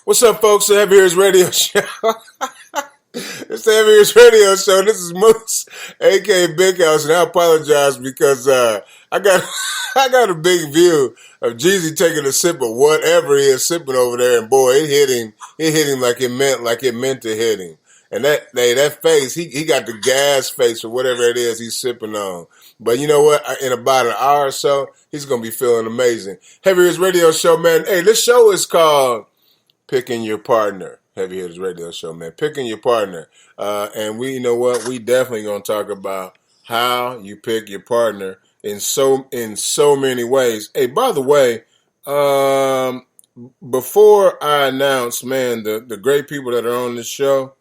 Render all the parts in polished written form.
What's up, folks? The Heavy Hitters Radio Show. It's the Heavy Hitters Radio Show. This is Moose, aka Big House, and I apologize because I got I got a big view of Jeezy taking a sip of whatever he is sipping over there, and boy, it hit him. It hit him like it meant to hit him. And that face, he got the gas face or whatever it is he's sipping on. But you know what? In about an hour or so, he's gonna be feeling amazing. Heavy Hitters Radio Show, man. Hey, this show is called Picking Your Partner. Heavy Hitters Radio Show, man. Picking your partner. And you know what? We definitely gonna talk about how you pick your partner in so many ways. Hey, by the way, before I announce, man, the great people that are on this show,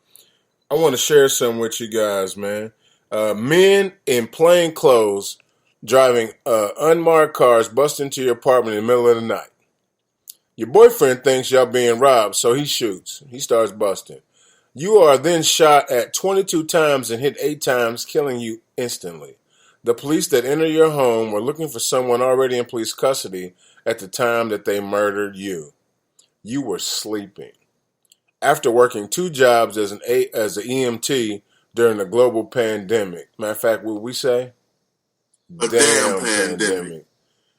I want to share something with you guys, man. Men in plain clothes driving unmarked cars bust into your apartment in the middle of the night. Your boyfriend thinks y'all being robbed, so he shoots. He starts busting. You are then shot at 22 times and hit 8 times, killing you instantly. The police that enter your home were looking for someone already in police custody at the time that they murdered you. You were sleeping. After working 2 jobs as an EMT during the global pandemic. Matter of fact, what we say? A damn pandemic.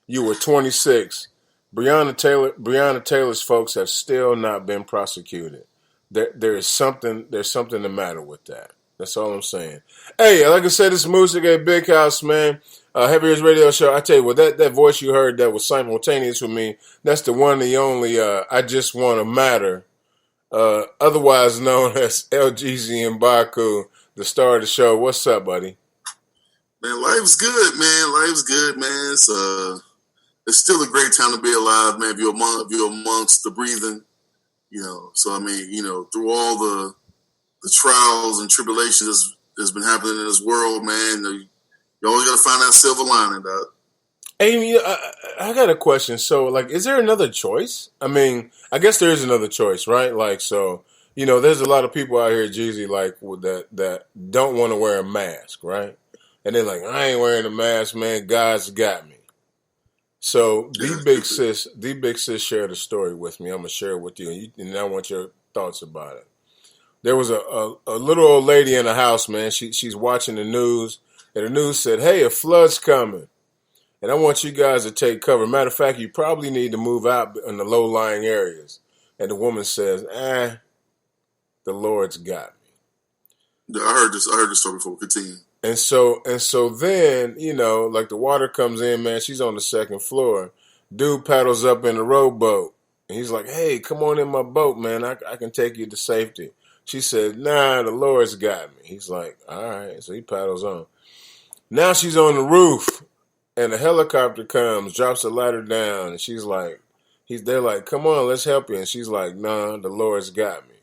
You were 26. Breonna Taylor's folks have still not been prosecuted. There's something the matter with that. That's all I'm saying. Hey, like I said, this is Moose at Big House, man. Heavy Hitters Radio Show. I tell you what, that voice you heard that was simultaneous with me, that's the one, the only I Just Wanna Matter, otherwise known as LGZ and Baku, the star of the show. What's up, buddy? Man, life's good, man. Life's good, man. It's still a great time to be alive, man. If you're amongst the breathing, So I mean, through all the trials and tribulations that's been happening in this world, man, you always got to find that silver lining, dog. Amy, I got a question. So, like, is there another choice? I mean, I guess there is another choice, right? Like, so, there's a lot of people out here, Jeezy, like, that don't want to wear a mask, right? And they're like, I ain't wearing a mask, man. God's got me. So the big sis shared a story with me. I'm gonna share it with you, and I want your thoughts about it. There was a little old lady in the house, man. She's watching the news, and the news said, "Hey, a flood's coming, and I want you guys to take cover. Matter of fact, you probably need to move out in the low-lying areas." And the woman says, "The Lord's got me." I heard this story before. Continue. And so then, like the water comes in, man, she's on the second floor. Dude paddles up in the rowboat. And he's like, "Hey, come on in my boat, man. I can take you to safety." She said, "Nah, the Lord's got me." He's like, "All right." So he paddles on. Now she's on the roof, and a helicopter comes, drops the ladder down, and she's like, they're like, "Come on, let's help you." And she's like, "Nah, the Lord's got me."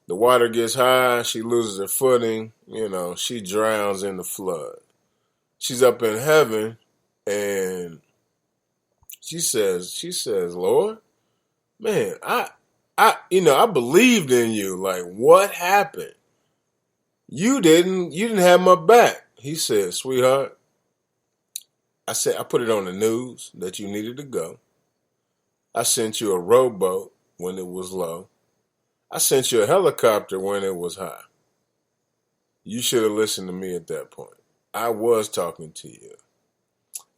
The water gets high. She loses her footing. She drowns in the flood. She's up in heaven, and she says, "Lord, man, I believed in you. Like, what happened? You didn't have my back." He said, "Sweetheart, I put it on the news that you needed to go. I sent you a rowboat when it was low. I sent you a helicopter when it was high. You should have listened to me at that point. I was talking to you."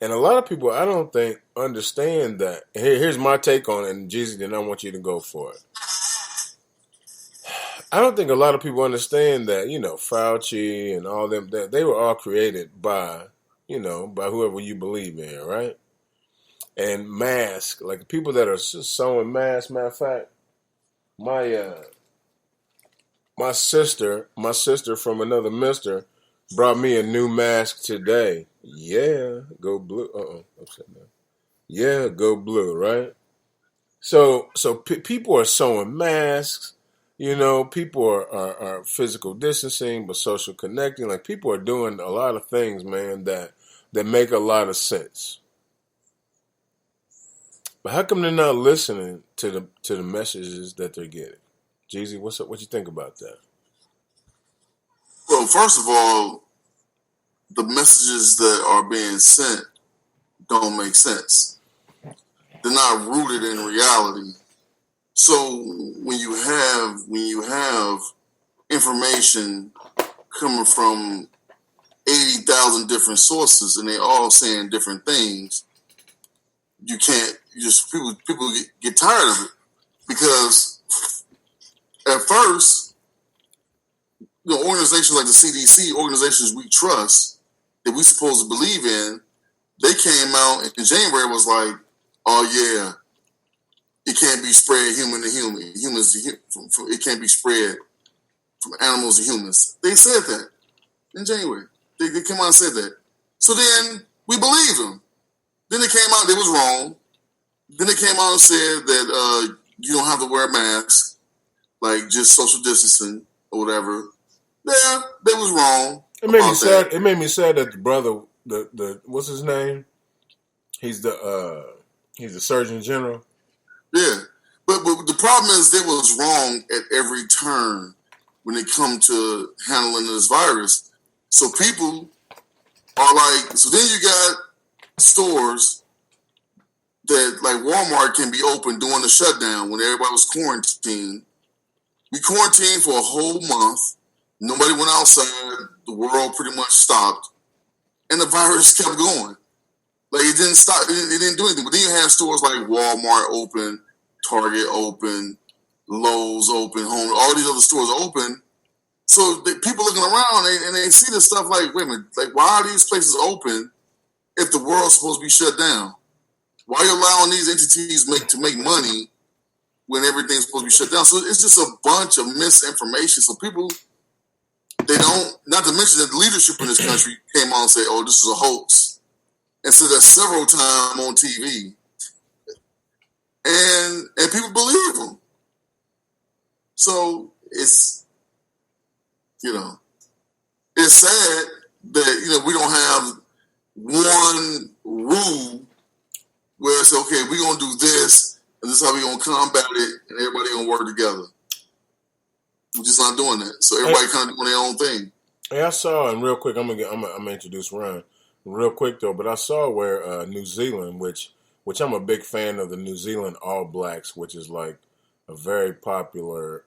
And a lot of people, I don't think, understand that. Here's my take on it, and Jeezy, then I want you to go for it. I don't think a lot of people understand that, Fauci and all them, that they were all created by whoever you believe in, right? And masks, like people that are sewing masks, matter of fact, my sister from another mister brought me a new mask today. Yeah, go blue. Upside down. Yeah, go blue, right? So people are sewing masks. People are physical distancing, but social connecting. Like, people are doing a lot of things, man, that make a lot of sense. But how come they're not listening to the messages that they're getting? Jeezy, what's up? What you think about that? Well, first of all, the messages that are being sent don't make sense. They're not rooted in reality. So when you have information coming from 80,000 different sources and they all saying different things, you can't just people get tired of it, because at first, organizations like the CDC, organizations we trust that we supposed to believe in, they came out in January was like, oh yeah, it can't be spread human to human, humans to it can't be spread from animals to humans. They said that in January. They came out and said that. So then we believed them. Then they came out, they was wrong. Then they came out and said that you don't have to wear a mask, like just social distancing or whatever. Yeah, they was wrong. It made me sad. It made me sad that the brother, the what's his name? He's the Surgeon General. Yeah, but the problem is they was wrong at every turn when it come to handling this virus. So people are like, so then you got stores that like Walmart can be open during the shutdown when everybody was quarantined. We quarantined for a whole month. Nobody went outside. The world pretty much stopped, and the virus kept going. Like it didn't stop. It didn't do anything. But then you have stores like Walmart open, Target open, Lowe's open, Home. All these other stores open. So people looking around and they see this stuff like, wait a minute, like why are these places open if the world's supposed to be shut down? Why are you allowing these entities to make money when everything's supposed to be shut down? So it's just a bunch of misinformation. So people, they don't, not to mention that the leadership in this country came on and said, oh, this is a hoax. And said that several times on TV. And people believe them. So it's, it's sad that, we don't have one rule where it's okay, we're going to do this, and this is how we're going to combat it, and everybody going to work together. We're just not doing that. So everybody kind of doing their own thing. Hey, I saw, and real quick, I'm gonna introduce Ron real quick though, but I saw where New Zealand, which I'm a big fan of the New Zealand All Blacks, which is like a very popular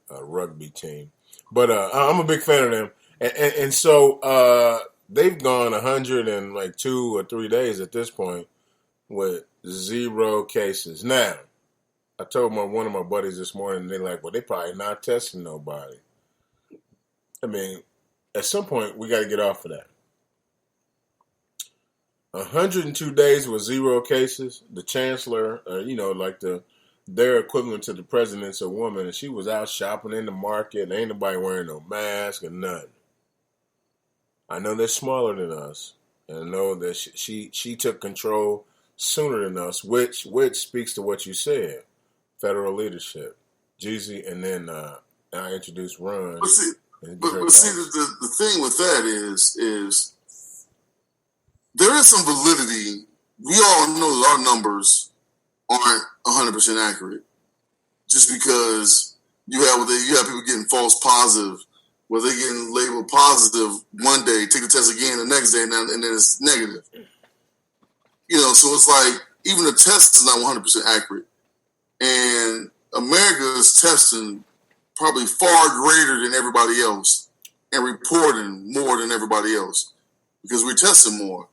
rugby team. But I'm a big fan of them, and so they've gone 102 or 3 days at this point with 0 cases. Now, I told one of my buddies this morning, they're like, well, they probably not testing nobody. I mean, at some point, we got to get off of that. 102 days with 0 cases. The chancellor, like their equivalent to the president's a woman, and she was out shopping in the market. Ain't nobody wearing no mask or nothing. I know they're smaller than us, and I know that she took control sooner than us, which speaks to what you said. Federal leadership, Jeezy, and then I introduced Ron. But see, the thing with that is there is some validity. We all know that our numbers aren't 100% accurate, just because you have people getting false positive, where they're getting labeled positive one day, take the test again the next day, and then it's negative. So it's like even the test is not 100% accurate. And America is testing probably far greater than everybody else and reporting more than everybody else because we're testing more.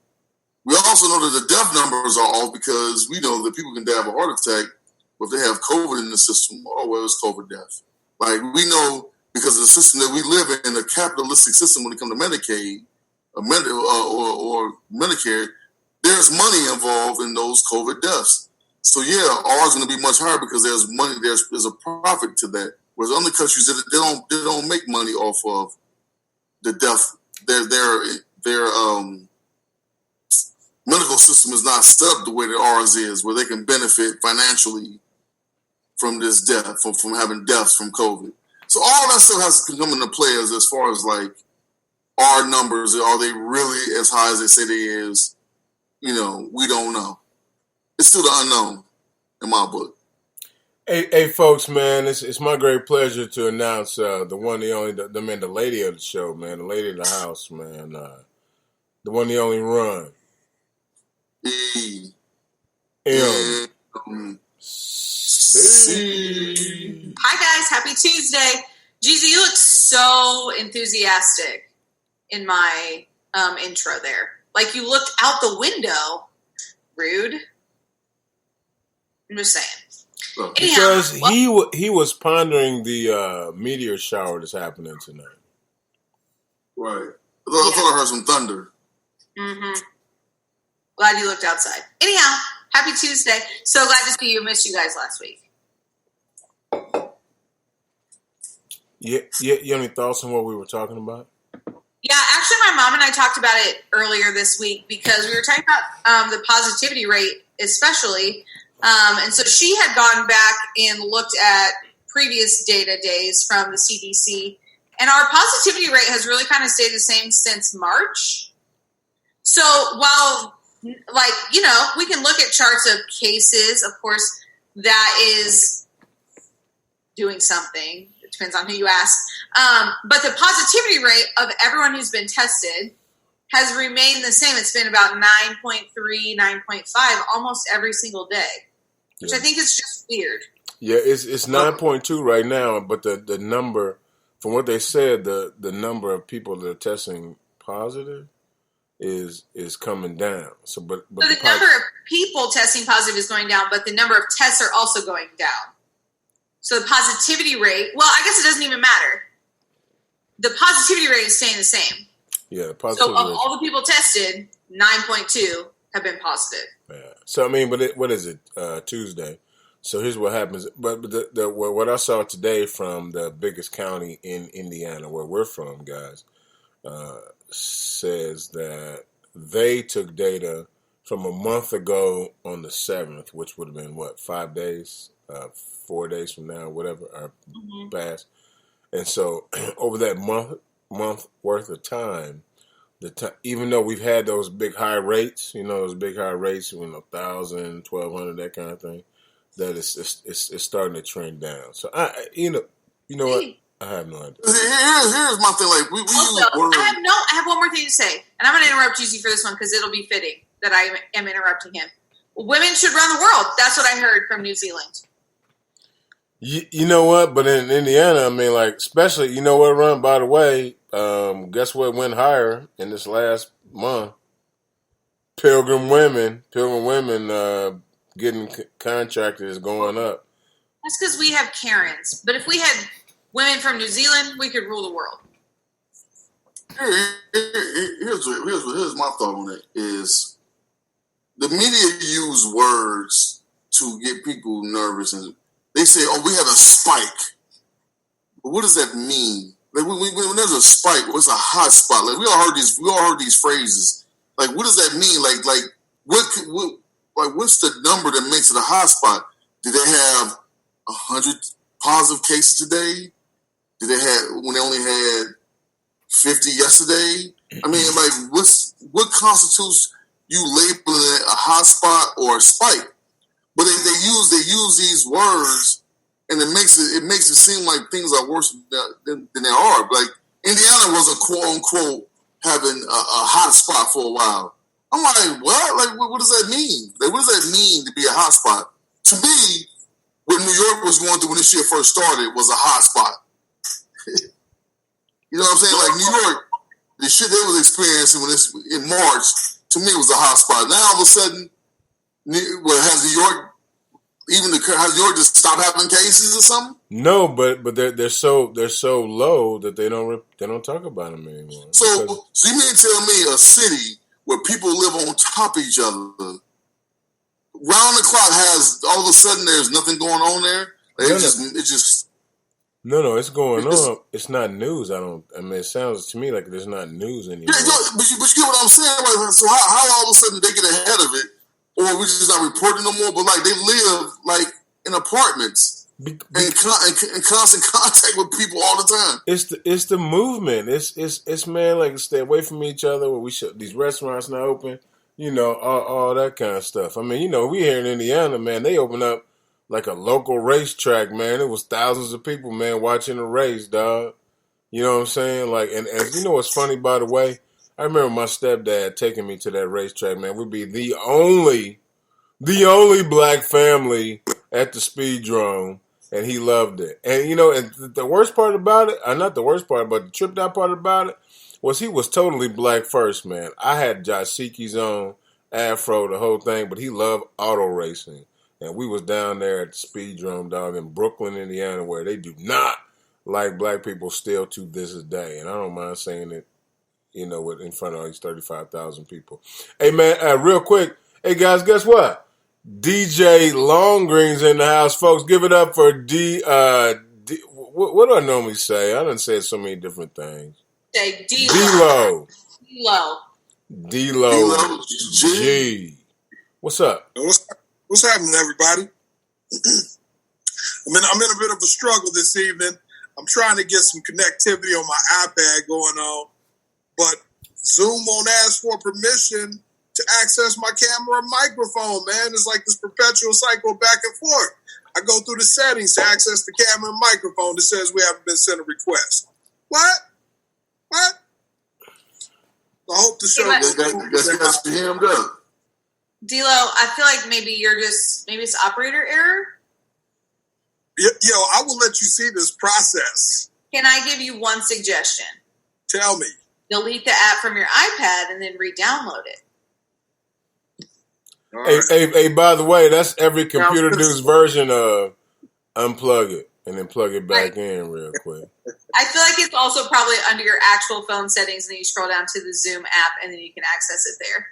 We also know that the death numbers are off because we know that people can die of a heart attack if they have COVID in the system. Oh, well, it's COVID death. Like we know because of the system that we live in, a capitalistic system when it comes to Medicaid or Medicare, there's money involved in those COVID deaths. So yeah, ours is going to be much higher because there's money. There's a profit to that. Whereas other countries, they don't make money off of the death. Their medical system is not set up the way that ours is, where they can benefit financially from this death, from having deaths from COVID. So all that stuff has to come into play as far as like our numbers. Are they really as high as they say they is? We don't know. It's still the unknown in my book. Hey, folks, man, it's my great pleasure to announce the one, the only, the lady of the show, man, the lady of the house, man, the one, the only Run. E. M. C. Hi guys, happy Tuesday. Jeezy, you look so enthusiastic in my intro there. Like you looked out the window. Rude. I'm just saying. Because he was pondering the meteor shower that's happening tonight. Right. I thought I heard some thunder. Mm-hmm. Glad you looked outside. Anyhow, happy Tuesday. So glad to see you. Missed you guys last week. You have any thoughts on what we were talking about? Yeah, actually, my mom and I talked about it earlier this week because we were talking about the positivity rate, especially. And so she had gone back and looked at previous data days from the CDC, and our positivity rate has really kind of stayed the same since March. So while, like, you know, we can look at charts of cases, of course, that is doing something. It depends on who you ask. But the positivity rate of everyone who's been tested has remained the same. It's been about 9.3, 9.5 almost every single day, which I think is just weird. Yeah, it's 9.2 right now, but the number, from what they said, the number of people that are testing positive is coming down. So the number of people testing positive is going down, but the number of tests are also going down. So the positivity rate, well, I guess it doesn't even matter. The positivity rate is staying the same. Yeah, the positivity rate. So of all the people tested, 9.2 have been positive. Yeah. So I mean, but what is it? Tuesday. So here's what happens. But what I saw today from the biggest county in Indiana, where we're from, guys, says that they took data from a month ago on the 7th, which would have been, 5 days, 4 days from now, whatever, past. And so over that month worth of time, even though we've had those big high rates, 1,000, 1,200, that kind of thing, that it's starting to trend down. So I what? I have no idea. Here's my thing. Like I have one more thing to say, and I'm going to interrupt Juicy for this one because it'll be fitting that I am interrupting him. Women should run the world. That's what I heard from New Zealand. You know what? But in Indiana, I mean, like, especially, you know what, Ron, by the way, guess what went higher in this last month? Pilgrim women getting contracted is going up. That's because we have Karens. But if we had women from New Zealand, we could rule the world. Here's my thought on it is the media use words to get people nervous, and they say, "Oh, we have a spike." But what does that mean? Like when there's a spike, what's a hot spot? Like we all heard these phrases. Like what does that mean? What's the number that makes it a hot spot? Did they have 100 positive cases today? Did they have when they only had 50 yesterday? I mean, like what constitutes you labeling it a hot spot or a spike? But they use these words, and it makes it seem like things are worse than they are. Like Indiana was a quote unquote having a hot spot for a while. I'm like, what? Like, what does that mean? Like, what does that mean to be a hot spot? To me, what New York was going through when this year first started was a hot spot. You know what I'm saying? Like New York, the shit they was experiencing in March, to me was a hot spot. Now all of a sudden, has New York just stopped having cases or something? No, but they're so low that they don't talk about them anymore. So you mean to tell me a city where people live on top of each other, round the clock, has all of a sudden there's nothing going on there? No, it's going on. It's not news. It sounds to me like there's not news anymore. Yeah, but you get what I'm saying? Like, so how all of a sudden did they get ahead of it? Or we just not reporting no more? But like they live like in apartments and in constant contact with people all the time. It's the movement. It's man, like, stay away from each other. Where these restaurants not open. All that kind of stuff. I mean, we here in Indiana, man. They open up like a local racetrack, man. It was thousands of people, man, watching the race, dog. You know what I'm saying? Like, and you know what's funny, by the way? I remember my stepdad taking me to that racetrack, man. We'd be the only black family at the Speedrome, and he loved it. And and the worst part about it, not the worst part, but the tripped out part about it, was he was totally black first, man. I had Jashikis on, afro, the whole thing, but he loved auto racing. And we was down there at the Speedrome, dog, in Brooklyn, Indiana, where they do not like black people still to this day. And I don't mind saying it, in front of all these 35,000 people. Hey, man, real quick. Hey, guys, guess what? DJ Longgreen's in the house, folks. Give it up for what do I normally say? I done said so many different things. Say D-Lo. D-Lo. D-Lo G. What's up? What's happening, everybody? I'm in a bit of a struggle this evening. I'm trying to get some connectivity on my iPad going on, but Zoom won't ask for permission to access my camera and microphone, man. It's like this perpetual cycle back and forth. I go through the settings to access the camera and microphone. It says we haven't been sent a request. What? I hope the show That's him, though. D-Lo, I feel like maybe it's operator error. Yo, I will let you see this process. Can I give you one suggestion? Tell me. Delete the app from your iPad and then re-download it. Right. Hey, by the way, that's every computer dude's version of unplug it and then plug it back in real quick. I feel like it's also probably under your actual phone settings, and then you scroll down to the Zoom app, and then you can access it there.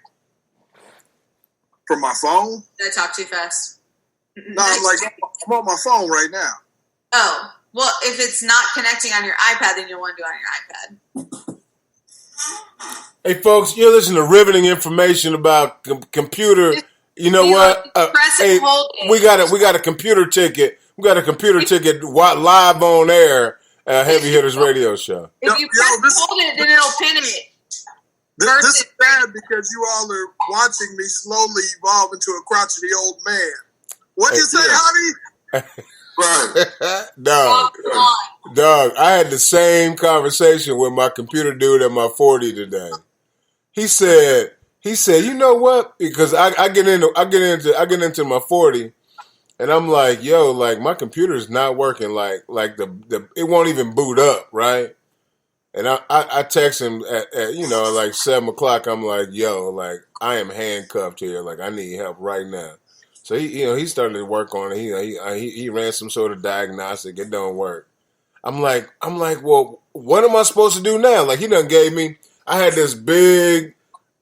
From my phone? Did I talk too fast? No, I'm on my phone right now. Oh, well, if it's not connecting on your iPad, then you'll want to do it on your iPad. Hey, folks, you're listening to riveting information about computer. You know what? We got a computer ticket. We got a computer ticket live on air. Heavy Hitters Radio Show. If you hold it, then it'll pin it. This is bad because you all are watching me slowly evolve into a crotchety old man. What'd you say, honey? Right. Dog, I had the same conversation with my computer dude at my 40 today. He said, you know what? Because I get into my 40, and I'm like, yo, like my computer is not working. Like the it won't even boot up, right? And I text him at like 7:00. I'm like, yo, like I am handcuffed here. Like I need help right now. So he started to work on it. He ran some sort of diagnostic. It don't work. I'm like, well, what am I supposed to do now? Like he done gave me. I had this big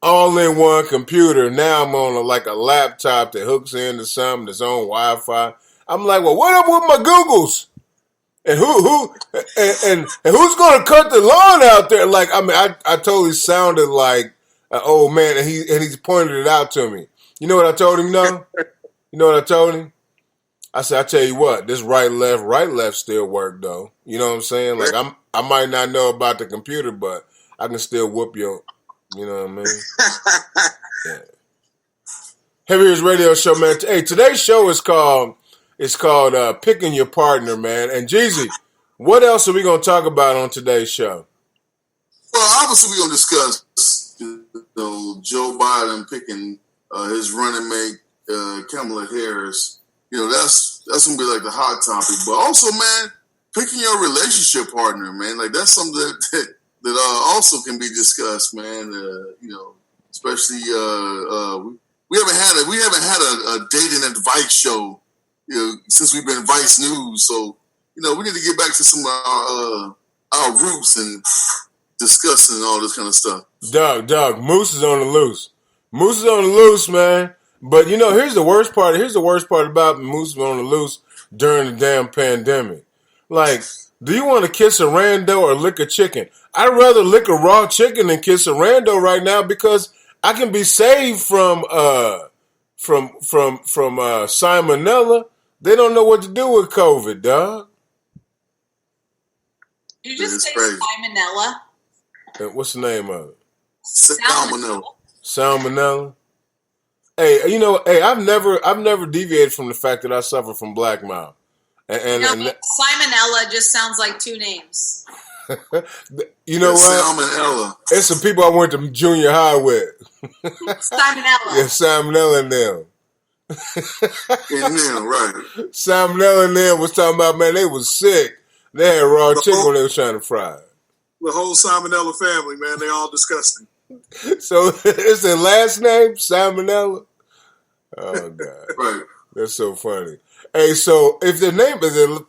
all-in-one computer. Now I'm on a laptop that hooks into something that's on Wi-Fi. I'm like, well, what up with my Googles? And who's gonna cut the lawn out there? Like, I mean, I totally sounded like an old man, and he's pointed it out to me. You know what I told him? No. You know what I told him? I said, I tell you what, this right left still work though. You know what I'm saying? Like I might not know about the computer, but I can still whoop your, you know what I mean? Yeah. Heavy Hitters Radio Show, man. Hey, today's show is called Picking Your Partner, man. And Jeezy, what else are we going to talk about on today's show? Well, obviously we're going to discuss Joe Biden picking his running mate, Kamala Harris. That's going to be like the hot topic. But also, man, picking your relationship partner, man, like that's something that also can be discussed, man. Especially we haven't had a dating advice show, since we've been Vice News. So we need to get back to some of our roots and discussing all this kind of stuff. Doug, Moose is on the loose. Moose is on the loose, man. But here's the worst part. Here's the worst part about Moose on the loose during the damn pandemic. Like, do you want to kiss a rando or lick a chicken? I'd rather lick a raw chicken than kiss a rando right now because I can be saved from salmonella. They don't know what to do with COVID, dog. You just say salmonella. What's the name of it? Salmonella. Hey, I've never deviated from the fact that I suffer from blackmail. And salmonella just sounds like two names. You know what? Salmonella. It's some people I went to junior high with. Salmonella. Yeah, salmonella and them. And then, right. Salmonella and them was talking about, man, they was sick. They had raw chicken when they was trying to fry it. The whole Salmonella family, man, they all disgusting. So it's their last name, Salmonella? Oh, God. Right. That's so funny. Hey, so if their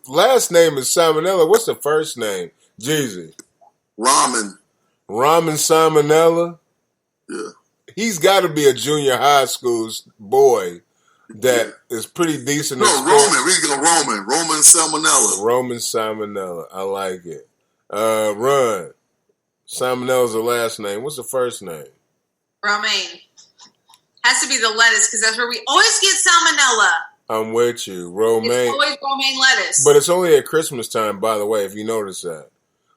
last name is Salmonella, what's the first name? Jeezy. Ramen Salmonella? Yeah. He's got to be a junior high school boy that is pretty decent. No, Roman. We go Roman. Roman Salmonella. Roman Salmonella. I like it. Run. Salmonella's the last name. What's the first name? Romaine. Has to be the lettuce because that's where we always get salmonella. I'm with you. Romaine. It's always romaine lettuce. But it's only at Christmas time, by the way, if you notice that.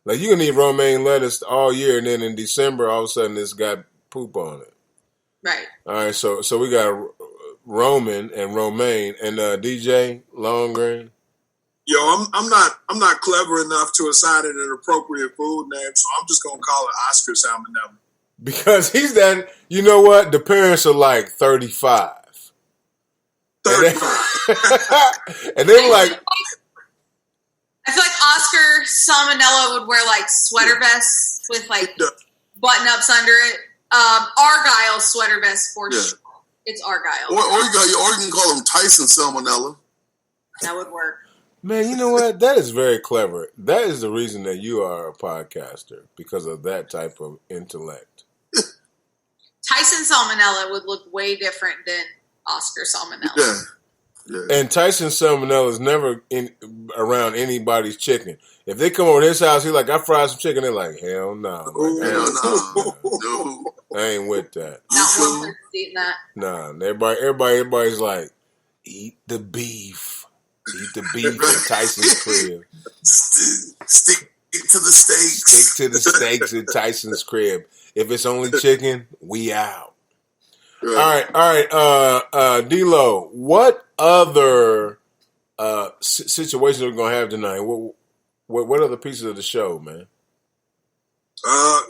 Like, you can eat romaine lettuce all year, and then in December, all of a sudden, it's got poop on it. Right. All right, so we got Roman and Romaine and DJ Longgrain. Yo, I'm not clever enough to assign it an appropriate food name, so I'm just gonna call it Oscar Salmonella. Because he's that, you know what? The parents are like 35. 35. And they're like, I feel like Oscar Salmonella would wear like sweater vests with like button ups under it. Argyle sweater vest for sure. It's Argyle. Or you can call him Tyson Salmonella. That would work. man, you know what? That is very clever. That is the reason that you are a podcaster, because of that type of intellect. Tyson Salmonella would look way different than Oscar Salmonella. Yeah. Yeah. And Tyson Salmonella is never around anybody's chicken. If they come over to his house, he's like, I fried some chicken. They're like, hell no. Like, Hell no. I ain't with that. Not one person's eating that. Nah, everybody's like, eat the beef. Eat the beef at Tyson's crib. Stick to the steaks. Stick to the steaks at Tyson's crib. If it's only chicken, we out. Right. All right. D-Lo, what other situations are we going to have tonight? What other pieces of the show, man?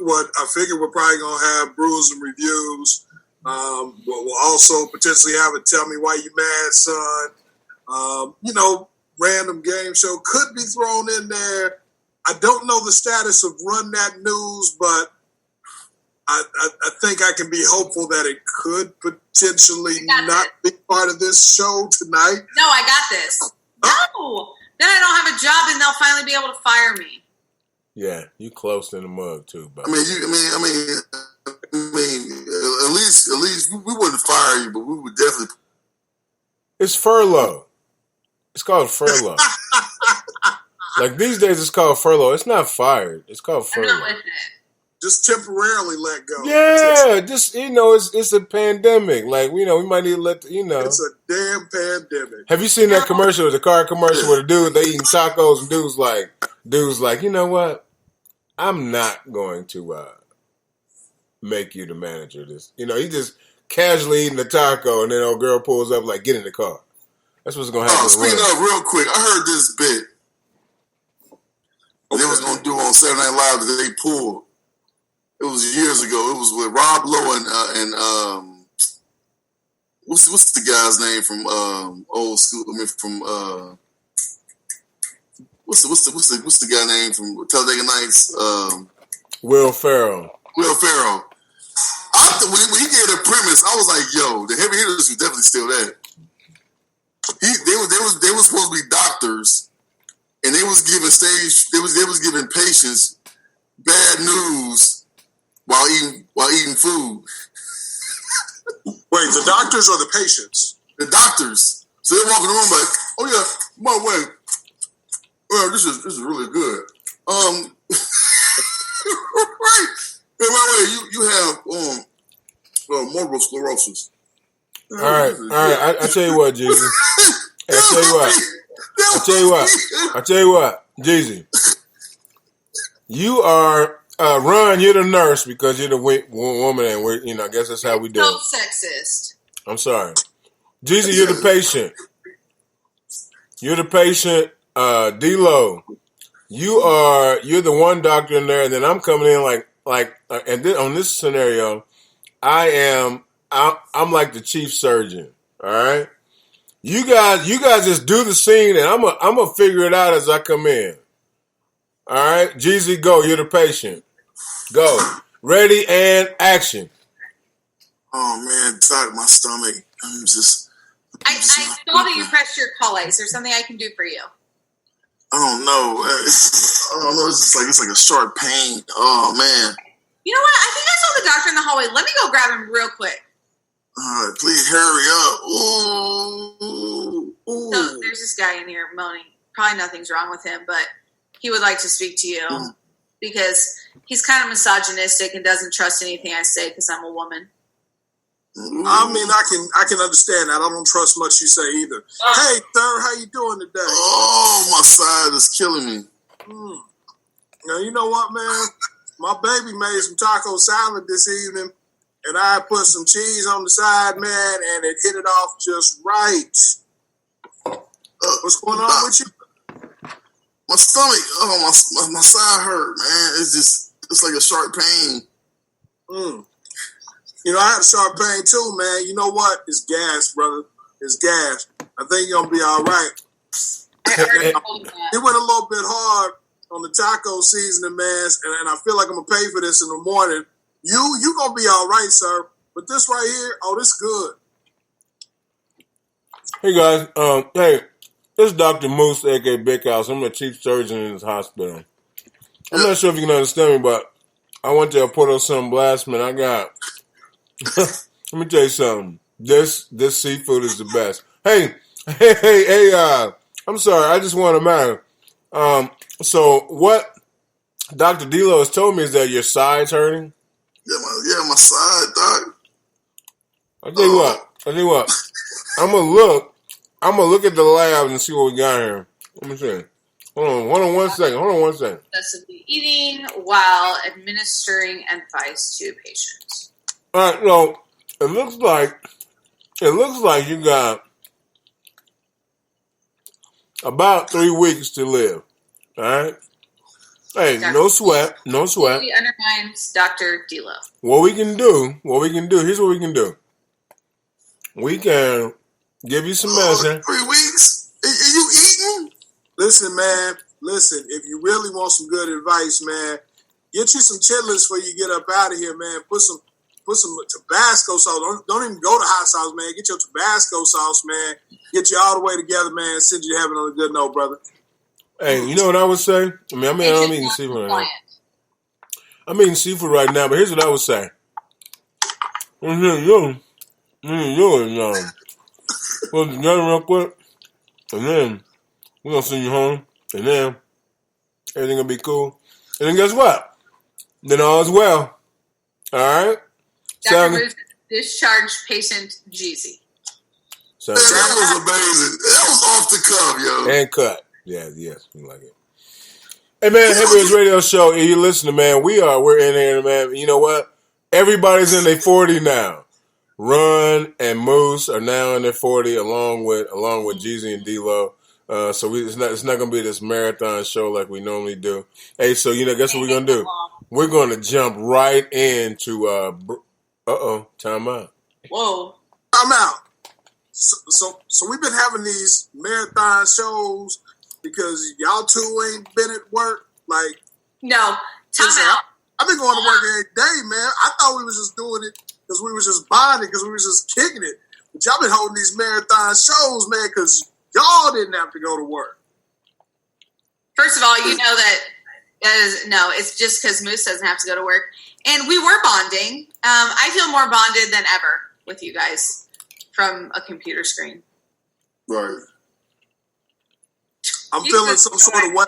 What I figure we're probably gonna have brews and reviews. We'll also potentially have a Tell Me Why You Mad, Son. Random game show could be thrown in there. I don't know the status of Run That News, but I think I can be hopeful that it could potentially not be part of this show tonight. No, I got this. No, then I don't have a job, and they'll finally be able to fire me. Yeah, you close in the mug too, but at least we wouldn't fire you, but we would definitely. It's furlough. It's called furlough. Like these days, it's called furlough. It's not fired. It's called furlough. I'm not with it. Just temporarily let go. Yeah, just it's a pandemic. Like we might need to let It's a damn pandemic. Have you seen that commercial, the car commercial, where the dude they eating tacos and dude's like, you know what? I'm not going to make you the manager of this. He just casually eating the taco, and then old girl pulls up like, get in the car. That's what's gonna happen. Speaking of, real quick, I heard this bit they was gonna do on Saturday Night Live that they pulled. It was years ago. It was with Rob Lowe and what's the guy's name from old school? I mean, from what's the guy name from Talladega Nights? Will Ferrell. Will Ferrell. When he gave the premise, I was like, "Yo, the heavy hitters was definitely still that." They was supposed to be doctors, and they was giving patients bad news while eating food. Wait, the doctors or the patients? The doctors. So they walk in the room like, "Oh yeah, by the way, well, this is really good." Right. And by the way, you have multiple sclerosis. All right. I tell you what, Jeezy. I tell you what, Jeezy. You are Ron. You're the nurse because you're the woman, and we're I guess that's how we do it. So sexist. I'm sorry, Jeezy. You're the patient. You're the patient. D-Lo. You're the one doctor in there, and then I'm coming in like, and then on this scenario, I'm like the chief surgeon. All right. You guys just do the scene, and I'm gonna figure it out as I come in. All right, Jeezy, go. You're the patient. Go. Ready and action. Oh man, tight my stomach. I saw that you pressed your collar. Is there something I can do for you? I don't know. I don't know. It's like a sharp pain. Oh man. You know what? I think I saw the doctor in the hallway. Let me go grab him real quick. All right, please hurry up. Ooh. So there's this guy in here moaning. Probably nothing's wrong with him, but he would like to speak to you because he's kind of misogynistic and doesn't trust anything I say because I'm a woman. I mean, I can understand that. I don't trust much you say either. Hey, sir, how you doing today? Oh, my side is killing me. Now, you know what, man? My baby made some taco salad this evening, and I put some cheese on the side, man, and it hit it off just right. What's going on with you? My stomach, my side hurt, man. It's like a sharp pain. You know, I had a sharp pain too, man. You know what? It's gas, brother. It's gas. I think you're going to be all right. It went a little bit hard on the taco seasoning, man, and I feel like I'm going to pay for this in the morning. You going to be all right, sir. But this right here, this good. Hey, guys. Hey, this is Dr. Moose, a.k.a. Big House. I'm the chief surgeon in this hospital. I'm not sure if you can understand me, but I went to Puerto San Blas, man. I got... Let me tell you something. This seafood is the best. Hey, I'm sorry. I just want to matter. So what Dr. D'Lo has told me is that your side's hurting. Yeah, my side, doc. I'll tell you what. I'm gonna look at the lab and see what we got here. Let me see. Hold on one second. Excessively eating while administering advice to patients. All right, so it looks like you got about 3 weeks to live. All right. Hey, no sweat. He undermines Dr. D'Lo. What we can do. Here's what we can do. We can give you some medicine. 3 weeks? Are you eating? Listen, man. If you really want some good advice, man, get you some chitlins before you get up out of here, man. Put some Tabasco sauce. Don't even go to hot sauce, man. Get your Tabasco sauce, man. Get you all the way together, man. Send you to heaven on a good note, brother. Hey, you know what I would say? I'm eating seafood right now. I'm eating seafood right now, but here's what I would say. Put together real quick, and then we're gonna send you home, and then everything will be cool. And then guess what? Then all is well. All right. Dr. Moose, discharge patient Jeezy. That was amazing. That was off the cuff, yo. And cut. Yes, we like it. Hey, man, Heavyweights Radio Show. If you listening, man, we're in here, man. You know what? Everybody's in their 40 now. Run and Moose are now in their 40, along with Jeezy and D-Lo. So it's not going to be this marathon show like we normally do. Hey, so guess what we're going to do? We're going to jump right into time out. Whoa. I'm out. So we've been having these marathon shows because y'all two ain't been at work. Like, no, time out. I've been going to work every day, man. I thought we was just doing it because we was just bonding, because we was just kicking it. But y'all been holding these marathon shows, man, because y'all didn't have to go to work. First of all, you know that it's just because Moose doesn't have to go to work. And we were bonding. I feel more bonded than ever with you guys from a computer screen. Right. I'm feeling some sort of way.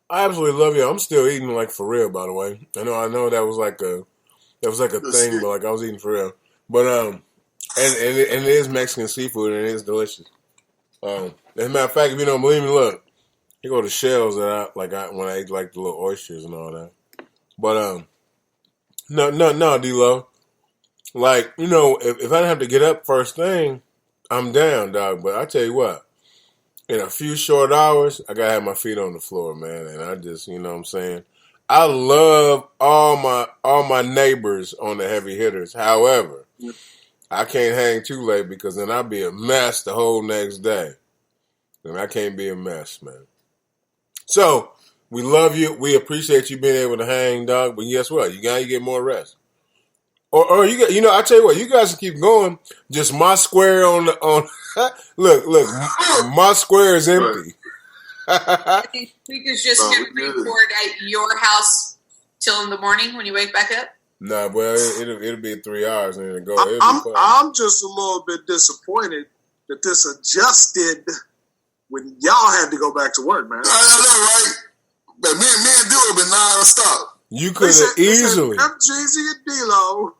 I absolutely love you. I'm still eating like for real, by the way. I know that was like a thing, but like I was eating for real. But and it is Mexican seafood and it is delicious. As a matter of fact, if you don't believe me, look. You go to shells that when I ate like the little oysters and all that. But no, D-Lo. Like, if I didn't have to get up first thing, I'm down, dog. But I tell you what, in a few short hours, I gotta have my feet on the floor, man. And I just, you know what I'm saying? I love all my neighbors on the heavy hitters. However, I can't hang too late because then I'll be a mess the whole next day. And I can't be a mess, man. So, we love you. We appreciate you being able to hang, dog. But guess what? You gotta get more rest. Or you got, I tell you what, you guys can keep going. Just my square on look, my square is empty. We could just record at your house till in the morning when you wake back up. Nah, well, it'll be 3 hours and it'll go. I'm just a little bit disappointed that this adjusted when y'all had to go back to work, man. I know, right? But me and Dilo have been non-stop. You could have easily. F Jeezy and D-Lo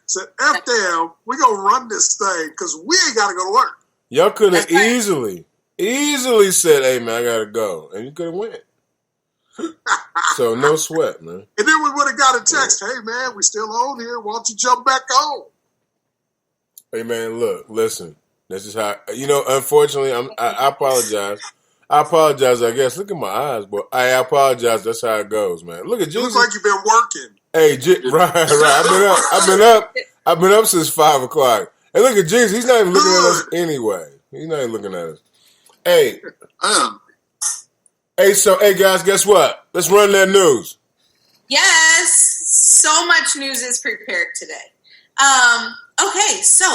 said, F them, we gonna run this thing because we ain't gotta go to work. Y'all could have easily said, hey, man, I gotta go. And you could have went. So no sweat, man. And then we would have got a text, hey, man, we still on here. Why don't you jump back on? Hey, man, look, listen. This is how, unfortunately, I apologize. I apologize, I guess. Look at my eyes, but I apologize. That's how it goes, man. Look at Jesus. You look like you've been working. Hey, right. I've been up since 5 o'clock. Hey, look at Jesus. He's not even looking at us anyway. He's not even looking at us. Hey. Hey, guys, guess what? Let's run that news. Yes. So much news is prepared today. Okay, so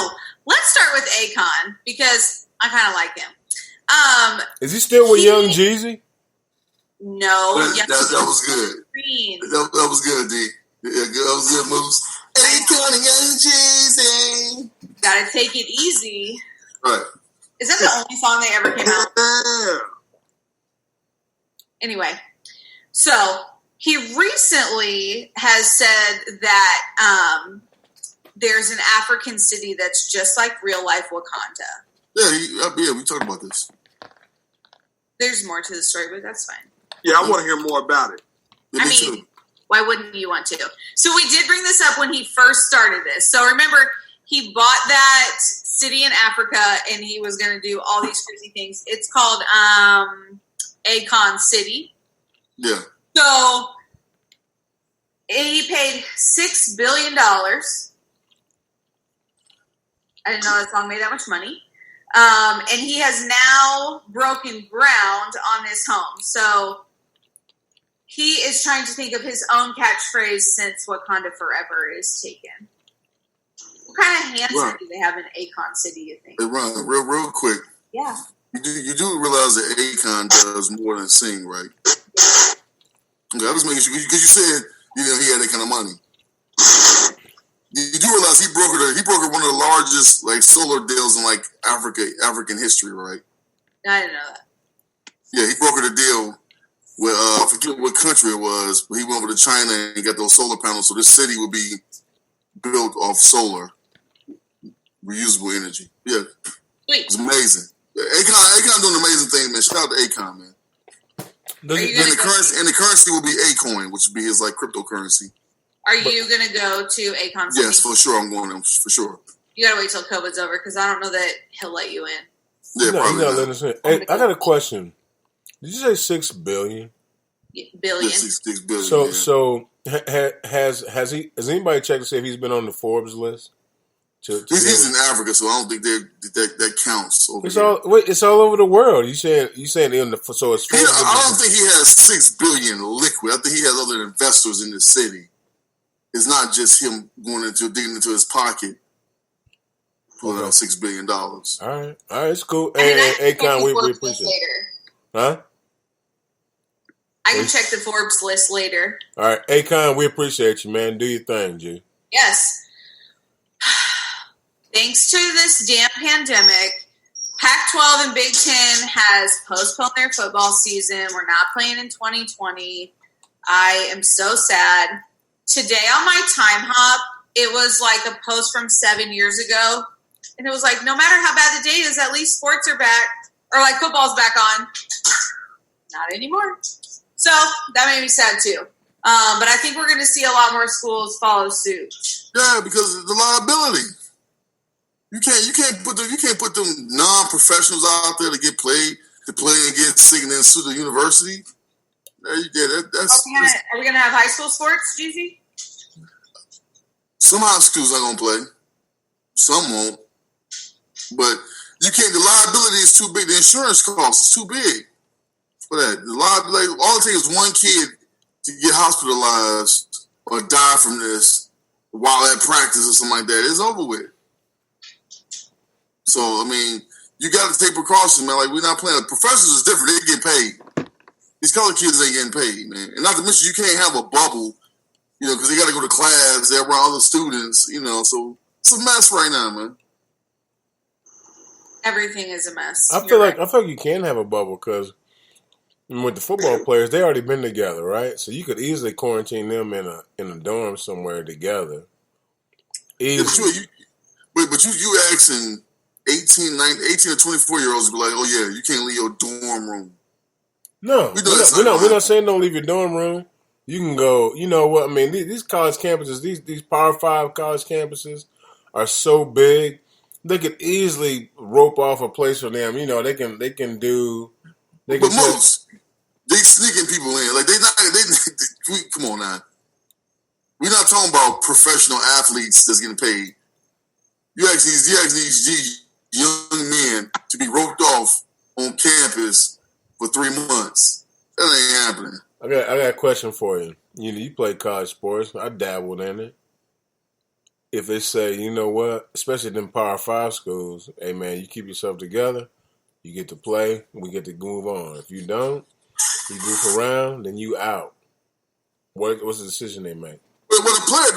let's start with Akon because I kind of like him. Is he still with Young Jeezy? No. That was good. That was good, D. Yeah, that was good moves. Akon and Young Jeezy. Gotta take it easy. Right. Is that the only song they ever came out with? Anyway, so he recently has said that there's an African city that's just like real life Wakanda. Yeah, we talked about this. There's more to the story, but that's fine. Yeah, I want to hear more about it. Yeah, I mean, why wouldn't you want to? So we did bring this up when he first started this. So remember, he bought that city in Africa, and he was going to do all these crazy things. It's called Akon City. Yeah. So he paid $6 billion. I didn't know that song made that much money. And he has now broken ground on this home. So he is trying to think of his own catchphrase since Wakanda Forever is taken. What kind of hands do they have in Akon City, you think? Hey, Ron, real quick. Yeah. You do realize that Akon does more than sing, right? Okay, I was making sure, because you said, he had that kind of money. You do realize he brokered one of the largest solar deals in African history, right? I didn't know that. Yeah, he brokered a deal with I forget what country it was, but he went over to China and he got those solar panels, so this city would be built off solar, reusable energy. Yeah, Sweet. It's amazing. Akon doing an amazing thing, man. Shout out to Akon, man. And the currency will be Acoin, which would be his cryptocurrency. Are you going to go to Akon City? Yes, for sure. I'm going for sure. You got to wait till COVID's over because I don't know that he'll let you in. Yeah, probably not. Hey, I got a question. Did you say $6 billion? Billion. Yeah, 6 billion. So has anybody checked to see if he's been on the Forbes list? He's in Africa, so I don't think that counts. It's all over the world. You saying in the so it's. I don't think he has $6 billion liquid. I think he has other investors in the city. It's not just him digging into his pocket, pulling out $6 billion. All right, it's cool. Hey, Akon, we appreciate it. Huh? I can check the Forbes list later. All right, Akon, we appreciate you, man. Do your thing, G. Yes. Thanks to this damn pandemic, Pac-12 and Big Ten has postponed their football season. We're not playing in 2020. I am so sad. Today on my time hop, it was like a post from 7 years ago. And it was like, no matter how bad the day is, at least sports are back. Or football's back on. Not anymore. So that made me sad too. But I think we're going to see a lot more schools follow suit. Yeah, because of the liability. You can't put them non-professionals out there to play and get sick and then sue the university. Are we gonna have high school sports, Jeezy? Some high schools are gonna play. Some won't. But you can't. The liability is too big. The insurance cost is too big for that. The liability. All it takes is one kid to get hospitalized or die from this while at practice or something like that. It's over with. So I mean, you got to take precautions, man. Like we're not playing. Professors is different. They get paid. These college kids ain't getting paid, man. And not to mention, you can't have a bubble, because they got to go to class. They're around other students, So it's a mess right now, man. Everything is a mess. I feel like you can have a bubble because with the football players, they already been together, right? So you could easily quarantine them in a dorm somewhere together. Easily. Yeah, but you asking 18 or 24-year-olds to be like, oh yeah, you can't leave your dorm room. No, we're not saying don't leave your dorm room. You can go. You know what I mean? These college campuses, these Power 5 college campuses, are so big. They could easily rope off a place for them. They can do. But most they sneaking people in. Like come on now. We're not talking about professional athletes that's getting paid. You ask these young men to be roped off on campus for 3 months. That ain't happening. I got a question for you. You play college sports. I dabbled in it. If they say, you know what, especially them Power 5 schools, hey man, you keep yourself together, you get to play, we get to move on. If you don't, you goof around, then you out. What's the decision they make? Well, the players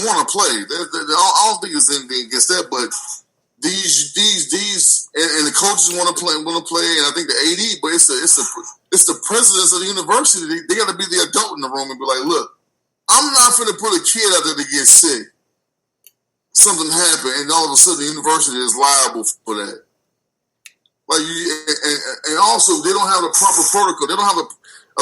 want to play. I don't think there's anything against that, but these and the coaches want to play, and I think the AD, but it's the presidents of the university. They got to be the adult in the room and be like, look, I'm not going to put a kid out there to get sick. Something happened, and all of a sudden the university is liable for that. Like and also they don't have the proper protocol. They don't have a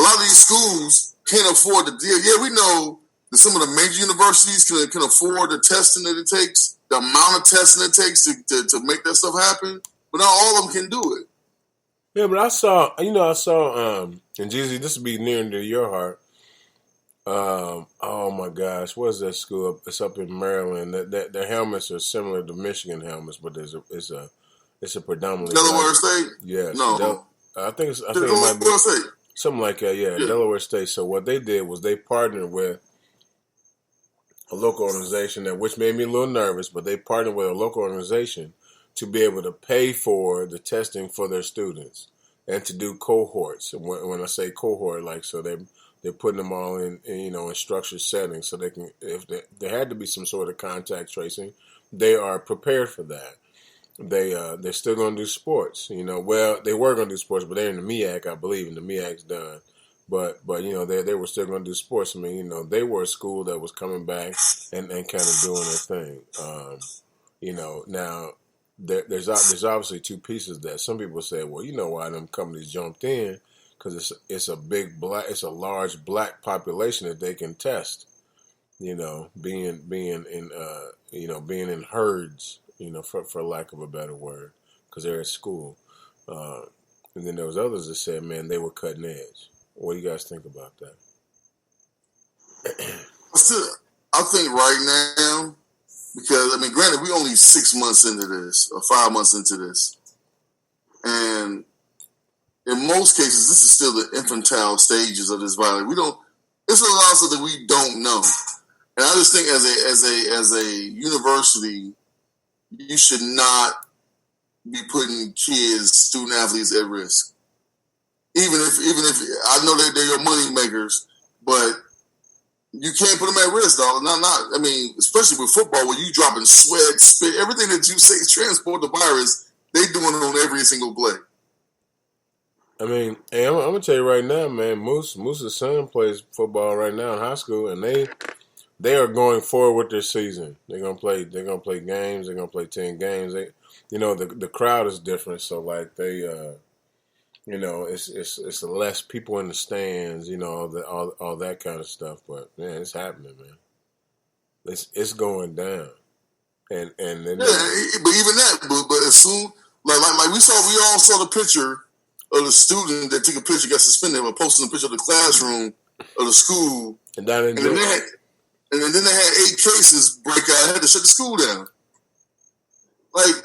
lot of these schools can't afford the deal. Yeah, we know that some of the major universities can afford the testing that it takes, the amount of testing it takes to make that stuff happen, but not all of them can do it. Yeah, but I saw, and Jeezy, this would be near and dear to your heart. Oh my gosh, what is that school? It's up in Maryland. Their helmets are similar to Michigan helmets, but it's a predominantly Delaware State. Yeah, no, I think it might be State. Something like that. Yeah, Delaware State. So what they did was they partnered with a local organization which made me a little nervous, but they partnered with a local organization to be able to pay for the testing for their students and to do cohorts. When I say cohort, like so they're putting them all in structured settings so they can, if there had to be some sort of contact tracing, they are prepared for that. They're still going to do sports, Well, they were going to do sports, but they're in the MEAC, I believe, and the MEAC's done. But they were still going to do sports. I mean, they were a school that was coming back and kind of doing their thing. Now there's obviously two pieces that some people say, well, you know why them companies jumped in. Because it's a large black population that they can test, being in herds, for lack of a better word, because they're at school. And then there was others that said, man, they were cutting edge. What do you guys think about that? I think right now, because granted, we only 6 months into this or 5 months into this, and in most cases, this is still the infantile stages of this violence. It's a lot of stuff that we don't know. And I just think as a university, you should not be putting kids, student athletes at risk. Even if I know that they're your money makers, but you can't put them at risk, dog. Especially with football, where you dropping sweat, spit, everything that you say transport the virus, they doing it on every single play. Hey, I'm gonna tell you right now, man. Moose's son plays football right now in high school, and they are going forward with their season. They're gonna play games. They're gonna play 10 games. The crowd is different, so like they, it's less people in the stands. All that kind of stuff. But man, it's happening, man. It's going down, and but even that, but as soon like we all saw the picture of the student that took a picture, got suspended, or posted a picture of the classroom of the school, and then they had 8 cases break out. Had to shut the school down. Like,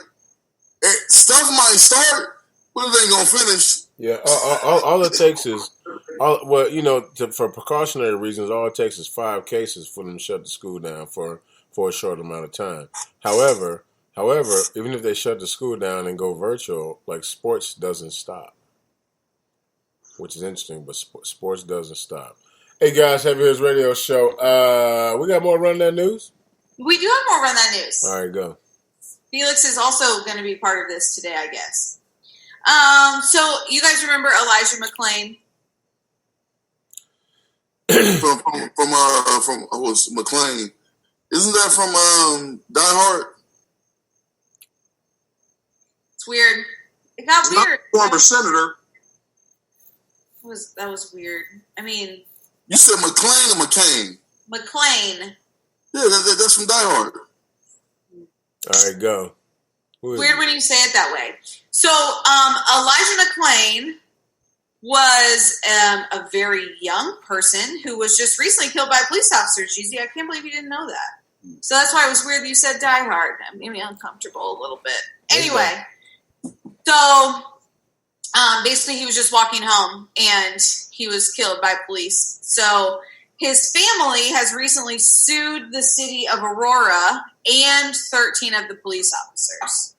stuff might start, but it ain't gonna finish. Yeah, all it takes is, for precautionary reasons, all it takes is 5 cases for them to shut the school down for a short amount of time. However, even if they shut the school down and go virtual, like sports doesn't stop, which is interesting. But sports doesn't stop. Hey guys, HHRS Radio Show. We got more Run That News. We do have more Run That News. All right, go. Felix is also going to be part of this today, I guess. So you guys remember Elijah McClain? from was McClain. Isn't that from Die Hard? It's weird. It got weird. Former senator. That was weird. I mean, you said McClain or McCain? McClain. Yeah, that's from Die Hard. All right, go. Weird when you say it that way. So, Elijah McClain was a very young person who was just recently killed by a police officer. Jeezy, I can't believe you didn't know that. So that's why it was weird that you said Die Hard. That made me uncomfortable a little bit. Anyway, so basically he was just walking home and he was killed by police. So his family has recently sued the city of Aurora and 13 of the police officers.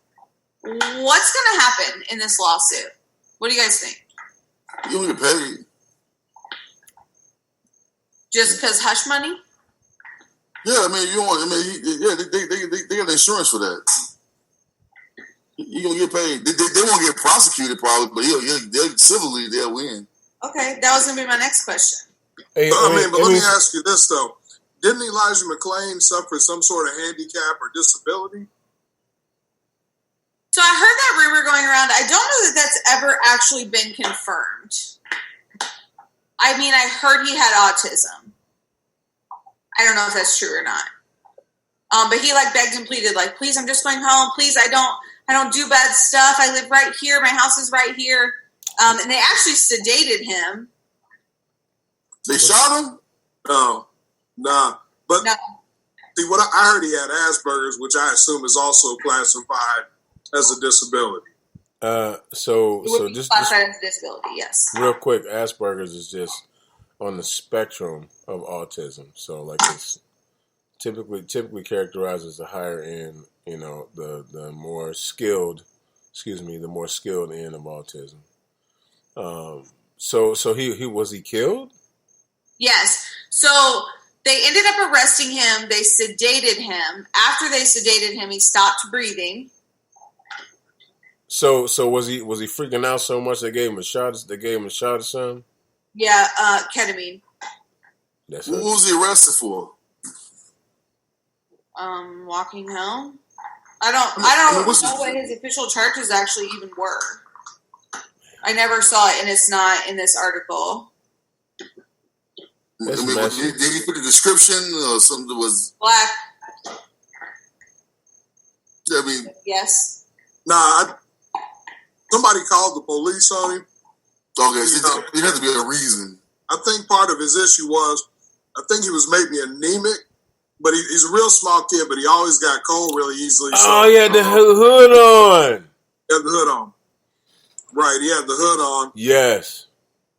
What's going to happen in this lawsuit? What do you guys think? You don't get paid. Just because hush money? Yeah, I mean, they got insurance for that. You gonna get paid. They won't get prosecuted probably, but civilly they'll win. Okay, that was gonna be my next question. Hey, let me ask you this though: didn't Elijah McClain suffer some sort of handicap or disability? So I heard that rumor going around. I don't know that that's ever actually been confirmed. I mean, I heard he had autism. I don't know if that's true or not. But he begged and pleaded, please, I'm just going home. Please, I don't do bad stuff. I live right here. My house is right here. And they actually sedated him. They shot him? No. Nah. But no. See, what I heard he had Asperger's, which I assume is also classified as a disability. So just classified as a disability, yes. Real quick, Asperger's is just on the spectrum of autism. So it's typically characterized as the higher end, the more skilled end of autism. So he was he killed? Yes. So they ended up arresting him. They sedated him. After they sedated him, he stopped breathing. So was he freaking out so much they gave him a shot? They gave him a shot or something? Yeah, ketamine. What was he arrested for? Walking home. I don't know what his official charges actually even were. I never saw it, and it's not in this article. Did he put a description or something that was black? I mean, yes. Nah, somebody called the police on him. Okay, it had to be a reason. I think part of his issue was, I think he was maybe anemic, but he's a real small kid, but he always got cold really easily. Oh, he had the hood on. He had the hood on. Right, he had the hood on. Yes.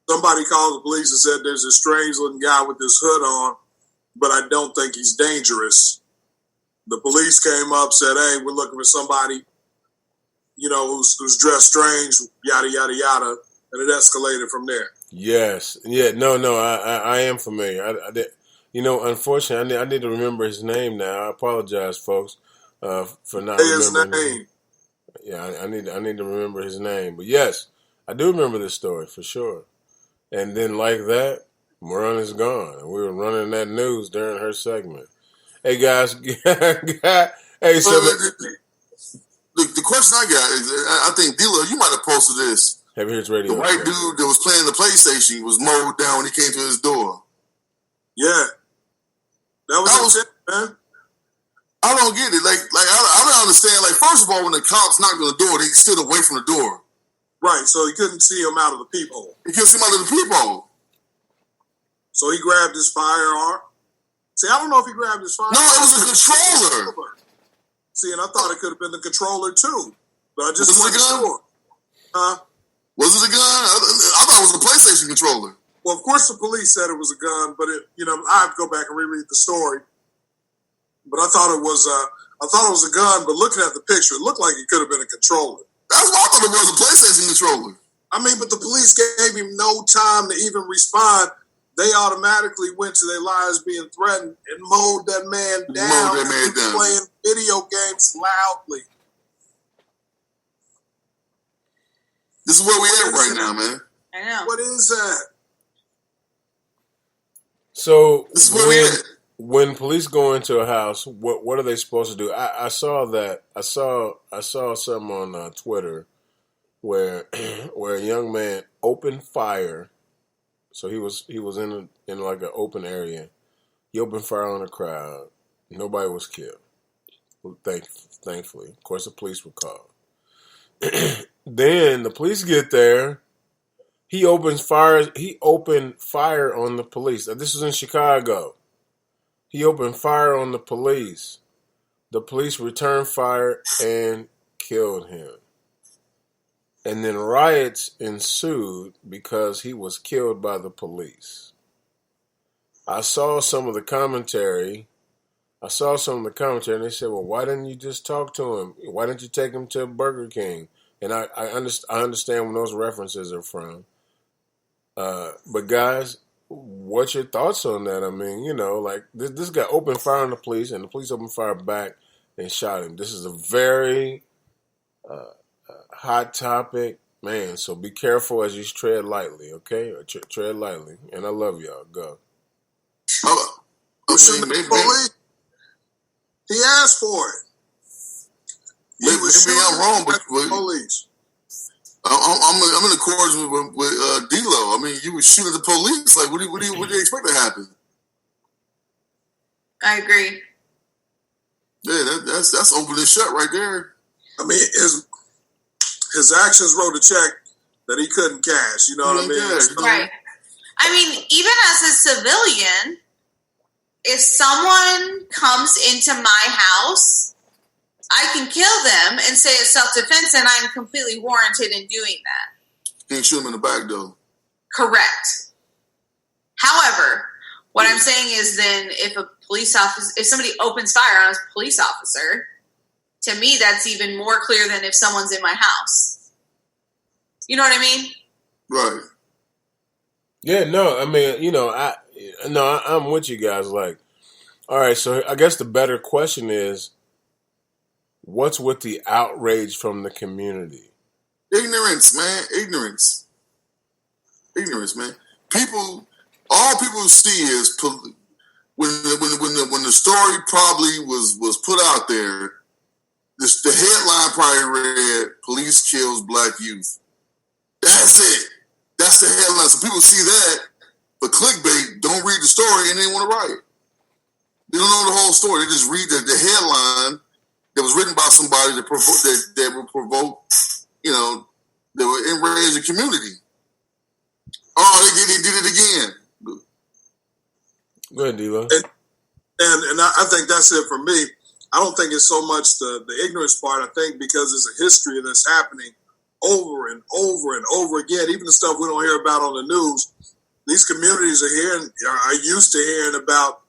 Somebody called the police and said there's a strange-looking guy with this hood on, but I don't think he's dangerous. The police came up, said, hey, we're looking for somebody, who's dressed strange, yada, yada, yada. And it escalated from there. Yes. Yeah. No. I am familiar. I did. Unfortunately, I need to remember his name now. I apologize, folks, for not remembering his name. Yeah, I need to remember his name. But yes, I do remember this story for sure. And then like that, Moran is gone. And we were running that news during her segment. Hey guys, hey, so the question I got is, I think D-Lo, you might have posted this. HHRS Radio. The white dude that was playing the PlayStation was mowed down when he came to his door. Yeah. That was it, man. I don't get it. I don't understand. First of all, when the cops knocked on the door, they stood away from the door. Right, so he couldn't see him out of the peephole. He couldn't see him out of the peephole. So he grabbed his firearm. See, I don't know if he grabbed his firearm. No, it was a controller. See, and I thought it could have been the controller too, but I just wasn't sure. Was it a gun? I thought it was a PlayStation controller. Well, of course, the police said it was a gun, but I have to go back and reread the story. But I thought it was a gun. But looking at the picture, it looked like it could have been a controller. That's what I thought it was, a PlayStation controller. I mean, but the police gave him no time to even respond. They automatically went to their lives being threatened and mowed that man down. Playing video games loudly. This is where we at right now, man. I know. What is that? So when police go into a house, what are they supposed to do? I saw something on Twitter where a young man opened fire. So he was in like an open area. He opened fire on the crowd. Nobody was killed. Thankfully, of course, the police were called. Then the police get there. He opened fire on the police. This was in Chicago. He opened fire on the police. The police returned fire and killed him. And then riots ensued because he was killed by the police. I saw some of the commentary, and they said, well, why didn't you just talk to him? Why didn't you take him to Burger King? And I understand where those references are from. But guys, what's your thoughts on that? I mean, like this guy opened fire on the police, and the police opened fire back and shot him. This is a very hot topic, man. So be careful as you tread lightly, okay? Or tread lightly. And I love y'all. Go. He asked for it. Maybe I'm wrong, but police. I'm in accordance with D-Lo. I mean, you would shoot at the police. Like, what do you expect to happen? I agree. Yeah, that's open and shut right there. I mean, his actions wrote a check that he couldn't cash. You know what I mean? Yeah. Right. I mean, even as a civilian, if someone comes into my house, I can kill them and say it's self-defense, and I'm completely warranted in doing that. You can't shoot them in the back, though. Correct. However, what I'm saying is then if somebody opens fire on a police officer, to me, that's even more clear than if someone's in my house. You know what I mean? Right. Yeah, no, I mean, I'm with you guys. Like, all right, so I guess the better question is, what's with the outrage from the community? Ignorance, man. Ignorance, man. All people see is when the story probably was put out there. The headline probably read, "Police kills Black youth." That's it. That's the headline. So people see that, but clickbait, don't read the story and they want to write. They don't know the whole story. They just read the headline that was written by somebody that will provoke, that will enrage the community. Oh, they did it again. Go ahead, D-Lo. And I think that's it for me. I don't think it's so much the ignorance part. I think because there's a history of this happening over and over and over again. Even the stuff we don't hear about on the news. These communities are used to hearing about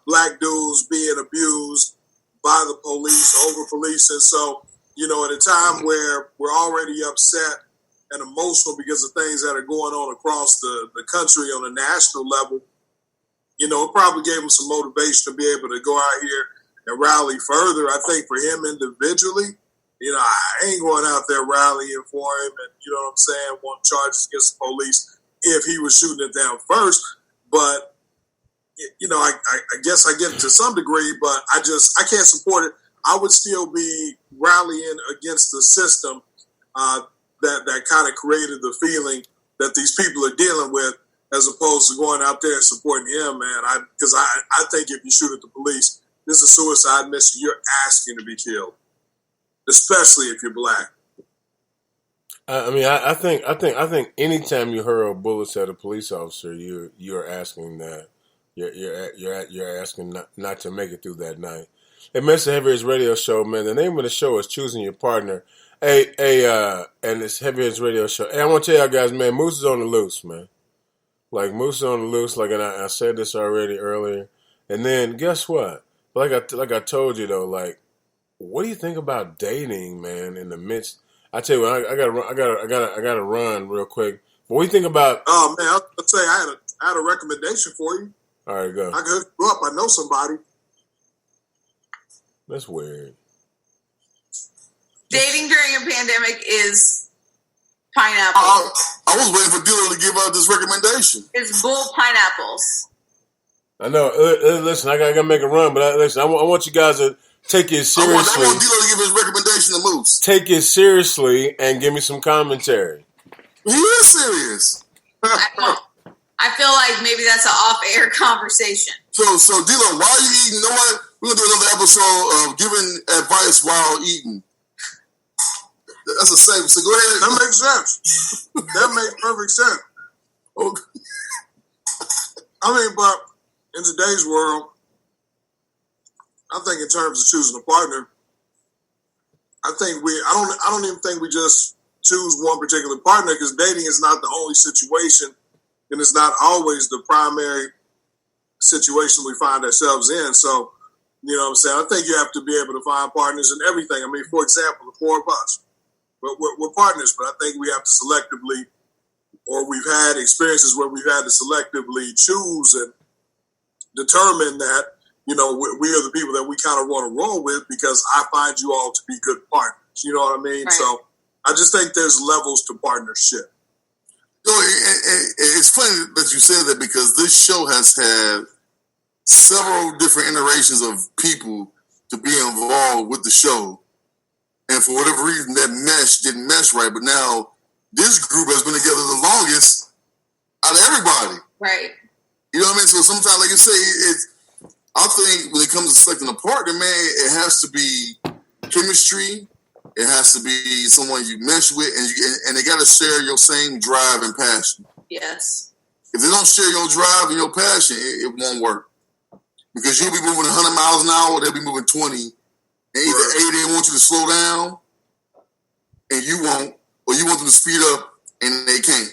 Black dudes being abused by the police, over police. And so, at a time where we're already upset and emotional because of things that are going on across the country on a national level, it probably gave him some motivation to be able to go out here and rally further. I think for him individually, I ain't going out there rallying for him and, want charges against the police if he was shooting it down first. But, I guess I get it to some degree, but I can't support it. I would still be rallying against the system that kind of created the feeling that these people are dealing with, as opposed to going out there and supporting him, man. Because I think if you shoot at the police, this is a suicide mission. You're asking to be killed, especially if you're Black. I mean, I think anytime you hurl bullets at a police officer, you're asking that you're asking not to make it through that night. Hey, man, it's the Heavy Hitters Radio Show, man. The name of the show is Choosing Your Partner. And it's Heavy Hitters Radio Show. Hey, I want to tell y'all guys, man, Moose is on the loose, man. Like, Moose is on the loose, like, and I said this already earlier. And then, guess what? Like I told you, though, like, what do you think about dating, man, in the midst? I tell you what, I gotta run real quick. But what do you think about? Oh man, I was gonna say I had a recommendation for you. All right, go. I could hook you up. I know somebody. That's weird. Dating during a pandemic is pineapple. I was waiting for Dilo to give out this recommendation. It's bull pineapples. I know. Listen, I gotta make a run, but listen, I want you guys to take it seriously. I want Dilo to give his recommendation to Moose. Take it seriously and give me some commentary. He is serious. I feel like maybe that's an off-air conversation. So Dilo, why are you eating? You know what? We're gonna do another episode of giving advice while eating. That's a safe. So go ahead. That makes sense. That makes perfect sense. Okay. I mean, but in today's world, I think in terms of choosing a partner, I don't even think we just choose one particular partner, because dating is not the only situation, and it's not always the primary situation we find ourselves in. So, you know what I'm saying? I think you have to be able to find partners in everything. I mean, for example, the four of us, we're partners, but I think we have to selectively, or we've had experiences where we've had to selectively choose and determine that, you know, we are the people that we kind of want to roll with, because I find you all to be good partners. You know what I mean? Right. So I just think there's levels to partnership. No, it's funny that you said that, because this show has had several different iterations of people to be involved with the show. And for whatever reason, that didn't mesh right. But now this group has been together the longest out of everybody. Right. You know what I mean? So sometimes, like you say, I think when it comes to selecting a partner, man, it has to be chemistry. It has to be someone you mesh with, and they got to share your same drive and passion. Yes. If they don't share your drive and your passion, it won't work. Because you'll be moving 100 miles an hour, they'll be moving 20. And either A, they want you to slow down, and you won't, or you want them to speed up, and they can't.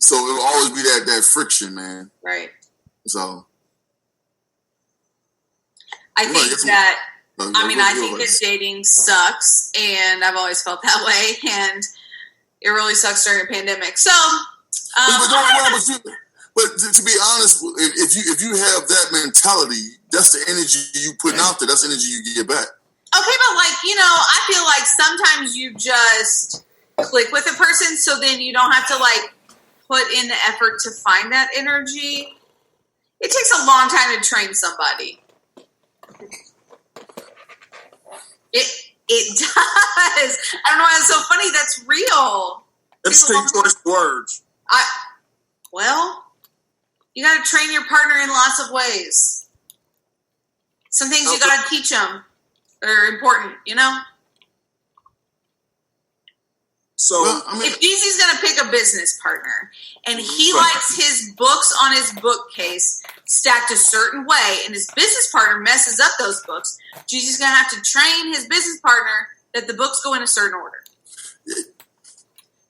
So it'll always be that friction, man. Right. So I think that, I think that dating sucks, and I've always felt that way, and it really sucks during a pandemic. So, but to be honest, if you have that mentality, that's the energy you putting out there. That's the energy you get back. Okay, but I feel like sometimes you just click with a person, so then you don't have to put in the effort to find that energy. It takes a long time to train somebody. It does. I don't know why it's so funny. That's real. Instinct choice words. You got to train your partner in lots of ways. Some things you got to teach them that are important, you know? So, if Jeezy's going to pick a business partner and he likes his books on his bookcase stacked a certain way and his business partner messes up those books, Jeezy's going to have to train his business partner that the books go in a certain order.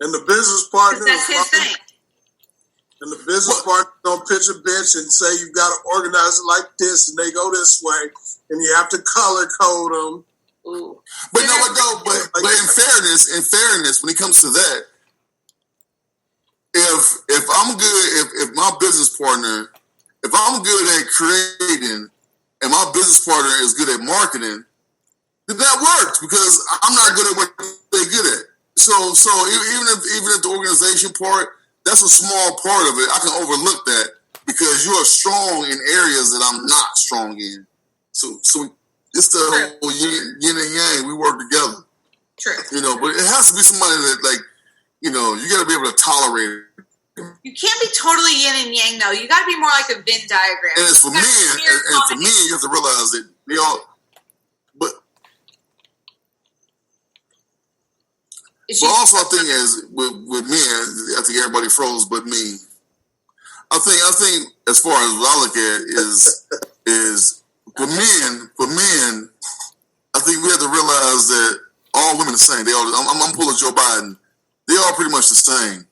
And the business partner... That's his thing. And the business partner don't pitch a bitch and say you got to organize it like this and they go this way and you have to color code them. Ooh. But no, but in fairness, when it comes to that, if I'm good, if my business partner, if I'm good at creating and my business partner is good at marketing, then that works, because I'm not good at what they're good at. So even if the organization part, that's a small part of it, I can overlook that because you are strong in areas that I'm not strong in. So it's the whole yin and yang. We work together. True. You know, but it has to be somebody that, you got to be able to tolerate it. You can't be totally yin and yang, though. You got to be more like a Venn diagram. And it's for men, and for men, you have to realize that they all. But also, I think with men, I think everybody froze, but me. I think as far as what I look at is for men, I think we have to realize that all women are the same. They all. I'm pulling Joe Biden. They all pretty much the same.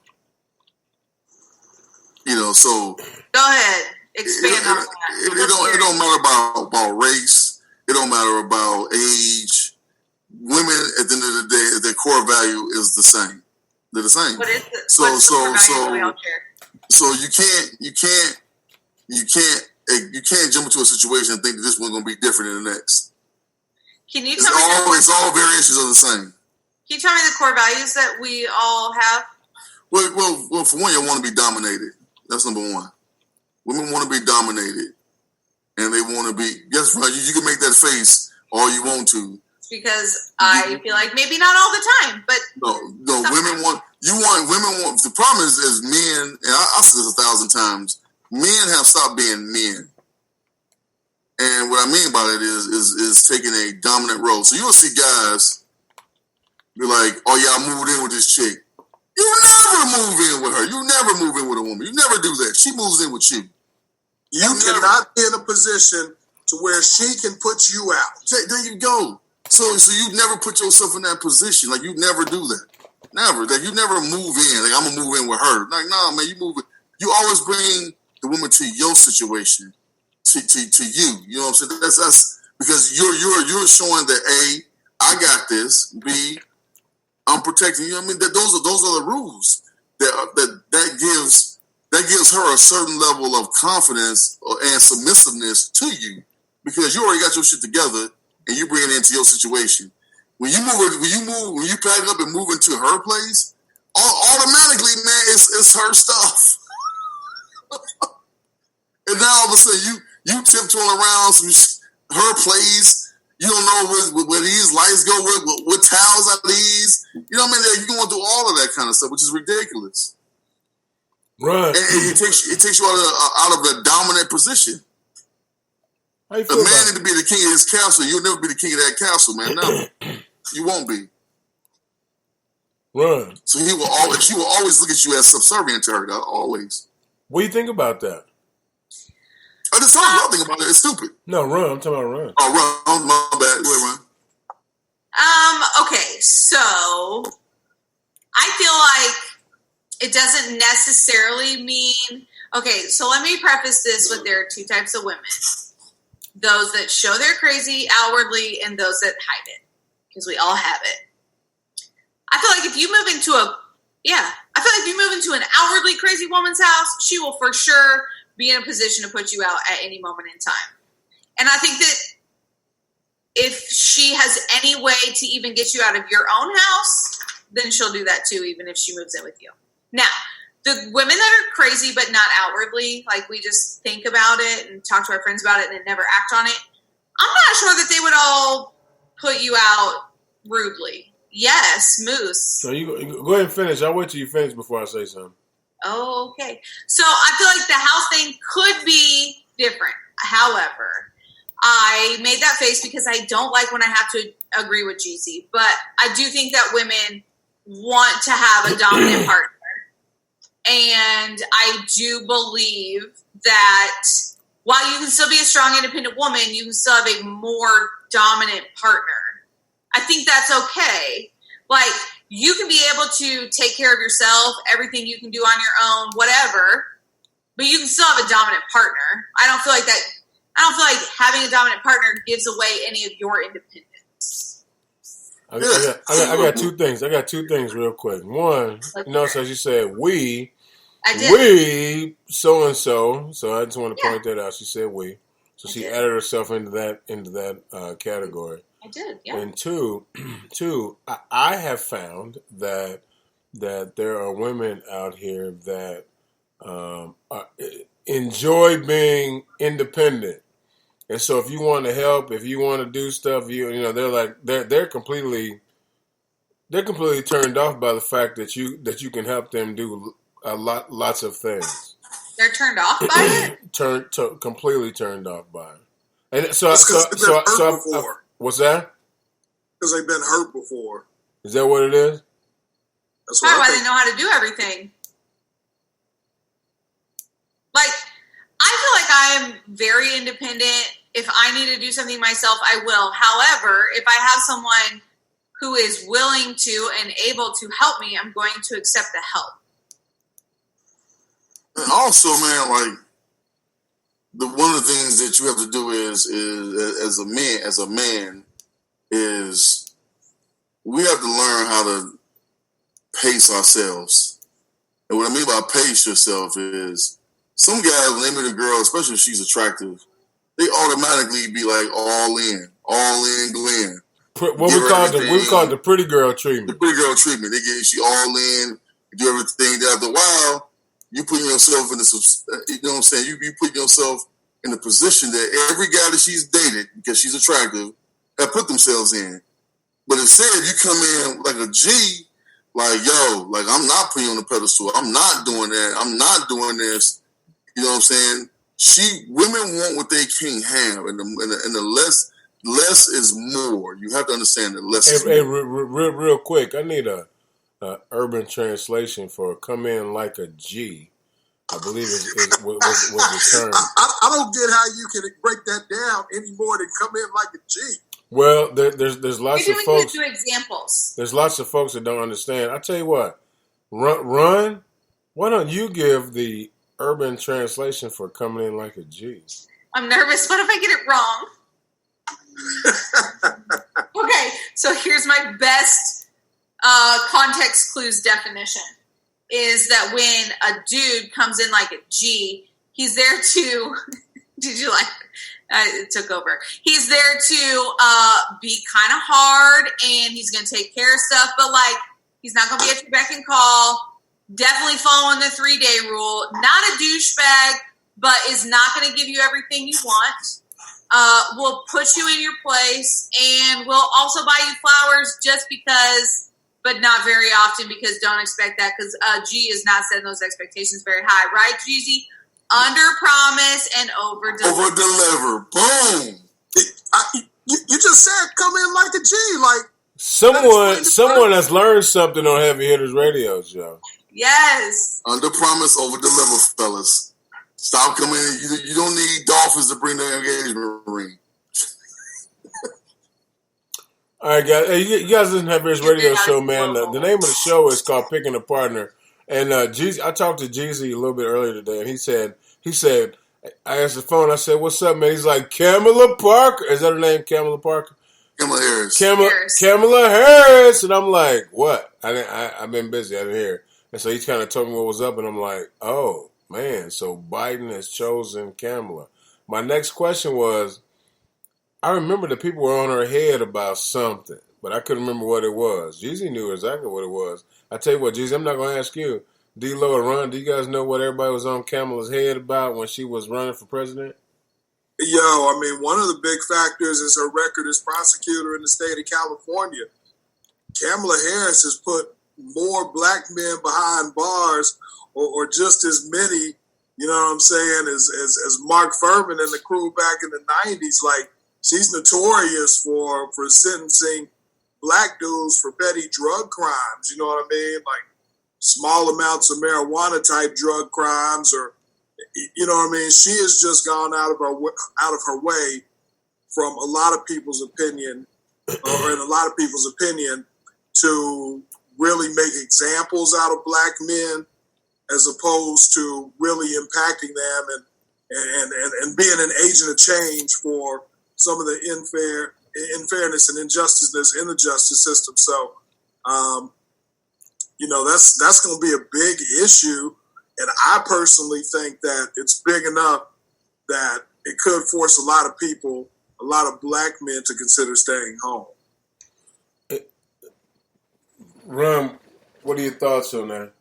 So go ahead, expand on that. It don't matter about race. It don't matter about age. Women, at the end of the day, their core value is the same. They're the same. What is it? So you can't jump into a situation and think that this one's going to be different than the next. Can you tell me? It's all variations of the same. Can you tell me the core values that we all have? Well, for one, you want to be dominated. That's number one. Women want to be dominated, and they want to be. Yes, right. You can make that face all you want to. It's because I feel like maybe not all the time, but no. Women want. The problem is men, and I've said this 1,000 times. Men have stopped being men. And what I mean by that is taking a dominant role. So you'll see guys be like, oh yeah, I moved in with this chick. You never move in with her. You never move in with a woman. You never do that. She moves in with you. You cannot be in a position to where she can put you out. There you go. So you never put yourself in that position. Like, you never do that. Never. Like, you never move in. Like, I'm going to move in with her. Like, nah, man, you move in. You always bring the woman to your situation. To you. You know what I'm saying? That's because you're showing that A, I got this. B, I'm protecting you. I mean, those are the rules that gives her a certain level of confidence and submissiveness to you, because you already got your shit together and you bring it into your situation. When you pack it up and move into her place, automatically, man, it's her stuff. And now all of a sudden you tiptoeing around her place. You don't know where these lights go, what towels are these. You know what I mean? You're going through all of that kind of stuff, which is ridiculous. Right. And it takes you out of the dominant position. How you A feel man about need to be the king of his castle. You'll never be the king of that castle, man. No. You won't be. Run. So she will always look at you as subservient to her. Always. What do you think about that? I just told you, I think about it. It's stupid. No, Run. I'm talking about Run. Oh, Run. My bad. Go ahead, Run. Okay, so I feel like it doesn't necessarily mean. Okay, so let me preface this with there are two types of women: those that show they're crazy outwardly, and those that hide it, because we all have it. I feel like if you move into an outwardly crazy woman's house, she will for sure be in a position to put you out at any moment in time. And I think that if she has any way to even get you out of your own house, then she'll do that too, even if she moves in with you. Now, the women that are crazy but not outwardly, like we just think about it and talk to our friends about it and then never act on it, I'm not sure that they would all put you out rudely. Yes, Moose. So you go ahead and finish. I'll wait till you finish before I say something. Oh, okay. So I feel like the house thing could be different. However, I made that face because I don't like when I have to agree with GC. But I do think that women want to have a dominant partner. And I do believe that while you can still be a strong, independent woman, you can still have a more dominant partner. I think that's okay. Like, you can be able to take care of yourself, everything you can do on your own, whatever, but you can still have a dominant partner. I don't feel like having a dominant partner gives away any of your independence. I got two things. I got two things real quick. One, so you said we so-and-so. So I just want to point that out. She said we. So she added herself into that category. I did, yeah. And two, I have found that there are women out here that enjoy being independent, and so if you want to help, if you want to do stuff, they're completely turned off by the fact that you can help them do lots of things. They're turned off by it. Completely turned off by it, and before. What's that? Because they've been hurt before. Is that what it is? That's probably why they know how to do everything. Like, I feel like I am very independent if I need to do something myself, I will. However, if I have someone who is willing to and able to help me, I'm going to accept the help. And also, man, like one of the things that you have to do is as a man, is we have to learn how to pace ourselves. And what I mean by pace yourself is some guys, when they meet a girl, especially if she's attractive, they automatically be like all in Glenn. What we call it the pretty girl treatment. The pretty girl treatment. They get she all in, do everything. Then after a while, you put yourself in this. You know what I'm saying? You put yourself in a position that every guy that she's dated, because she's attractive, have put themselves in. But instead, you come in like a G, like, yo, like, I'm not putting you on the pedestal. I'm not doing that. I'm not doing this. You know what I'm saying? Women want what they can't have, and the less is more. You have to understand that less is more. Real quick, I need a urban translation for "come in like a G." I believe was the term. I don't get how you can break that down any more than come in like a G. Well, there's lots of folks. You're doing examples. There's lots of folks that don't understand. I tell you what, Run. Why don't you give the urban translation for coming in like a G? I'm nervous. What if I get it wrong? Okay, so here's my best context clues definition. Is that when a dude comes in like a G, he's there to, did you like, it took over. He's there to be kind of hard, and he's going to take care of stuff, but like, he's not going to be at your beck and call, definitely following the 3-day rule, not a douchebag, but is not going to give you everything you want, will put you in your place, and will also buy you flowers just because, but not very often, because don't expect that, because G is not setting those expectations very high. Right, Jeezy? Under promise and over deliver. Over deliver. Boom. You just said come in like a G. Like someone has learned something on Heavy Hitters Radio Show. Yes. Under promise, over deliver, fellas. Stop coming in. You don't need dolphins to bring the engagement ring. All right, guys. Hey, you guys listen to Heavy Hitters Radio Show, man. The name of the show is called Picking a Partner. And Jeezy, I talked to Jeezy a little bit earlier today, and he said, I answered the phone. I said, "What's up, man?" He's like, "Kamala Parker." Is that her name, Kamala Parker? Kamala Harris. Kamala Harris. And I'm like, "What?" I've been busy. I didn't hear. And so he kind of told me what was up, and I'm like, "Oh man, so Biden has chosen Kamala." My next question was, I remember the people were on her head about something, but I couldn't remember what it was. Jeezy knew exactly what it was. I tell you what, Jeezy, I'm not going to ask you. D-Lo or Ron, do you guys know what everybody was on Kamala's head about when she was running for president? Yo, I mean, one of the big factors is her record as prosecutor in the state of California. Kamala Harris has put more black men behind bars, or just as many, you know what I'm saying, as Mark Furman and the crew back in the 90s. Like, she's notorious for sentencing black dudes for petty drug crimes, you know what I mean? Like small amounts of marijuana type drug crimes, or, you know what I mean? She has just gone out of her way, from a lot of people's opinion, or in a lot of people's opinion, to really make examples out of black men, as opposed to really impacting them and being an agent of change for some of the unfairness and injustices in the justice system. So, you know, that's going to be a big issue. And I personally think that it's big enough that it could force a lot of people, a lot of black men, to consider staying home. Ron, what are your thoughts on that?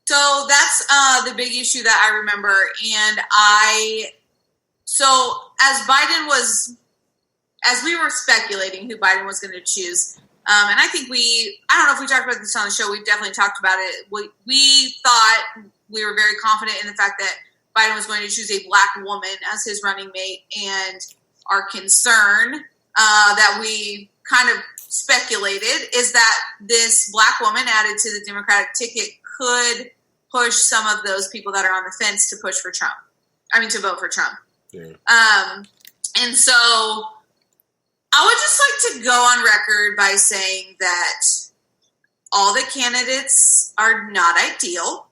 So that's the big issue that I remember. And so as we were speculating who Biden was going to choose, and I think I don't know if we talked about this on the show, we've definitely talked about it. We thought, we were very confident in the fact that Biden was going to choose a black woman as his running mate, and our concern that we kind of speculated is that this black woman added to the Democratic ticket could push some of those people that are on the fence to vote for Trump. Yeah. And so I would just like to go on record by saying that all the candidates are not ideal,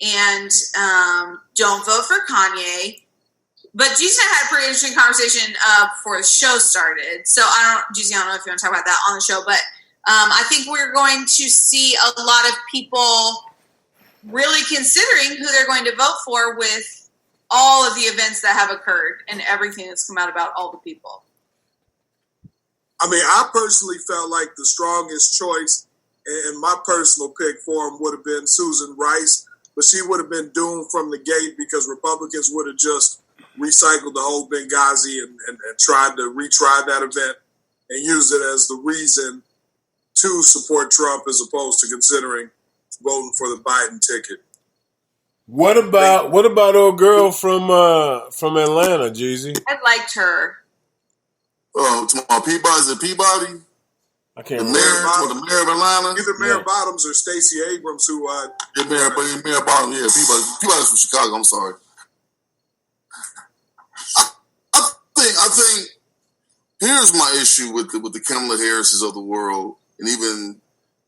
and don't vote for Kanye. But Juicy and I had a pretty interesting conversation before the show started. So Juicy, I don't know if you want to talk about that on the show, but I think we're going to see a lot of people really considering who they're going to vote for with all of the events that have occurred and everything that's come out about all the people. I mean, I personally felt like the strongest choice and my personal pick for him would have been Susan Rice, but she would have been doomed from the gate because Republicans would have just recycled the whole Benghazi and tried to retry that event and use it as the reason to support Trump as opposed to considering voting for the Biden ticket. What about old girl from Atlanta, Jeezy? I liked her. Oh, Peabody, is it Peabody? I can't the remember. The mayor of Atlanta? Either Mayor Bottoms or Stacey Abrams, who Mayor Bottoms, yeah, Peabody's from Chicago, I'm sorry. I think here's my issue with the Kamala Harrises of the world, and even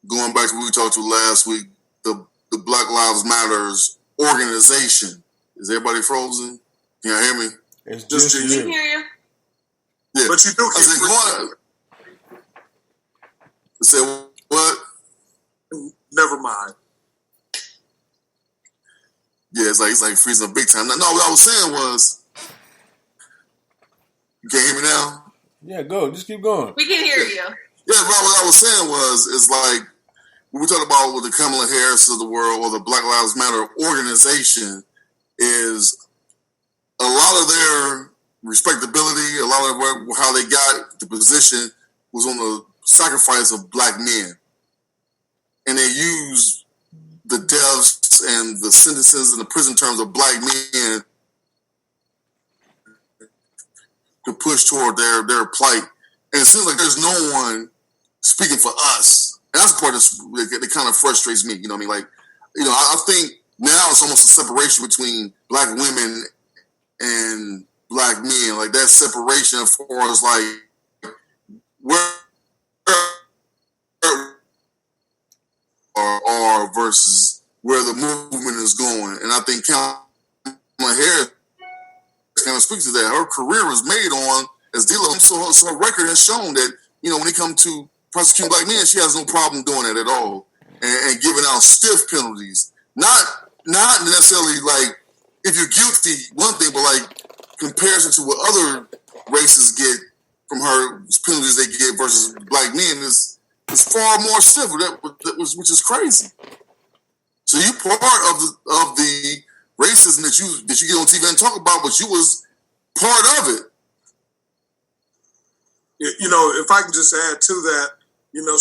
going back to what we talked to last week, the Black Lives Matters organization. Is everybody frozen? Can you hear me? It's just I can hear you. Yeah. But you do say what? Never mind. Yeah, it's like freezing big time. No, what I was saying was, you can't hear me now? Yeah, go. Just keep going. We can hear you. Yeah, Rob, what I was saying is like, when we talk about with the Kamala Harris of the world or the Black Lives Matter organization, is a lot of their respectability, a lot of how they got the position was on the sacrifice of black men. And they used the deaths and the sentences and the prison terms of black men to push toward their plight. And it seems like there's no one speaking for us. And that's the part that kind of frustrates me. You know what I mean? Like, I think now it's almost a separation between black women and black men. Like that separation as far as like where are versus where the movement is going. And I think Kamala Harris kind of speaks to that. Her career was made on as dealer. So her record has shown that, when it comes to prosecuting black men, she has no problem doing it at all. And giving out stiff penalties. Not necessarily like if you're guilty, one thing, but like comparison to what other races get from her penalties they get versus black men is far more stiff, which is crazy. So you part of the racism that you get on TV and talk about, but you was part of it. If I can just add to that,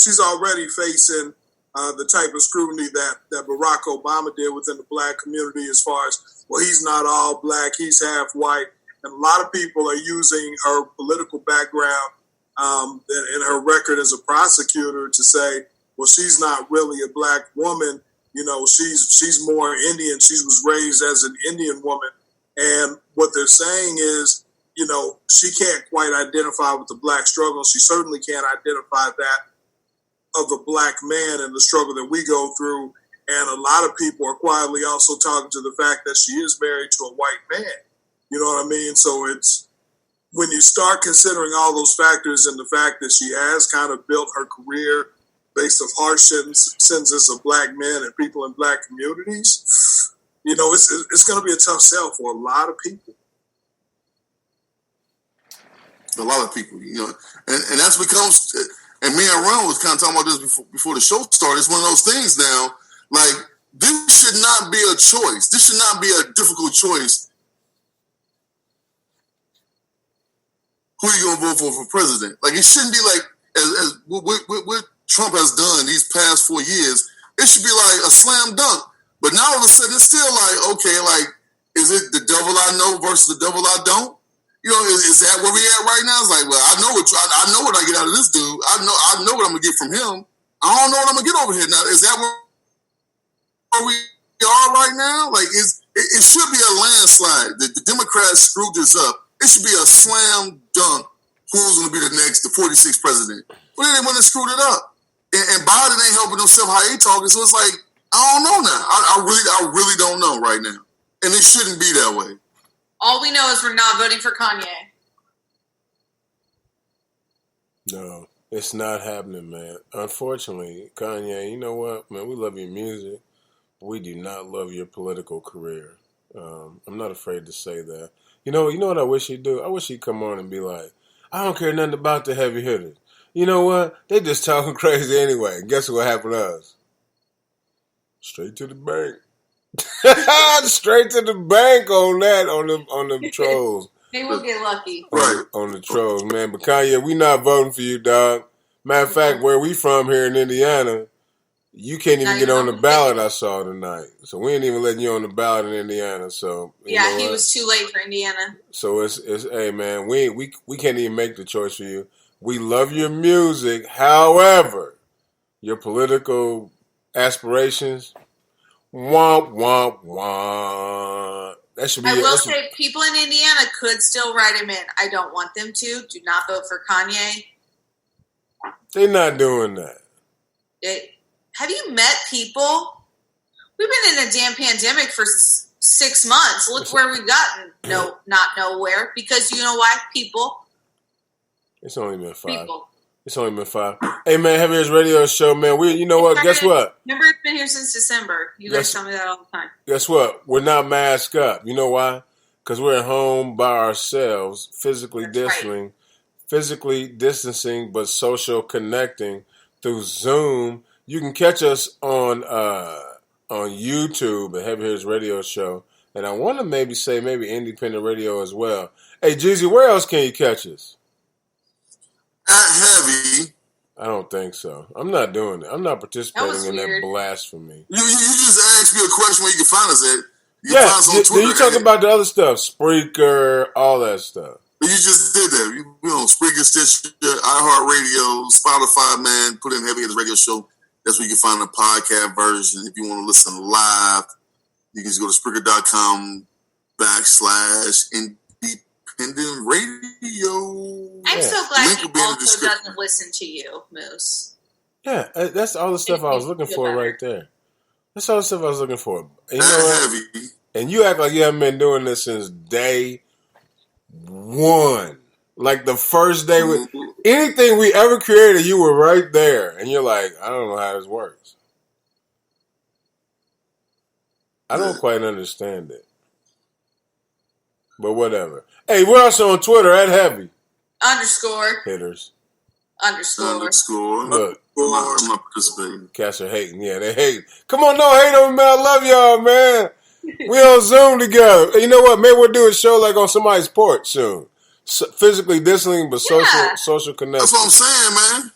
she's already facing the type of scrutiny that Barack Obama did within the black community as far as, well, he's not all black, he's half white. And a lot of people are using her political background and her record as a prosecutor to say, well, she's not really a black woman. She's more Indian. She was raised as an Indian woman. And what they're saying is, she can't quite identify with the black struggle. She certainly can't identify that of a black man and the struggle that we go through. And a lot of people are quietly also talking to the fact that she is married to a white man. You know what I mean? So it's when you start considering all those factors and the fact that she has kind of built her career based on harsh sentences of black men and people in black communities, it's going to be a tough sell for a lot of people. A lot of people, and that's becomes, and me and Ron was kind of talking about this before the show started. It's one of those things now, like, this should not be a choice. This should not be a difficult choice. Who are you going to vote for president? Like, it shouldn't be like, as what Trump has done these past 4 years, it should be like a slam dunk. But now all of a sudden, it's still like, okay, like, is it the devil I know versus the devil I don't? Is that where we at right now? It's like, well, I know what I get out of this dude. I know what I'm gonna get from him. I don't know what I'm gonna get over here now. Is that where we are right now? Like, it should be a landslide. The Democrats screwed this up. It should be a slam dunk who's going to be the 46th president. But then they went and screwed it up. And Biden ain't helping himself how he talking. So it's like, I don't know now. I really don't know right now. And it shouldn't be that way. All we know is we're not voting for Kanye. No, it's not happening, man. Unfortunately, Kanye, you know what, man? We love your music, but we do not love your political career. I'm not afraid to say that. You know what I wish he'd do? I wish he'd come on and be like, I don't care nothing about the heavy hitters. You know what? They just talking crazy anyway. Guess what happened to us? Straight to the bank. Straight to the bank on that, on them trolls. Maybe we'll get lucky. Right. On the trolls, man. But Kanye, we not voting for you, dog. Matter of fact, where we from here in Indiana, you can't even get on the ballot, I saw tonight. So we ain't even letting you on the ballot in Indiana. So yeah, he was too late for Indiana. So it's hey man, we can't even make the choice for you. We love your music, however, your political aspirations, womp womp womp. That should be. I will say, people in Indiana could still write him in. I don't want them to. Do not vote for Kanye. They're not doing that. Have you met people? We've been in a damn pandemic for 6 months. Look where we've gotten. No, not nowhere. Because you know why? People. It's only been 5. People. It's only been 5. Hey man, Heavy Hitters Radio Show, man. You know what? Guess what? Remember, it's been here since December. You guys tell me that all the time. Guess what? We're not masked up. You know why? Because we're at home by ourselves, physically distancing, but social connecting through Zoom. You can catch us on YouTube at Heavy Hitters Radio Show, and I want to maybe independent radio as well. Hey, Jeezy, where else can you catch us? At Heavy. I don't think so. I'm not doing it. I'm not participating in that blasphemy. You just asked me a question where you can find us at. You talk about the other stuff, Spreaker, all that stuff. You just did that. We on Spreaker, Stitcher, iHeartRadio, Spotify, man. Put in Heavy Hitters Radio Show. That's where you can find the podcast version. If you want to listen live, you can just go to Spreaker.com /independent radio. I'm so glad he also doesn't listen to you, Moose. Yeah, that's all the stuff I was looking for right there. That's all the stuff I was looking for. And, heavy. And you act like you haven't been doing this since day one. Like the first day. Anything we ever created, you were right there. And you're like, I don't know how this works. I don't quite understand it. But whatever. Hey, we're also on Twitter at Heavy _Hitters. Look. I'm not participating. Cats are hating. Yeah, they hate. Come on, no hate on me, man. I love y'all, man. We on Zoom together. You know what? Maybe we'll do a show like on somebody's porch soon. Physically distancing, but social connection. That's what I'm saying, man.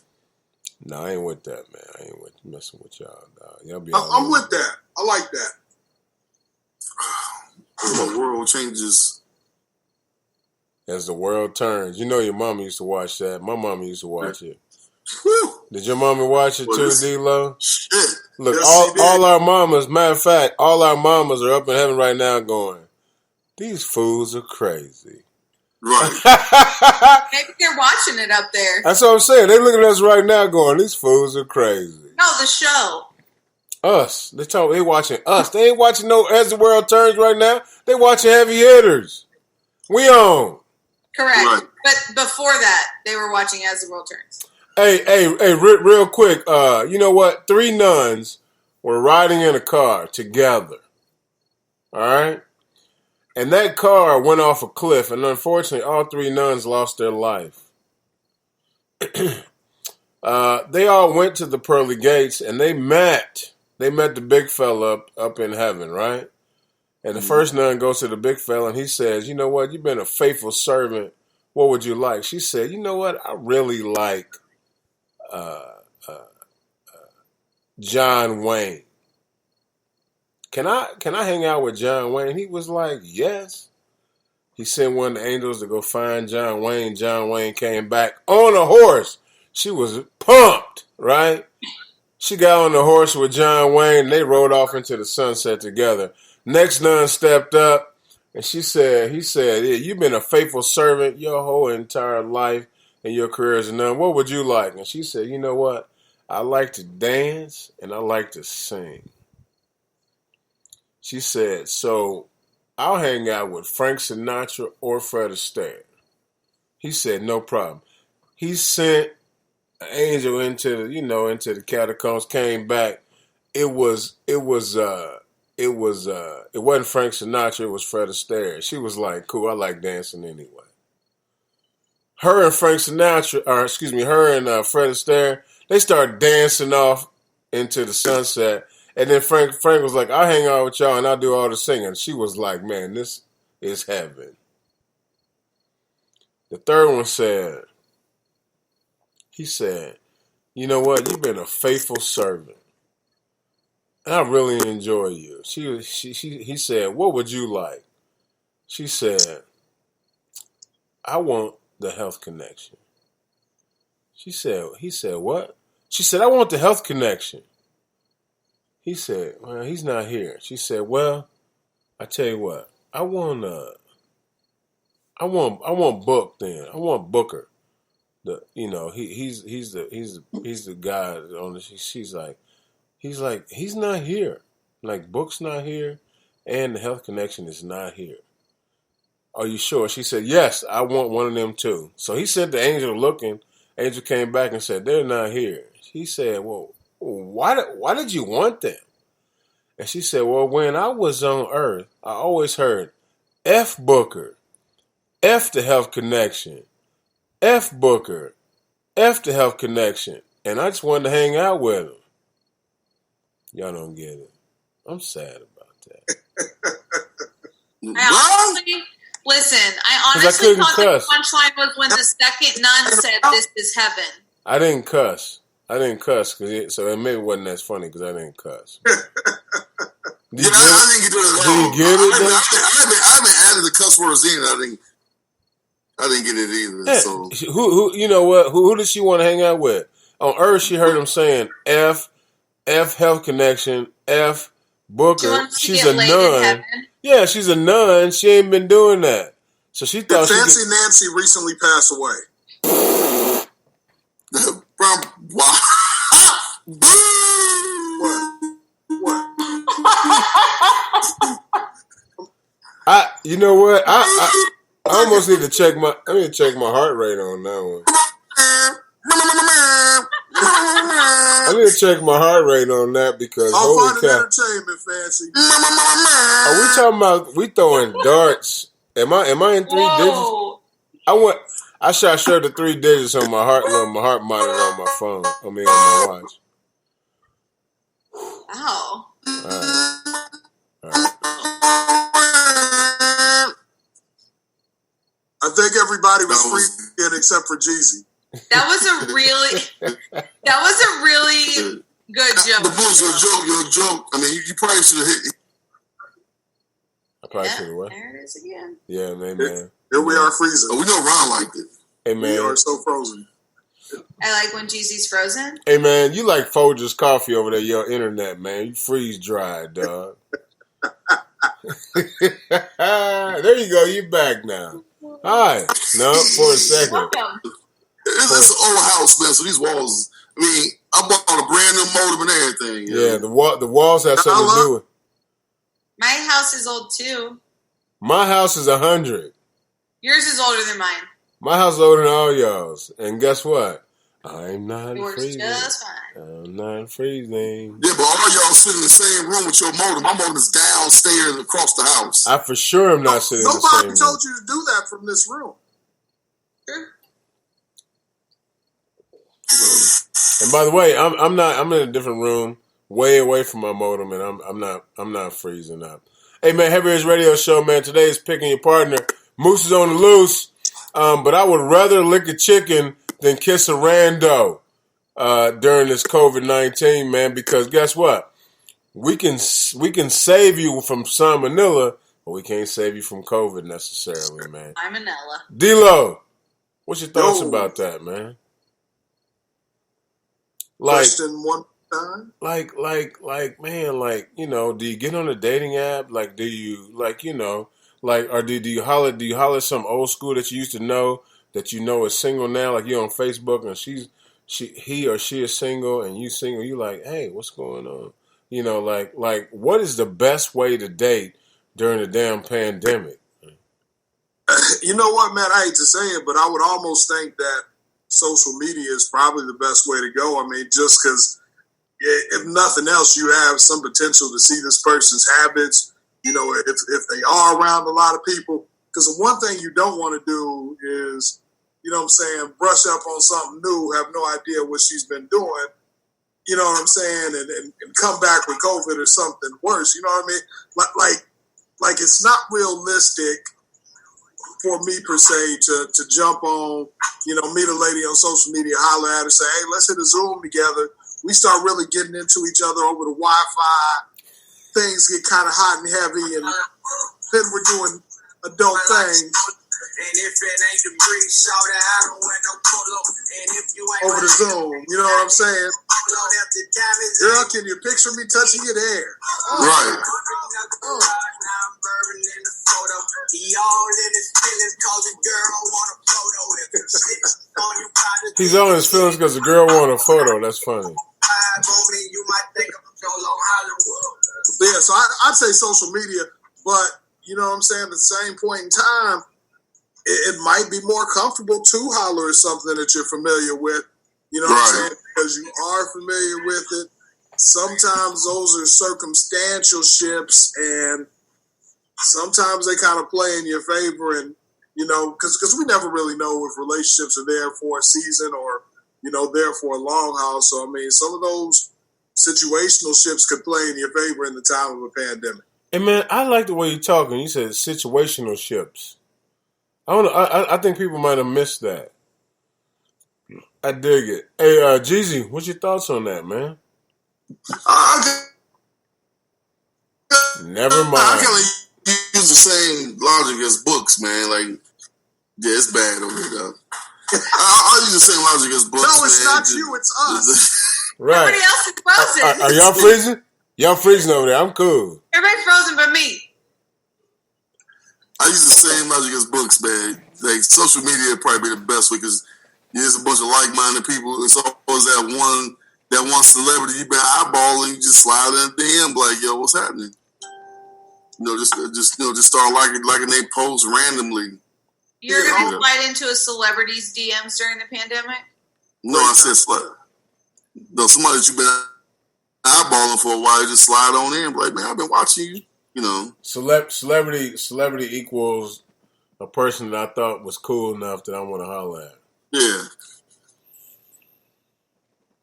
No, I ain't with that, man. I ain't messing with y'all. Y'all be I'm with that. I like that. The world changes as the world turns. You know your mama used to watch that. My mama used to watch it. Whew. Did your mama watch it too, D-Lo? Shit. Look, all our mamas, matter of fact, all our mamas are up in heaven right now going, these fools are crazy. Right. Maybe they're watching it up there. That's what I'm saying. They looking at us right now going, these fools are crazy. No, the show. Us. They watching us. They ain't watching no As the World Turns right now. They watching Heavy Hitters. We on. Correct. Right. But before that, they were watching As the World Turns. Hey, real quick. You know what? 3 nuns were riding in a car together. All right? And that car went off a cliff, and unfortunately, all 3 nuns lost their life. They all went to the pearly gates, and they met the big fella up in heaven, right? And the first nun goes to the big fella, and he says, you know what? You've been a faithful servant. What would you like? She said, you know what? I really like John Wayne. Can I hang out with John Wayne? He was like, yes. He sent one of the angels to go find John Wayne. John Wayne came back on a horse. She was pumped, right? She got on the horse with John Wayne. And they rode off into the sunset together. Next nun stepped up. And he said, yeah, you've been a faithful servant your whole entire life and your career as a nun. What would you like? And she said, you know what? I like to dance and I like to sing. She said, so I'll hang out with Frank Sinatra or Fred Astaire. He said, no problem. He sent an angel into the catacombs, came back. It wasn't Frank Sinatra, it was Fred Astaire. She was like, cool, I like dancing anyway. Her and Fred Astaire, they started dancing off into the sunset. And then Frank was like, I'll hang out with y'all and I'll do all the singing. She was like, man, this is heaven. The third one said, he said, you know what? You've been a faithful servant. And I really enjoy you. He said, what would you like? She said, I want the health connection. He said, what? She said, I want the health connection. He said, well, he's not here. She said, well, I tell you what, I want Book then. I want Booker. He's the guy on the. He's not here. Like Book's not here, and the health connection is not here. Are you sure? She said, yes, I want one of them too. So he sent the angel looking. Angel came back and said, they're not here. He said, well, why did you want them? And she said, well, when I was on Earth, I always heard F Booker, F the health connection, F Booker, F the health connection. And I just wanted to hang out with him. Y'all don't get it. I'm sad about that. I honestly thought the punchline was when the second nun said, this is heaven. I didn't cuss, so it maybe wasn't as funny because I didn't cuss. I didn't get it. Did you get it? I haven't added the cuss words in. I didn't get it either. Yeah. So who you know what? Who did she want to hang out with? On Earth, she heard him saying F health connection, F Booker. She's a nun. Yeah, she's a nun. She ain't been doing that. So she thought Fancy Nancy recently passed away. What? You know what? I almost need to check my heart rate on that one. I need to check my heart rate on that because I'll find an entertainment, Fancy. Are we talking about we throwing darts? Am I in 3 digits? I shot sure the 3 digits on my heart monitor on my phone. On my watch. Wow. All right. I think everybody was freaking except for Jeezy. That was a really good joke. The booze, your joke. I mean, you probably should have hit. I probably should have what? There it is again. Yeah, man. Here we are freezing. Oh, we know Ron liked it. Hey, man. We are so frozen. I like when Jeezy's frozen. Hey, man, you like Folgers coffee over there, your internet, man. You freeze dried, dog. There you go. You back now. Hi. No, for a second. Welcome. It's an old house, man. So these walls. I mean, I bought a brand new modem and everything. Yeah, the walls have something to do with. My house is old too. My house is 100. Yours is older than mine. My house is older than all y'all's. And guess what? I'm not Yours freezing. just fine. I'm not freezing. Yeah, but all y'all sit in the same room with your modem. My modem is downstairs across the house. I for sure am not sitting in the same room. Nobody told you to do that from this room. Sure. And by the way, I'm in a different room, way away from my modem, and I'm not freezing up. Hey man, Heavy Rage Radio Show, man. Today is picking your partner. Moose is on the loose, but I would rather lick a chicken than kiss a rando during this COVID-19, man. Because guess what? We can save you from salmonella, but we can't save you from COVID necessarily, man. I'm Manila. D-Lo, what's your thoughts about that, man? Question one time. Man, do you get on a dating app? Do you, Like, or do you holler? Do you holler some old school that you used to know that you know is single now? Like you're on Facebook and he or she is single and you single. You like, hey, what's going on? You know, like what is the best way to date during the damn pandemic? You know what, man? I hate to say it, but I would almost think that social media is probably the best way to go. I mean, just because if nothing else, you have some potential to see this person's habits. You know, if they are around a lot of people. Because the one thing you don't want to do is, you know what I'm saying, brush up on something new, have no idea what she's been doing, you know what I'm saying, and come back with COVID or something worse. You know what I mean? Like it's not realistic for me per se to jump on, you know, meet a lady on social media, holler at her, say, hey, let's hit a Zoom together. We start really getting into each other over the Wi-Fi. Things get kind of hot and heavy, and then we're doing adult things. And if it ain't the breeze, shout it, I don't wear no polo. And if you ain't over the Zoom, you know what I'm saying? Girl, can you picture me touching your hair? Oh. Right. Oh. He's on his feelings because the girl want a photo. That's funny. Yeah, so I'd say social media, but you know what I'm saying? At the same point in time, it might be more comfortable to holler at something that you're familiar with. You know what I'm saying? Because you are familiar with it. Sometimes those are circumstantial ships, and sometimes they kind of play in your favor. And, you know, because we never really know if relationships are there for a season or, you know, there for a long haul. So, I mean, some of those situational ships could play in your favor in the time of a pandemic. Hey, man, I like the way you're talking. You said situational ships. I don't know. I think people might have missed that. I dig it. Hey, Jeezy, what's your thoughts on that, man? Never mind. I kind of use the same logic as books, man. Like, yeah, it's bad over here, though. I use the same logic as books. No, it's man. not you. It's us. Right. Everybody else is frozen. Are y'all freezing? Y'all freezing over there. I'm cool. Everybody's frozen but me. I use the same logic as books, man. Like, social media would probably be the best way because there's a bunch of like-minded people. It's always that one celebrity you've been eyeballing. You just slide in the DM like, yo, what's happening? You know, just start liking their posts randomly. You're going to slide into a celebrity's DMs during the pandemic? No, I said slide. No, somebody that you've been eyeballing for a while, you just slide on in. Like, man, I've been watching you. You know, celebrity equals a person that I thought was cool enough that I want to holler at. Yeah,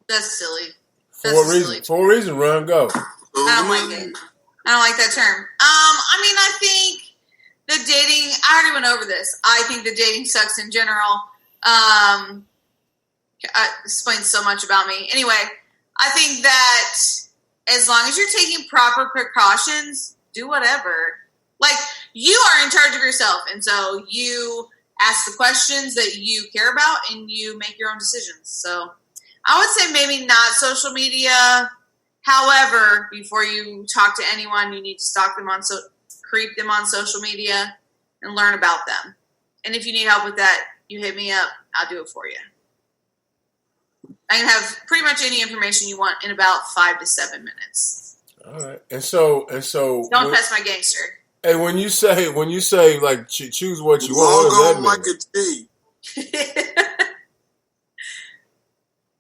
that's silly. For a reason, Ron, go. I don't like it. I don't like that term. I mean, I think the dating. I already went over this. I think the dating sucks in general. It explains so much about me. Anyway, I think that as long as you're taking proper precautions, do whatever. Like, you are in charge of yourself, and so you ask the questions that you care about, and you make your own decisions. So I would say maybe not social media. However, before you talk to anyone, you need to stalk them creep them on social media and learn about them. And if you need help with that, you hit me up. I'll do it for you. I can have pretty much any information you want in about 5 to 7 minutes. All right, and so. Don't test my gangster. Hey, when you say like choose what you want, what does that mean? Like a G.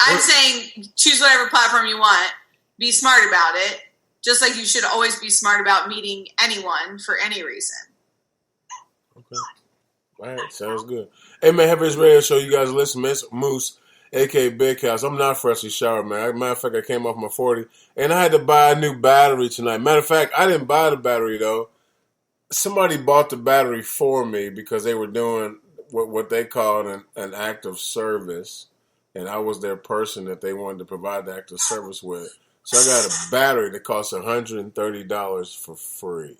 I'm saying choose whatever platform you want. Be smart about it, just like you should always be smart about meeting anyone for any reason. Okay, all right, sounds good. Hey man, Heavy Radio Show. You guys listen, Miss Moose, aka Big House. I'm not freshly showered, man. Matter of fact, I came off my 40, and I had to buy a new battery tonight. Matter of fact, I didn't buy the battery though. Somebody bought the battery for me because they were doing what they called an act of service, and I was their person that they wanted to provide the act of service with. So I got a battery that costs $130 for free.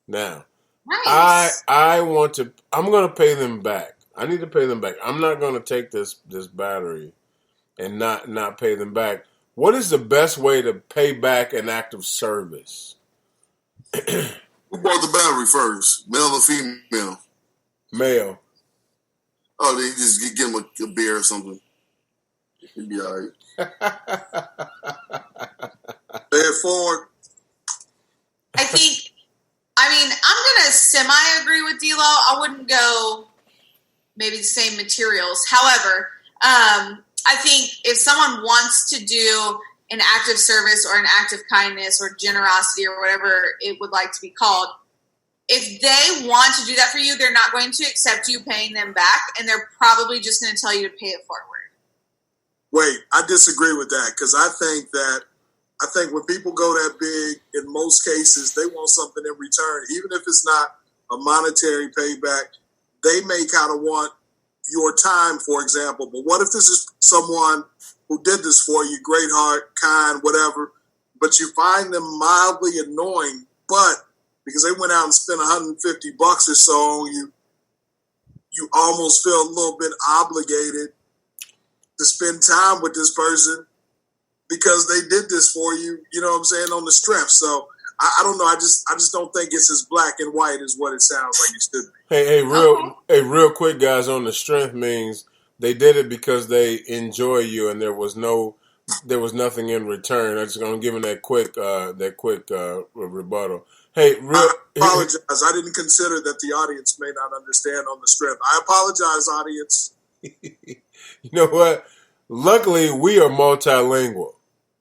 Now, nice. I'm going to pay them back. I need to pay them back. I'm not going to take this battery and not pay them back. What is the best way to pay back an act of service? Who bought the battery first, male or female? Male. Oh, they just give him a beer or something. He'd be all right. Pay it forward. I'm going to semi-agree with D-Lo. I wouldn't go maybe the same materials. However, I think if someone wants to do an act of service or an act of kindness or generosity or whatever it would like to be called, if they want to do that for you, they're not going to accept you paying them back, and they're probably just going to tell you to pay it forward. Wait, I disagree with that because I think when people go that big, in most cases, they want something in return. Even if it's not a monetary payback, they may kind of want your time, for example. But what if this is someone who did this for you, great heart, kind, whatever, but you find them mildly annoying, but because they went out and spent $150 or so on you, you almost feel a little bit obligated to spend time with this person because they did this for you, you know what I'm saying, on the strength. So I don't know. I just don't think it's as black and white as what it sounds like it should be. Hey, real quick, guys. On the strength means they did it because they enjoy you, and there was nothing in return. I'm just gonna give them that quick rebuttal. Hey, I apologize. I didn't consider that the audience may not understand on the strength. I apologize, audience. You know what? Luckily, we are multilingual,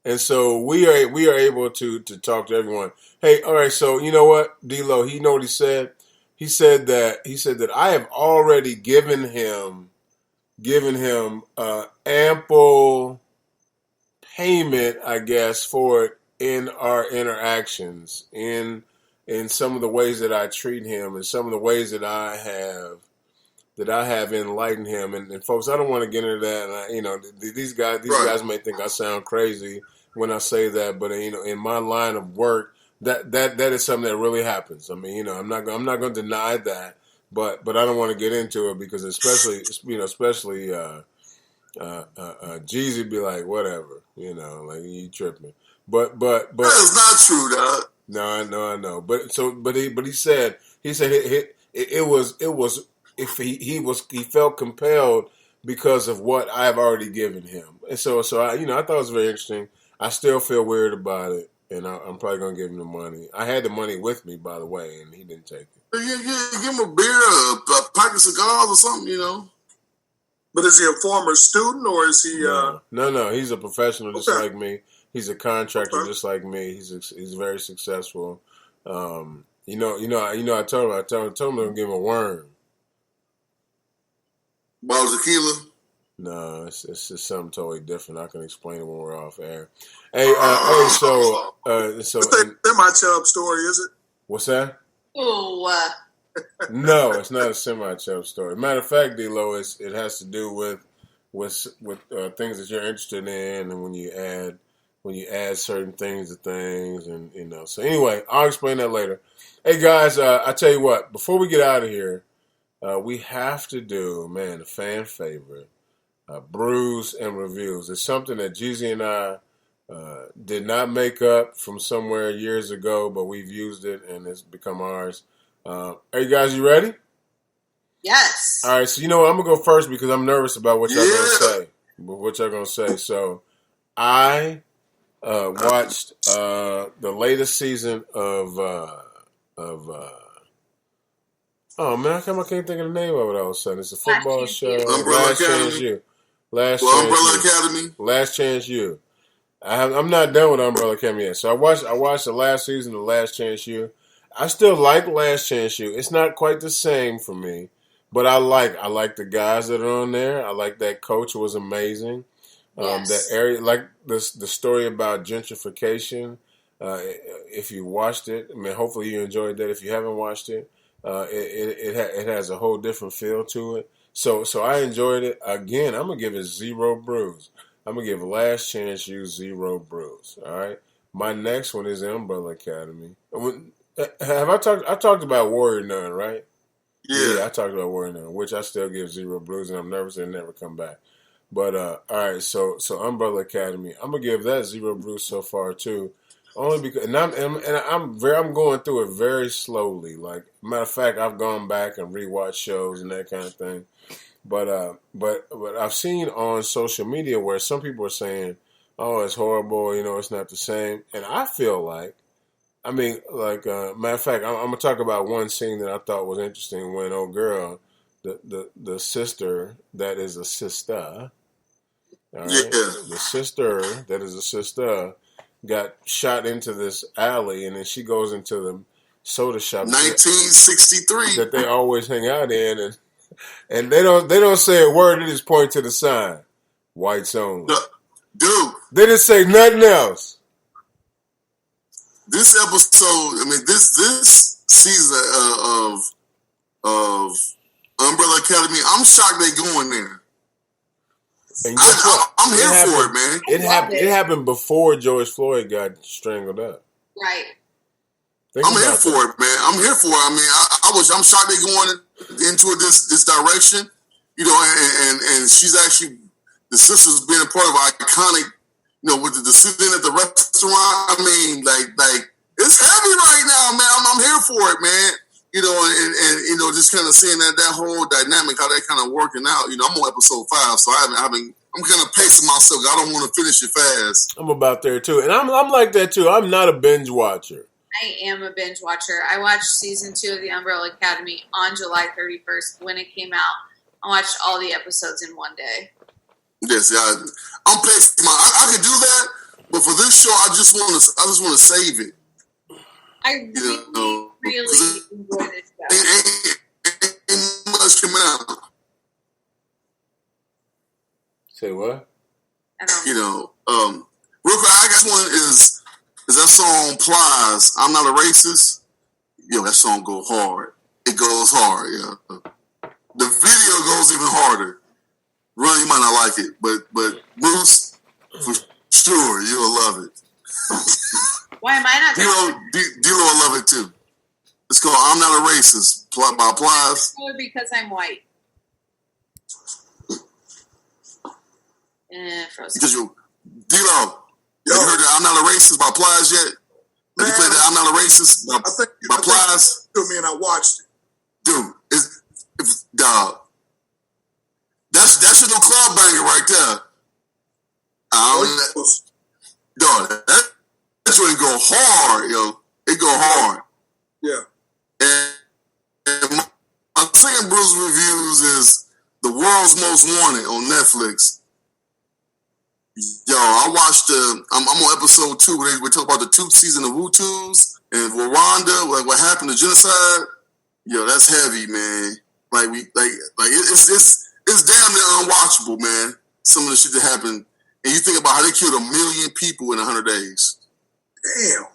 and so we are able to talk to everyone. Hey, all right. So you know what, D-Lo? You know what he said? He said that I have already given him ample payment, I guess, for it in our interactions, in some of the ways that I treat him, and some of the ways that I have enlightened him. And folks, I don't want to get into that. And these guys may think I sound crazy when I say that, but in my line of work, that is something that really happens. I mean, I'm not going to deny that, but I don't want to get into it because especially Jeezy be like, whatever, like you tripping. But that's not true, dog. No, I know. But he said it was if he felt compelled because of what I've already given him, and so I thought it was very interesting. I still feel weird about it, and I'm probably gonna give him the money. I had the money with me, by the way, and he didn't take it. Yeah, give him a beer, a pack of cigars, or something, But is he a former student or is he? No. He's a professional, just Okay. like me. He's a contractor, Okay. just like me. He's very successful. I told him to give him a worm. bottle of tequila. No, it's just something totally different. I can explain it when we're off air. Hey, so They're my Chubb story, is it? what's that? Ooh. No, it's not a semi-chub story. Matter of fact, D-Lo, it has to do with things that you're interested in, and when you add certain things to things, and So anyway, I'll explain that later. Hey guys, I tell you what. Before we get out of here, we have to do, man, a fan favorite, brews and reviews. It's something that Jeezy and I did not make up from somewhere years ago, but we've used it and it's become ours. Hey guys, you ready? Yes. All right, so you know what? I'm gonna go first because I'm nervous about what y'all gonna say. So I watched the latest season of oh man, I can't think of the name of it all of a sudden. It's a football show. Umbrella Academy. Umbrella Academy. Last Chance U. I'm not done with Umbrella Academy yet. So I watched the last season of Last Chance U. I still like Last Chance U. It's not quite the same for me, but I like the guys that are on there. I like that coach was amazing. Yes. That area, like the story about gentrification. If you watched it, I mean, hopefully you enjoyed that. If you haven't watched it, it has a whole different feel to it. So I enjoyed it. Again, I'm gonna give it 0 brews. I'm gonna give Last Chance U 0 brews. All right. My next one is the Umbrella Academy. I talked about Warrior Nun, right? Yeah. I talked about Warrior Nun, which I still give 0 brews, and I'm nervous it'll never come back. But all right, so Umbrella Academy, I'm gonna give that 0 brews so far too. Only because, I'm going through it very slowly. Like, matter of fact, I've gone back and rewatched shows and that kind of thing. But I've seen on social media where some people are saying, "Oh, it's horrible. It's not the same." And I feel like, matter of fact, I'm gonna talk about one scene that I thought was interesting when old girl, the sister that is a sister, all right, Yeah. the sister that is a sister got shot into this alley, and then she goes into the soda shop 1963 that they always hang out in, and they don't say a word. They just point to the sign, whites only. Dude, They didn't say nothing else. this episode, this season of Umbrella Academy, I'm shocked they going there. And guess what? I'm here for it, man. It happened before George Floyd got strangled up. Right. I'm here for it, man. I'm here for it. I'm shocked they going into this direction. And she's actually, the sister's been a part of an iconic, with the sitting at the restaurant. Like it's heavy right now, man. I'm here for it, man. And just kind of seeing that whole dynamic, how that kind of working out. I'm on episode 5, so I'm kind of pacing myself. I don't want to finish it fast. I'm about there too, and I'm like that too. I'm not a binge watcher. I am a binge watcher. I watched season 2 of the Umbrella Academy on July 31st when it came out. I watched all the episodes in one day. Yes, I'm pacing I could do that, but for this show, I just want to save it. I really enjoy this show. Ain't much coming out. Say what? Real quick, I got one is that song Plies, I'm Not a Racist. That song go hard. It goes hard, yeah. The video goes even harder. Run, you might not like it, but Bruce, for sure, you'll love it. Why am I not? D-Lo will love it too. It's called I'm Not a Racist by Plies. Because I'm white. Frozen. Because D-Lo, have you heard that I'm Not a Racist by Plies yet? Have you played that I'm Not a Racist by Plies? To me, and I watched it. Dude, dog. That's your new club banger right there. Dog, that joint go hard, yo. It go hard. Yeah. And my second Bruce reviews is The World's Most Wanted on Netflix. Yo, I watched I'm on episode 2 where we talk about the Tutsis and the Hutus and Rwanda, like what happened to genocide. Yo, that's heavy, man. It's damn near unwatchable, man. Some of the shit that happened, and you think about how they killed 1 million people in 100 days. Damn.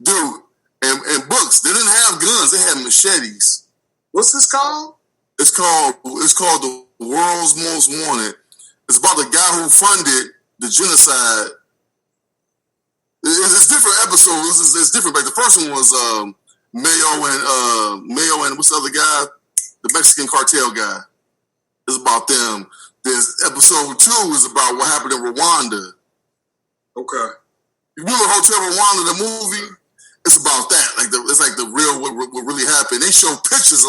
Dude, and books. They didn't have guns; they had machetes. What's this called? It's called The World's Most Wanted. It's about the guy who funded the genocide. It's different episodes. It's different. Like the first one was Mayo and what's the other guy? The Mexican cartel guy. It's about them. There's episode 2 is about what happened in Rwanda. Okay. You remember Hotel Rwanda, the movie? It's about that. It's like the real what really happened. They show pictures of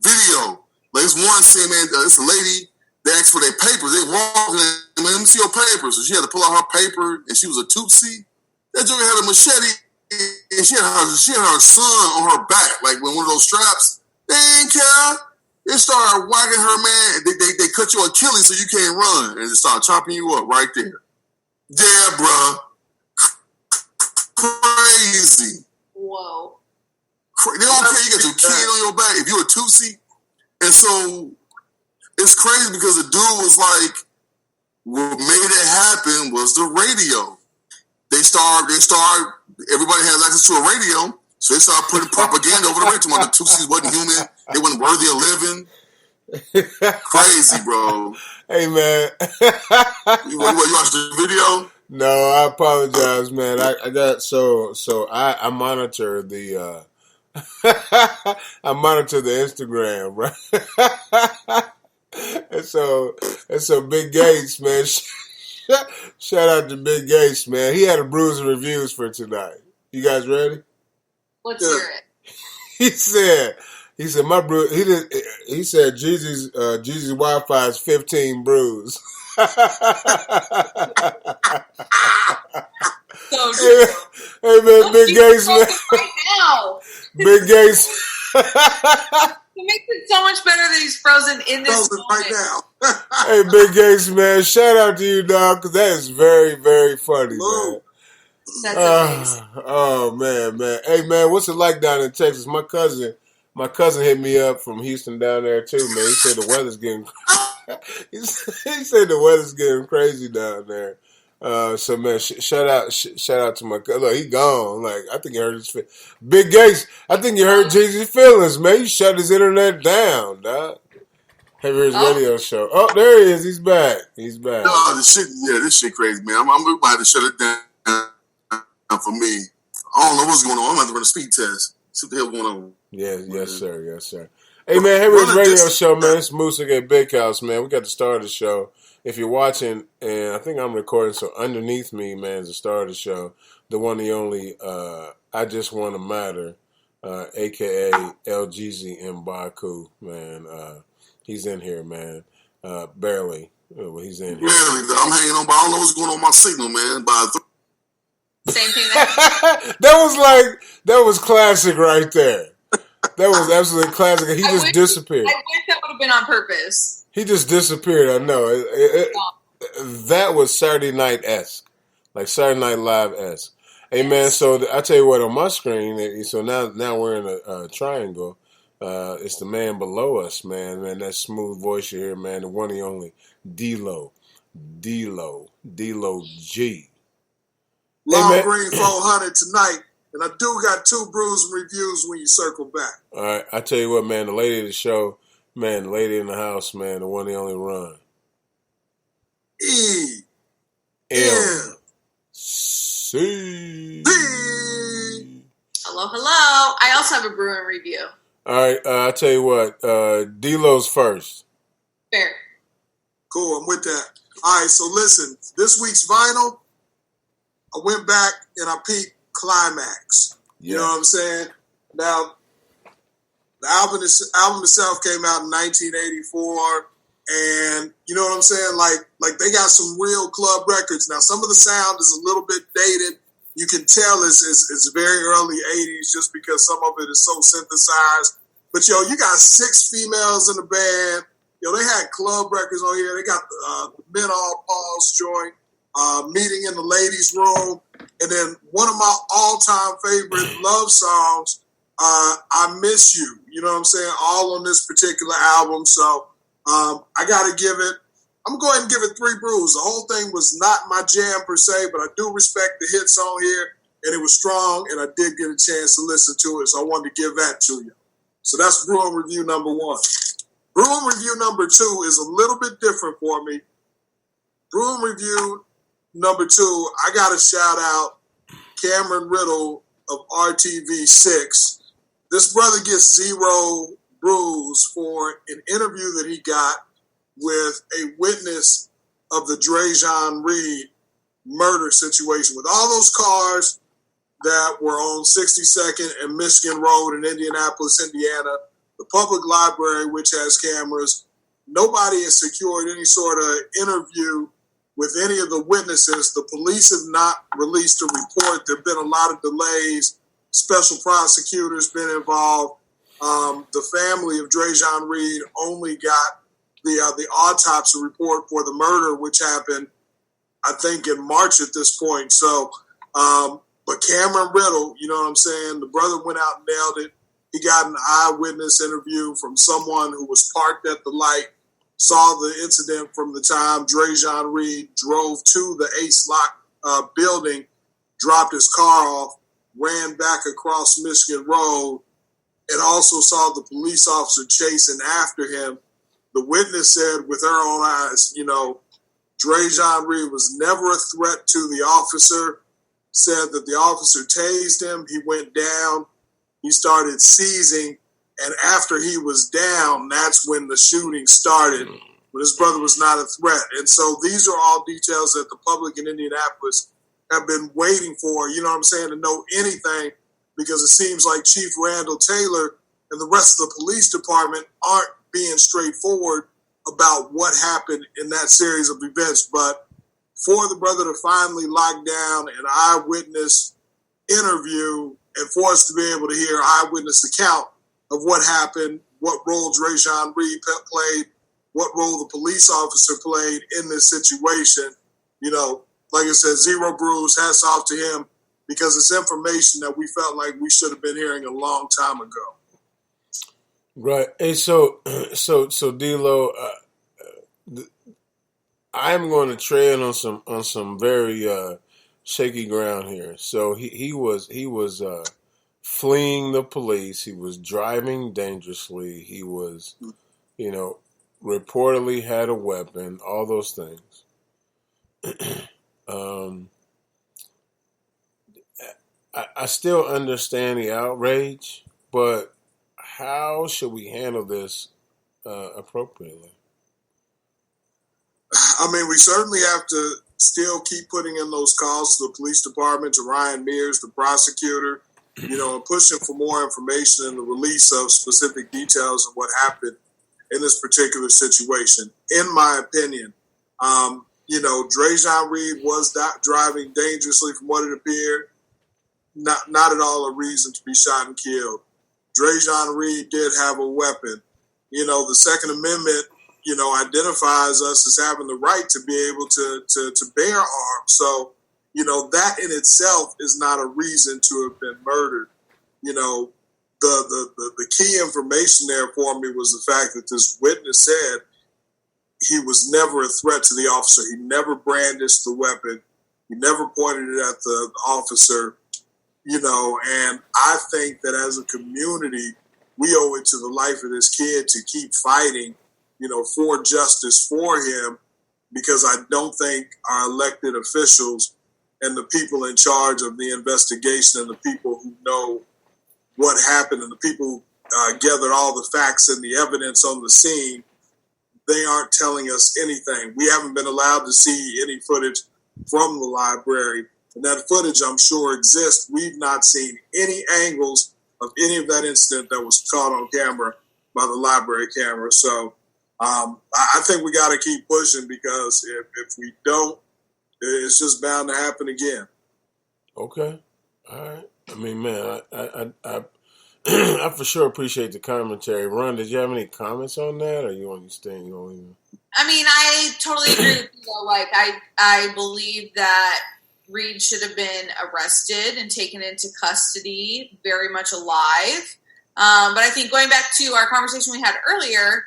video. Like it's one scene, man. It's a lady. They asked for their papers. They walking in, let me see your papers. So she had to pull out her paper, and she was a Tutsi. That joker had a machete, and she had her son on her back, like with one of those straps. They ain't care. They started whacking her, man. They cut your Achilles so you can't run, and they started chopping you up right there. Yeah, bruh. Crazy. Whoa. They don't care. You got your kid on your back if you're a Tutsi. And so it's crazy because the dude was like, what made it happen was the radio. Everybody has access to a radio, so they started putting propaganda over the radio. The Tutsis wasn't human. They weren't worthy of living. Crazy, bro. Hey, man. You watched the video? No, I apologize, man. I got I monitor the I monitor the Instagram, right? and so Big Gates, man, Shout out to Big Gates, man. He had a Brews and Reviews for tonight. You guys ready? Let's hear it. He said my brew. He said Jeezy's Wi-Fi is 15 brews. So true. Hey man, Big Gates, man. Right now. Big Gates. It makes it so much better that he's frozen in this moment. Right now. Hey, Big Gates, man. Shout out to you, dog, because that is very, very funny, man. That's amazing. Oh man. Hey man, what's it like down in Texas? My cousin hit me up from Houston down there too, man. He said the weather's getting he said the weather's getting crazy down there. So man, shout out to my cousin. Look, he gone. Like I think he hurt his Big Gates. I think you hurt Jeezy's feelings, man. You shut his internet down, dog. Have his radio show. Oh, there he is. He's back. No, this shit crazy, man. I'm about to shut it down for me. I don't know what's going on. I'm about to run a speed test. See what the hell going on. Yes, sir. Hey, man, Henry's radio show, man. It's Moosic at Big House, man. We got the star of the show. If you're watching, and I think I'm recording, so underneath me, man, is the star of the show. The one, the only, I Just Want to Matter, a.k.a. LGZ in Baku, man. He's in here, man. Barely. He's in here. Barely. I'm hanging on, but I don't know what's going on with my signal, man. Same thing that that was classic right there. That was absolutely classic. He just disappeared. I wish that would have been on purpose. He just disappeared. I know. That was Saturday Night-esque. Like Saturday Night Live-esque. Hey, man, so I tell you what, on my screen, so now we're in a triangle. It's the man below us, man. Man, that smooth voice you hear, man. The one and only D-Lo G. Long Green 400 tonight, and I do got 2 brews and reviews when you circle back. All right, I tell you what, man, the lady of the show, man, the lady in the house, man, the one and only Run. E-M-C. Hello. I also have a brew and review. All right, I tell you what, D-Lo's first. Fair. Cool, I'm with that. All right, so listen, this week's vinyl, I went back and I peeped Climax. You know what I'm saying? Now, the album itself came out in 1984, and you know what I'm saying? Like they got some real club records. Now, some of the sound is a little bit dated. You can tell it's very early 80s just because some of it is so synthesized. But, you got 6 females in the band. They had club records on here. They got the Men All Pause joint. Meeting in the Ladies' Room, and then one of my all-time favorite love songs, I Miss You. You know what I'm saying? All on this particular album. So I got to give it, I'm going to give it 3 brews. The whole thing was not my jam per se, but I do respect the hits on here, and it was strong, and I did get a chance to listen to it, so I wanted to give that to you. So that's brew and review number 1. Brew and review number 2 is a little bit different for me. Brew and review number 2, I got to shout out Cameron Riddle of RTV6. This brother gets 0 brews for an interview that he got with a witness of the Drajon Reed murder situation. With all those cars that were on 62nd and Michigan Road in Indianapolis, Indiana, the public library, which has cameras, nobody has secured any sort of interview with any of the witnesses. The police have not released a report. There have been a lot of delays. Special prosecutors been involved. The family of Drajon Reed only got the autopsy report for the murder, which happened, I think, in March at this point. So, but Cameron Riddle, you know what I'm saying? The brother went out and nailed it. He got an eyewitness interview from someone who was parked at the light, saw the incident from the time Drajon Reed drove to the Ace Lock building, dropped his car off, ran back across Michigan Road, and also saw the police officer chasing after him. The witness said with her own eyes, Drajon Reed was never a threat to the officer, said that the officer tased him. He went down. He started seizing. And after he was down, that's when the shooting started. when his brother was not a threat. And so these are all details that the public in Indianapolis have been waiting for, you know what I'm saying, to know anything, because it seems like Chief Randall Taylor and the rest of the police department aren't being straightforward about what happened in that series of events. But for the brother to finally lock down an eyewitness interview and for us to be able to hear eyewitness account of what happened, what role Drayshawn Reed played, what role the police officer played in this situation, you know, like I said, zero bruise, hats off to him, because it's information that we felt like we should have been hearing a long time ago. Right. Hey, so D-Lo, I'm going to tread on some very shaky ground here. So he was fleeing the police. He was driving dangerously. He was, you know, reportedly had a weapon. All those things. I still understand the outrage, but how should we handle this appropriately? I mean, we certainly have to still keep putting in those calls to the police department, to Ryan Mears, the prosecutor, you know, and pushing for more information and the release of specific details of what happened in this particular situation. In my opinion, you know, Drayshawn Reed was not driving dangerously from what it appeared. Not at all a reason to be shot and killed. Drayshawn Reed did have a weapon. You know, the Second Amendment, you know, identifies us as having the right to be able to bear arms. So, you know, that in itself is not a reason to have been murdered. You know, the key information there for me was the fact that this witness said he was never a threat to the officer. He never brandished the weapon. He never pointed it at the officer, you know, and I think that as a community, we owe it to the life of this kid to keep fighting, you know, for justice for him, because I don't think our elected officials and the people in charge of the investigation and the people who know what happened and the people who gathered all the facts and the evidence on the scene, they aren't telling us anything. We haven't been allowed to see any footage from the library. And that footage, I'm sure, exists. We've not seen any angles of any of that incident that was caught on camera by the library camera. So I think we got to keep pushing, because if we don't, it's just bound to happen again. Okay. All right. I mean, man, I for sure appreciate the commentary. Ron, did you have any comments on that, or you understand? I mean, I totally agree with you. Like, I believe that Reed should have been arrested and taken into custody, very much alive. But I think going back to our conversation we had earlier,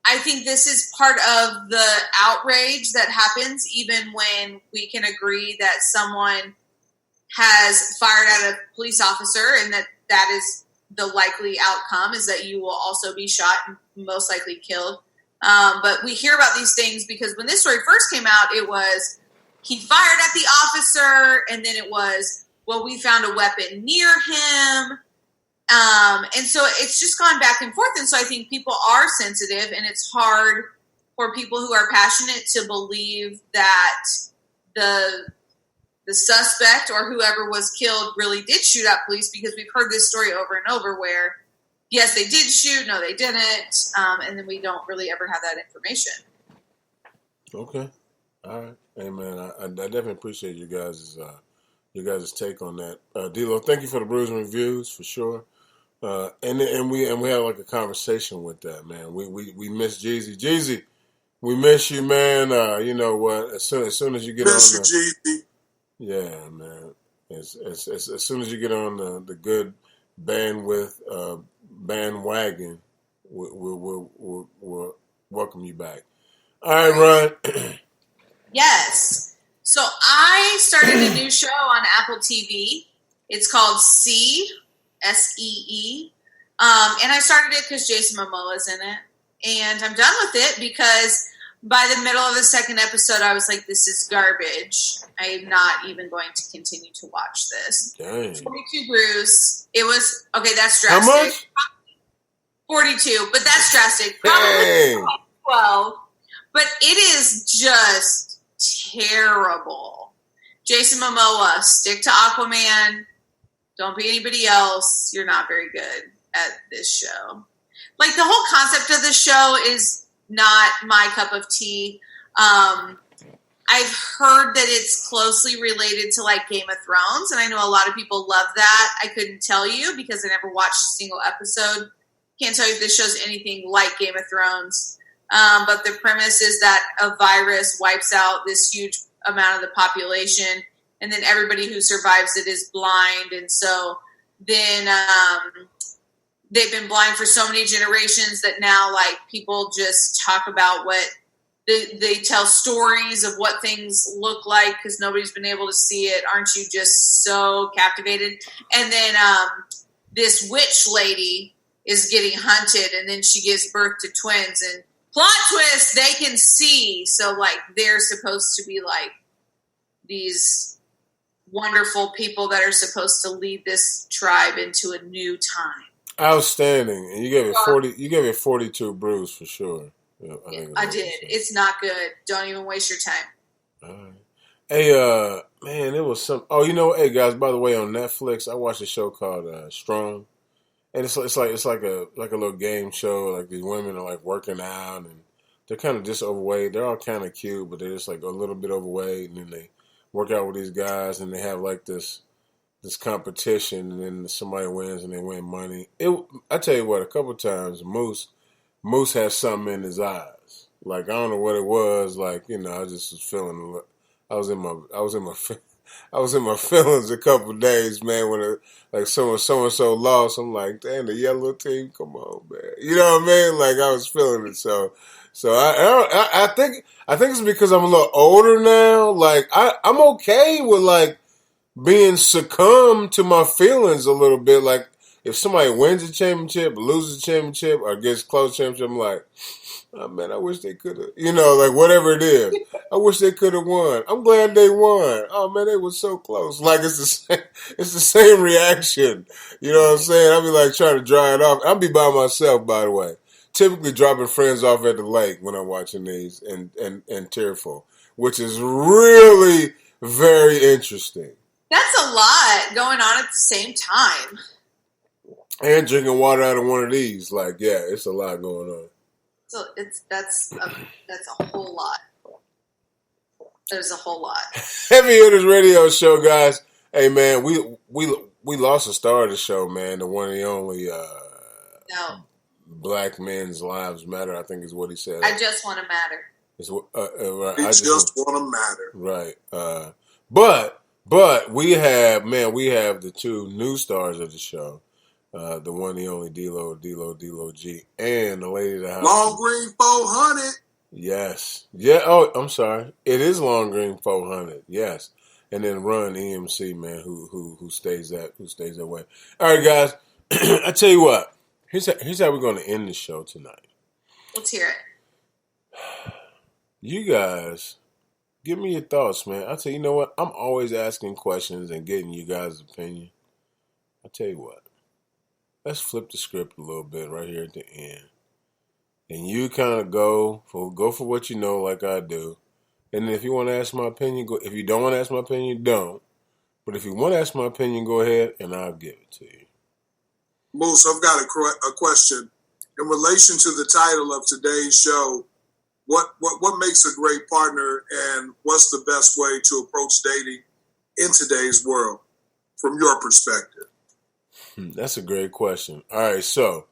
I think this is part of the outrage that happens even when we can agree that someone has fired at a police officer, and that is the likely outcome, is that you will also be shot and most likely killed. But we hear about these things because when this story first came out, it was he fired at the officer, and then it was, well, we found a weapon near him. And so it's just gone back and forth. And so I think people are sensitive, and it's hard for people who are passionate to believe that the suspect or whoever was killed really did shoot at police, because we've heard this story over and over where, yes, they did shoot, no, they didn't. And then we don't really ever have that information. Okay. All right. Hey, man, I definitely appreciate you guys' take on that. D-Lo, thank you for the Bruising Reviews, for sure. And we had like a conversation with that, man. We miss Jeezy. Jeezy, we miss you, man. You know what? As soon as you get miss on Jeezy. Yeah, man. As soon as you get on the good bandwidth bandwagon, we'll welcome you back. All right, Ron. Yes. So I started a new show on Apple TV. It's called See, S-E-E. And I started it because Jason Momoa's in it. And I'm done with it because by the middle of the second episode, I was like, this is garbage. I am not even going to continue to watch this. Dang. 42 brews. It was, okay, that's drastic. How much? 42, but that's drastic. Dang. 12. But it is just terrible. Jason Momoa, stick to Aquaman. Don't be anybody else. You're not very good at this show. Like, the whole concept of the show is not my cup of tea. I've heard that it's closely related to, like, Game of Thrones, and I know a lot of people love that. I couldn't tell you because I never watched a single episode. Can't tell you if this show's anything like Game of Thrones. But the premise is that a virus wipes out this huge amount of the population, and then everybody who survives it is blind. And so then they've been blind for so many generations that now, like, people just talk about what they tell stories of what things look like because nobody's been able to see it. Aren't you just so captivated? And then this witch lady is getting hunted, and then she gives birth to twins, and plot twist, they can see. So, like, they're supposed to be, like, these wonderful people that are supposed to lead this tribe into a new time. Outstanding. And you gave it 40. You gave it 42 brews for sure. Yeah, I did. It's not good. Don't even waste your time. All right. Hey, man, it was some. Oh, you know, hey guys. By the way, on Netflix, I watched a show called Strong, and it's like a little game show. Like, these women are like working out, and they're kind of just overweight. They're all kind of cute, but they're just like a little bit overweight, and then they work out with these guys, and they have like this competition, and then somebody wins, and they win money. I tell you what, a couple times, Moose has something in his eyes. Like, I don't know what it was. Like, you know, I just was feeling. I was in my feelings a couple of days, man. When so and so lost, I'm like, damn, the yellow team, come on, man. You know what I mean? Like, I was feeling it. So I think it's because I'm a little older now. Like, I'm okay with, like, being succumbed to my feelings a little bit. Like, if somebody wins a championship, loses a championship, or gets close to championship, I'm like, oh man, I wish they could have, you know, like, whatever it is. I wish they could have won. I'm glad they won. Oh man, they were so close. Like, it's the same reaction. You know what I'm saying? I'll be like trying to dry it off. I'll be by myself, by the way. Typically dropping friends off at the lake when I'm watching these and tearful, which is really very interesting. That's a lot going on at the same time. And drinking water out of one of these, like, yeah, it's a lot going on. So that's a whole lot. There's a whole lot. Heavy Hitters Radio Show, guys. Hey, man, we lost the star of the show, man. The one and the only No. Black Men's Lives Matter, I think is what he said. I just want to matter. Right. I just want to matter. Right. But we have the two new stars of the show. The one, the only D-Lo G, and the lady of the house. Long Green 400. Yes. Yeah. Oh, I'm sorry. It is Long Green 400. Yes. And then Run EMC, man, who stays that way. All right, guys. I tell you what. Here's how we're going to end the show tonight. Let's hear it. You guys, give me your thoughts, man. I tell you know what? I'm always asking questions and getting you guys' opinion. I tell you what. Let's flip the script a little bit right here at the end. And you kind of go for what you know, like I do. And then if you want to ask my opinion, go. If you don't want to ask my opinion, don't. But if you want to ask my opinion, go ahead and I'll give it to you. Moose, I've got a question. In relation to the title of today's show, what makes a great partner, and what's the best way to approach dating in today's world from your perspective? That's a great question. All right, so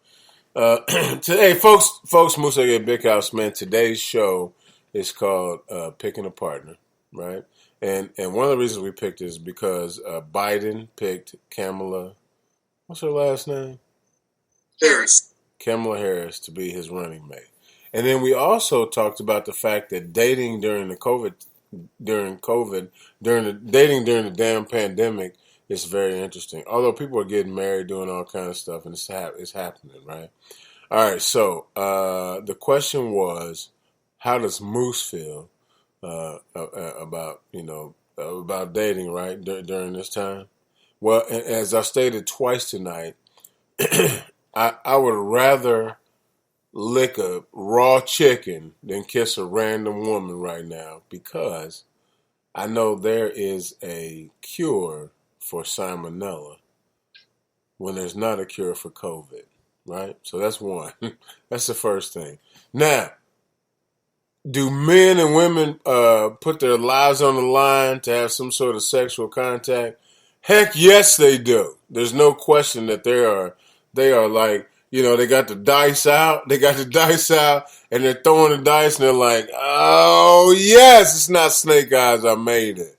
today, folks, Moose at Big House, man. Today's show is called "Picking a Partner," right? And one of the reasons we picked is because Biden picked Kamala. What's her last name? Harris. Kamala Harris to be his running mate. And then we also talked about the fact that dating during the damn pandemic is very interesting. Although people are getting married, doing all kinds of stuff, and it's happening, right? All right, so the question was, how does Moose feel about dating, right, during this time? Well, as I stated twice tonight, I would rather lick a raw chicken than kiss a random woman right now, because I know there is a cure for salmonella when there's not a cure for COVID, right? So that's one. That's the first thing. Now, do men and women put their lives on the line to have some sort of sexual contact? Heck yes, they do. There's no question that they are like, they got the dice out. They got the dice out, and they're throwing the dice, and they're like, oh, yes, it's not snake eyes. I made it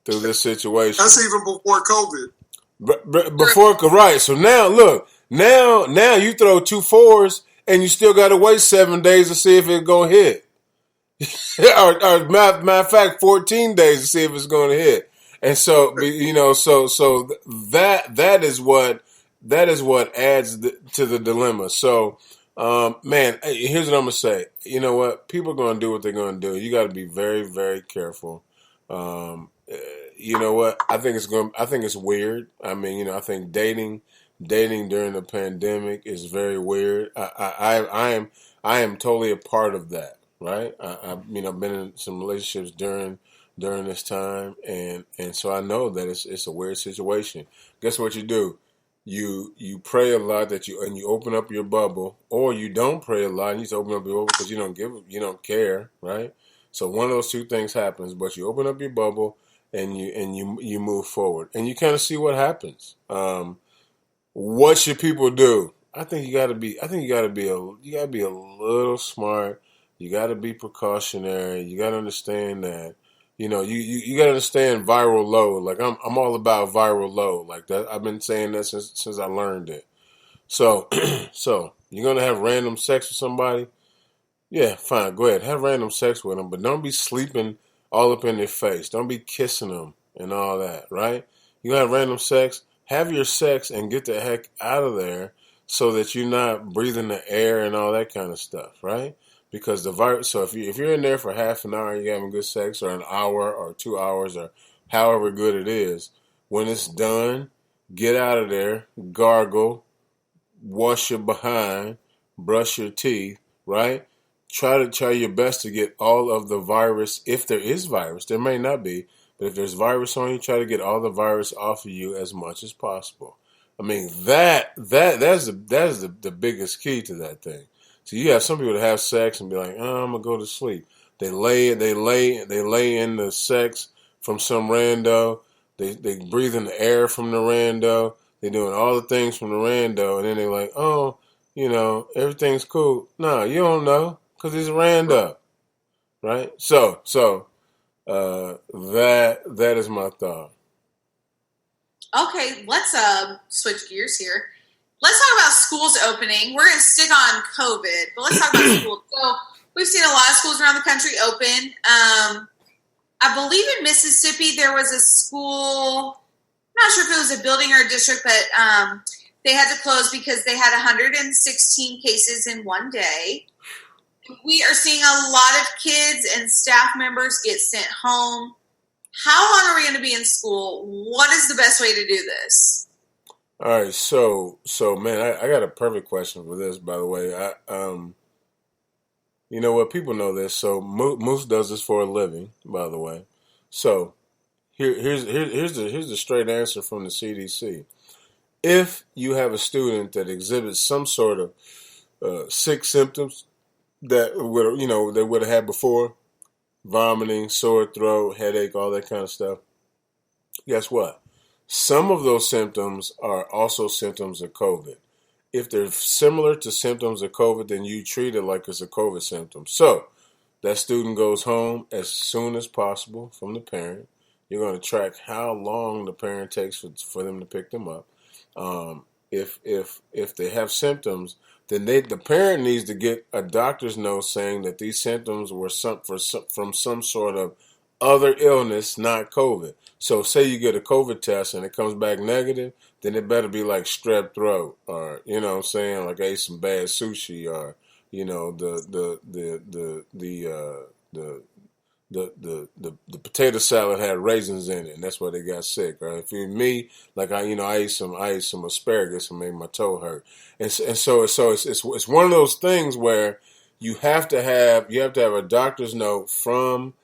through this situation. That's even before COVID. Before, right. So now, look, now you throw 2 4s, and you still got to wait 7 days to see if it's going to hit. or matter of fact, 14 days to see if it's going to hit. And so, so that is what adds to the dilemma. So, man, here's what I'm gonna say. You know what? People are gonna do what they're gonna do. You got to be very, very careful. You know what? I think it's weird. I mean, I think dating during the pandemic is very weird. I am totally a part of that. Right? I've been in some relationships during this time, and so I know that it's a weird situation. Guess what you do? You pray a lot and you open up your bubble, or you don't pray a lot and you just open up your bubble because you don't care, right? So one of those two things happens, but you open up your bubble and you move forward, and you kind of see what happens. What should people do? I think you got to be a little smart. You got to be precautionary. You got to understand that, you got to understand viral load. Like I'm all about viral load. Like that, I've been saying that since I learned it. So, so you're gonna have random sex with somebody? Yeah, fine. Go ahead, have random sex with them, but don't be sleeping all up in their face. Don't be kissing them and all that. Right? You gonna have random sex? Have your sex and get the heck out of there, so that you're not breathing the air and all that kind of stuff. Right? Because the virus. So if you're in there for half an hour and you're having good sex, or an hour or 2 hours, or however good it is, when it's done, get out of there, gargle, wash your behind, brush your teeth, right? Try your best to get all of the virus, if there is virus. There may not be, but if there's virus on you, try to get all the virus off of you as much as possible. I mean, that's the biggest key to that thing. So you have some people that have sex and be like, oh, I'm gonna go to sleep. They lay in the sex from some rando. They breathe in the air from the rando. They're doing all the things from the rando, and then they're like, oh, everything's cool. No, you don't know, because it's rando, right? So that is my thought. Okay, let's switch gears here. Let's talk about schools opening. We're going to stick on COVID, but let's talk about schools. So we've seen a lot of schools around the country open. I believe in Mississippi there was a school, I'm not sure if it was a building or a district, but they had to close because they had 116 cases in one day. We are seeing a lot of kids and staff members get sent home. How long are we going to be in school? What is the best way to do this? All right, so man, I got a perfect question for this. By the way, you know what? People know this. So Moose does this for a living. By the way, so here's the straight answer from the CDC. If you have a student that exhibits some sort of sick symptoms that would have had before, vomiting, sore throat, headache, all that kind of stuff, guess what? Some of those symptoms are also symptoms of COVID. If they're similar to symptoms of COVID, then you treat it like it's a COVID symptom. So that student goes home as soon as possible from the parent. You're going to track how long the parent takes for them to pick them up. If they have symptoms, then the parent needs to get a doctor's note saying that these symptoms were from some sort of other illness, not COVID. So say you get a COVID test and it comes back negative, then it better be like strep throat, or like I ate some bad the potato salad had raisins in it, and that's why they got sick. Right? If it me, like I ate some asparagus and made my toe hurt, and so it's one of those things where you have to have a doctor's note from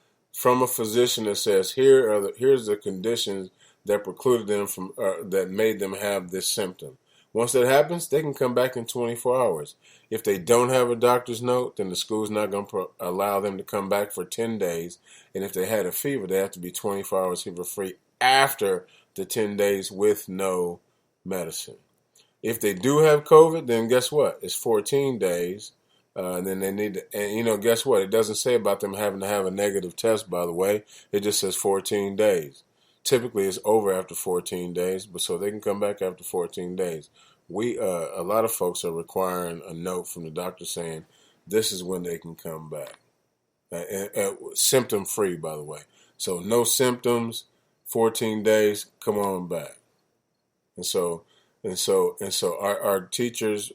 a physician that says here's the conditions that precluded them from that made them have this symptom. Once that happens, they can come back in 24 hours. If they don't have a doctor's note, then the school's not going to allow them to come back for 10 days. And if they had a fever, they have to be 24 hours fever free after the 10 days with no medicine. If they do have COVID, then guess what? It's 14 days. And then they need to, and guess what? It doesn't say about them having to have a negative test, by the way. It just says 14 days. Typically, it's over after 14 days, but so they can come back after 14 days. A lot of folks are requiring a note from the doctor saying this is when they can come back. Symptom free, by the way. So no symptoms, 14 days, come on back. And so are teachers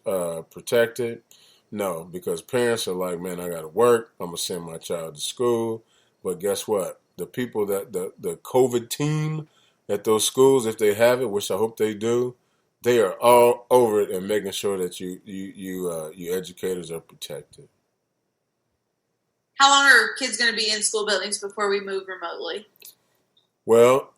protected? No, because parents are like, man, I got to work. I'm going to send my child to school. But guess what? The people that the COVID team at those schools, if they have it, which I hope they do, they are all over it and making sure that you educators are protected. How long are kids going to be in school buildings before we move remotely? Well,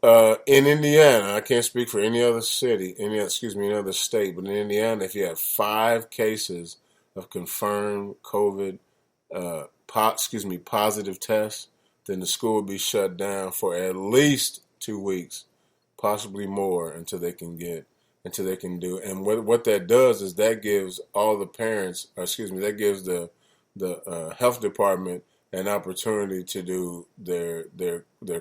in Indiana, I can't speak for any other city, any other state, but in Indiana, if you have 5 cases of confirmed COVID, positive tests, then the school will be shut down for at least 2 weeks, possibly more, until they can do. And what that does is that gives all the parents, that gives the health department an opportunity to do their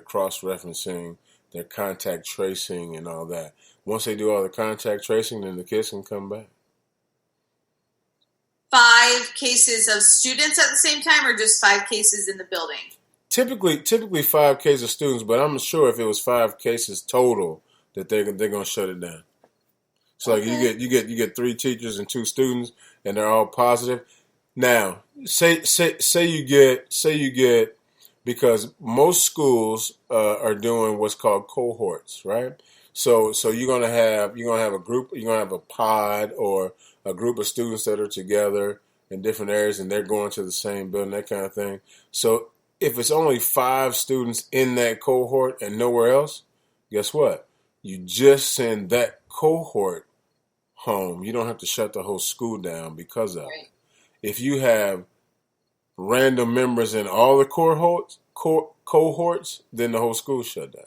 cross-referencing, their contact tracing, and all that. Once they do all the contact tracing, then the kids can come back. 5 cases of students at the same time, or just 5 cases in the building? Typically 5 cases of students, but I'm sure if it was 5 cases total, that they're gonna shut it down. So like you get 3 teachers and 2 students, and they're all positive. Now, say you get because most schools are doing what's called cohorts, right? So you're gonna have a group, you're gonna have a pod or a group of students that are together in different areas, and they're going to the same building, that kind of thing. So if it's only 5 students in that cohort and nowhere else, guess what? You just send that cohort home. You don't have to shut the whole school down because of it. If you have random members in all the cohorts, then the whole school shut down.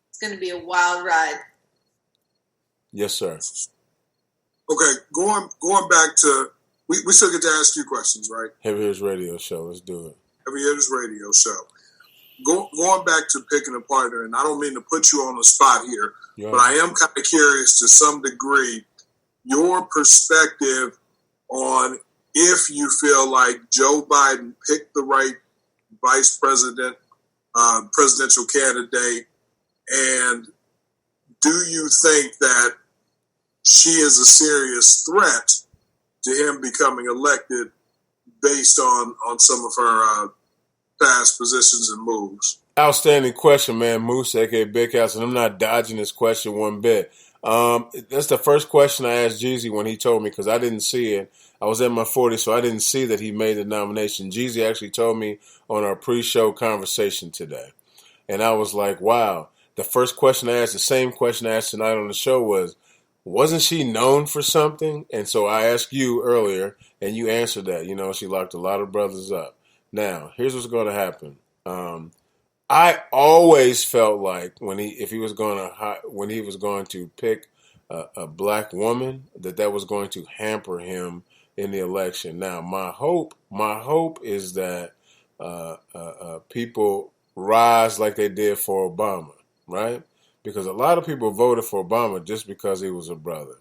It's going to be a wild ride. Yes, sir. Okay, going back to, we still get to ask you questions, right? Heavy Hitters Radio Show. Let's do it. Heavy Hitters Radio Show. Going back to picking a partner, and I don't mean to put you on the spot here, but I am kind of curious to some degree your perspective on if you feel like Joe Biden picked the right vice president, presidential candidate, and do you think that she is a serious threat to him becoming elected based on some of her past positions and moves? Outstanding question, man. Moose, aka Big House, and I'm not dodging this question one bit. That's the first question I asked Jeezy when he told me, because I didn't see it. I was in my 40s, so I didn't see that he made the nomination. Jeezy actually told me on our pre-show conversation today. And I was like, wow. The first question I asked, the same question I asked tonight on the show was, wasn't she known for something? And so I asked you earlier, and you answered that. You know, she locked a lot of brothers up. Now, here's what's going to happen. I always felt like when he was going to pick a black woman, that was going to hamper him in the election. Now, my hope is that people rise like they did for Obama, right? Because a lot of people voted for Obama just because he was a brother,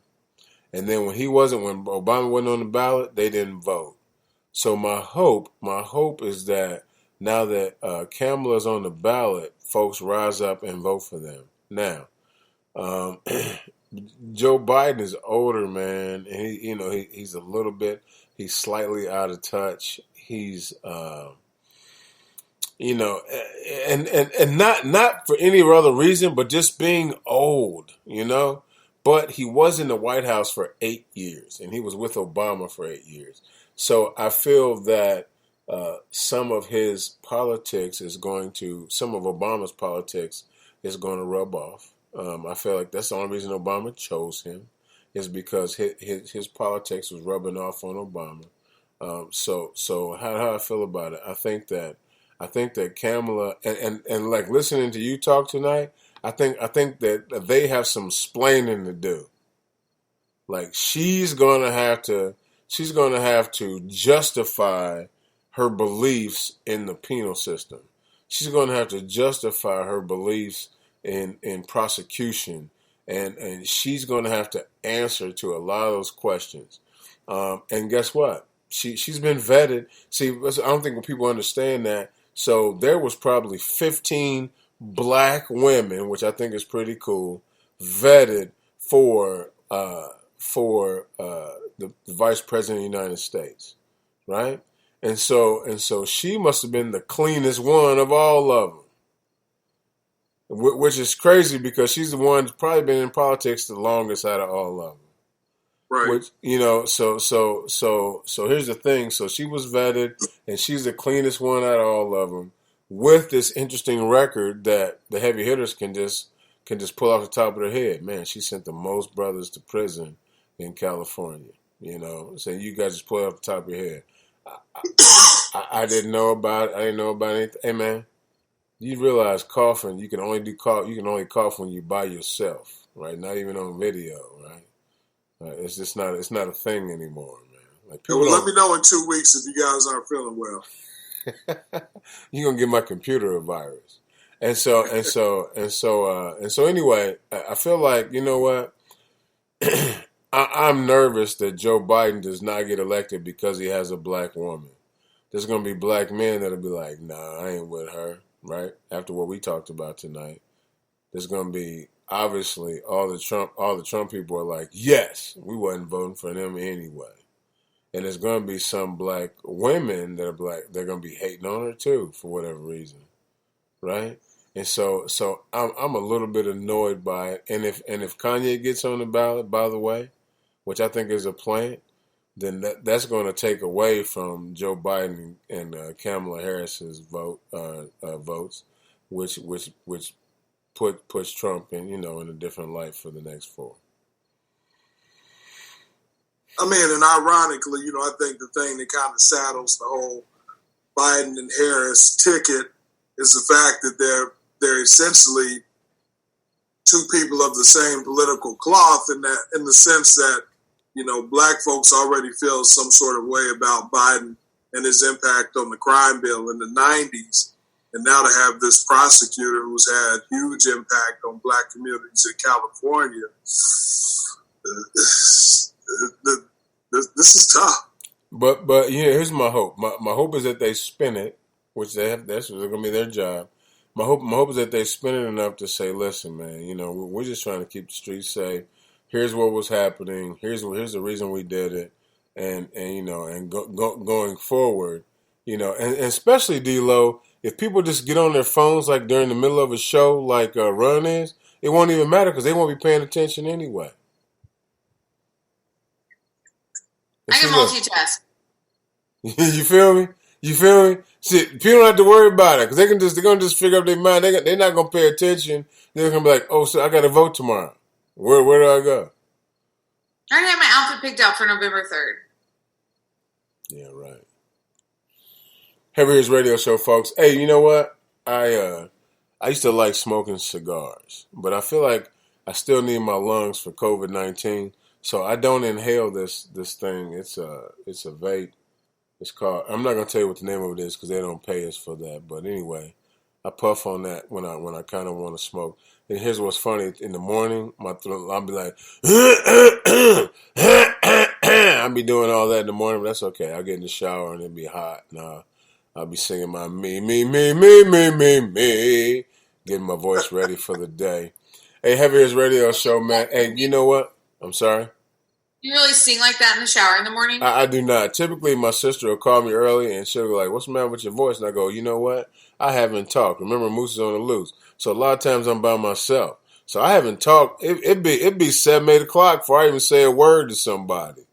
and then when Obama wasn't on the ballot, they didn't vote. So my hope is that now that Kamala's on the ballot, folks rise up and vote for them. Now, Joe Biden is older, man, and he's slightly out of touch. He's you know, and not for any other reason, but just being old, you know. But he was in the White House for 8 years, and he was with Obama for 8 years. So I feel that some of his politics is going to, some of Obama's politics is going to rub off. I feel like that's the only reason Obama chose him, is because his politics was rubbing off on Obama. So how I feel about it? I think that Kamala and like listening to you talk tonight, I think that they have some splaining to do. Like she's gonna have to justify her beliefs in the penal system. She's gonna have to justify her beliefs in prosecution, and she's gonna have to answer to a lot of those questions. And guess what? She's been vetted. See, I don't think people understand that. So there was probably 15 black women, which I think is pretty cool, vetted for the vice president of the United States, right? And so she must have been the cleanest one of all of them, which is crazy because she's the one that's probably been in politics the longest out of all of them. Right. Which, you know, so here's the thing. So she was vetted, and she's the cleanest one out of all of them, with this interesting record that the heavy hitters can just pull off the top of their head. Man, she sent the most brothers to prison in California. You know, so you guys just pull it off the top of your head. I didn't know about it. I didn't know about anything. Hey, man, you realize coughing, you can only cough when you by yourself, right? Not even on video, right? It's just not. It's not a thing anymore, man. Like people let me know in 2 weeks if you guys aren't feeling well. You're gonna give my computer a virus, and so anyway, I feel like, you know what? I'm nervous that Joe Biden does not get elected because he has a black woman. There's gonna be black men that'll be like, "Nah, I ain't with her." Right after what we talked about tonight, there's gonna be. Obviously, all the Trump people are like, yes, we wasn't voting for them anyway. And there's going to be some black women that are black. They're going to be hating on her too for whatever reason, right? And so I'm a little bit annoyed by it. And if Kanye gets on the ballot, by the way, which I think is a plant, then that's going to take away from Joe Biden and Kamala Harris's votes, which puts Trump in, in a different light for the next 4. I mean, and ironically, I think the thing that kind of saddles the whole Biden and Harris ticket is the fact that they're essentially two people of the same political cloth, in the sense that, black folks already feel some sort of way about Biden and his impact on the crime bill in the 90s. And now to have this prosecutor who's had huge impact on black communities in California, this is tough. But here's my hope. My hope is that they spin it, which that's going to be their job. My hope is that they spin it enough to say, listen, man, we're just trying to keep the streets safe. Here's what was happening. Here's the reason we did it, and going forward, and especially D-Lo. If people just get on their phones like during the middle of a show, like Run is, it won't even matter because they won't be paying attention anyway. I can multitask. You feel me? See, people don't have to worry about it because they're gonna just figure up their mind. They're not gonna pay attention. They're gonna be like, oh, so I got to vote tomorrow. Where do I go? I already have my outfit picked out for November 3rd. Yeah, right. Heavy Hitters Radio Show, folks. Hey, you know what? I used to like smoking cigars, but I feel like I still need my lungs for COVID-19, so I don't inhale this thing. It's a vape. It's called. I'm not gonna tell you what the name of it is because they don't pay us for that. But anyway, I puff on that when I kind of want to smoke. And here's what's funny: in the morning, my throat, I'll be like, I'll be doing all that in the morning, but that's okay. I'll get in the shower and it'll be hot. Nah. I'll be singing my me, getting my voice ready for the day. Hey, Heavy Hitters Radio Show, man. Hey, you know what? I'm sorry. You really sing like that in the shower in the morning? I do not. Typically, my sister will call me early and she'll go like, "What's the matter with your voice?" And I go, "You know what? I haven't talked. Remember, Moose is on the loose. So a lot of times I'm by myself. So I haven't talked. It'd be 7, 8 o'clock before I even say a word to somebody.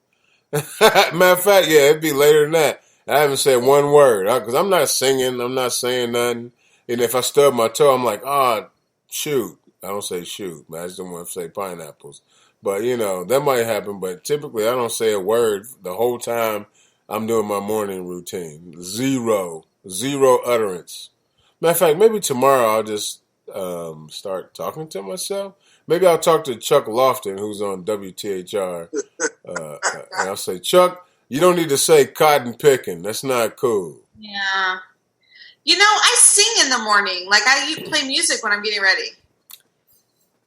Matter of fact, yeah, it'd be later than that. I haven't said one word because I'm not singing. I'm not saying nothing. And if I stub my toe, I'm like, oh, shoot. I don't say shoot, but I just don't want to say pineapples. But, that might happen. But typically, I don't say a word the whole time I'm doing my morning routine. Zero utterance. Matter of fact, maybe tomorrow I'll just start talking to myself. Maybe I'll talk to Chuck Lofton, who's on WTHR. And I'll say, Chuck, you don't need to say cotton picking. That's not cool. Yeah. I sing in the morning. Like, I play music when I'm getting ready.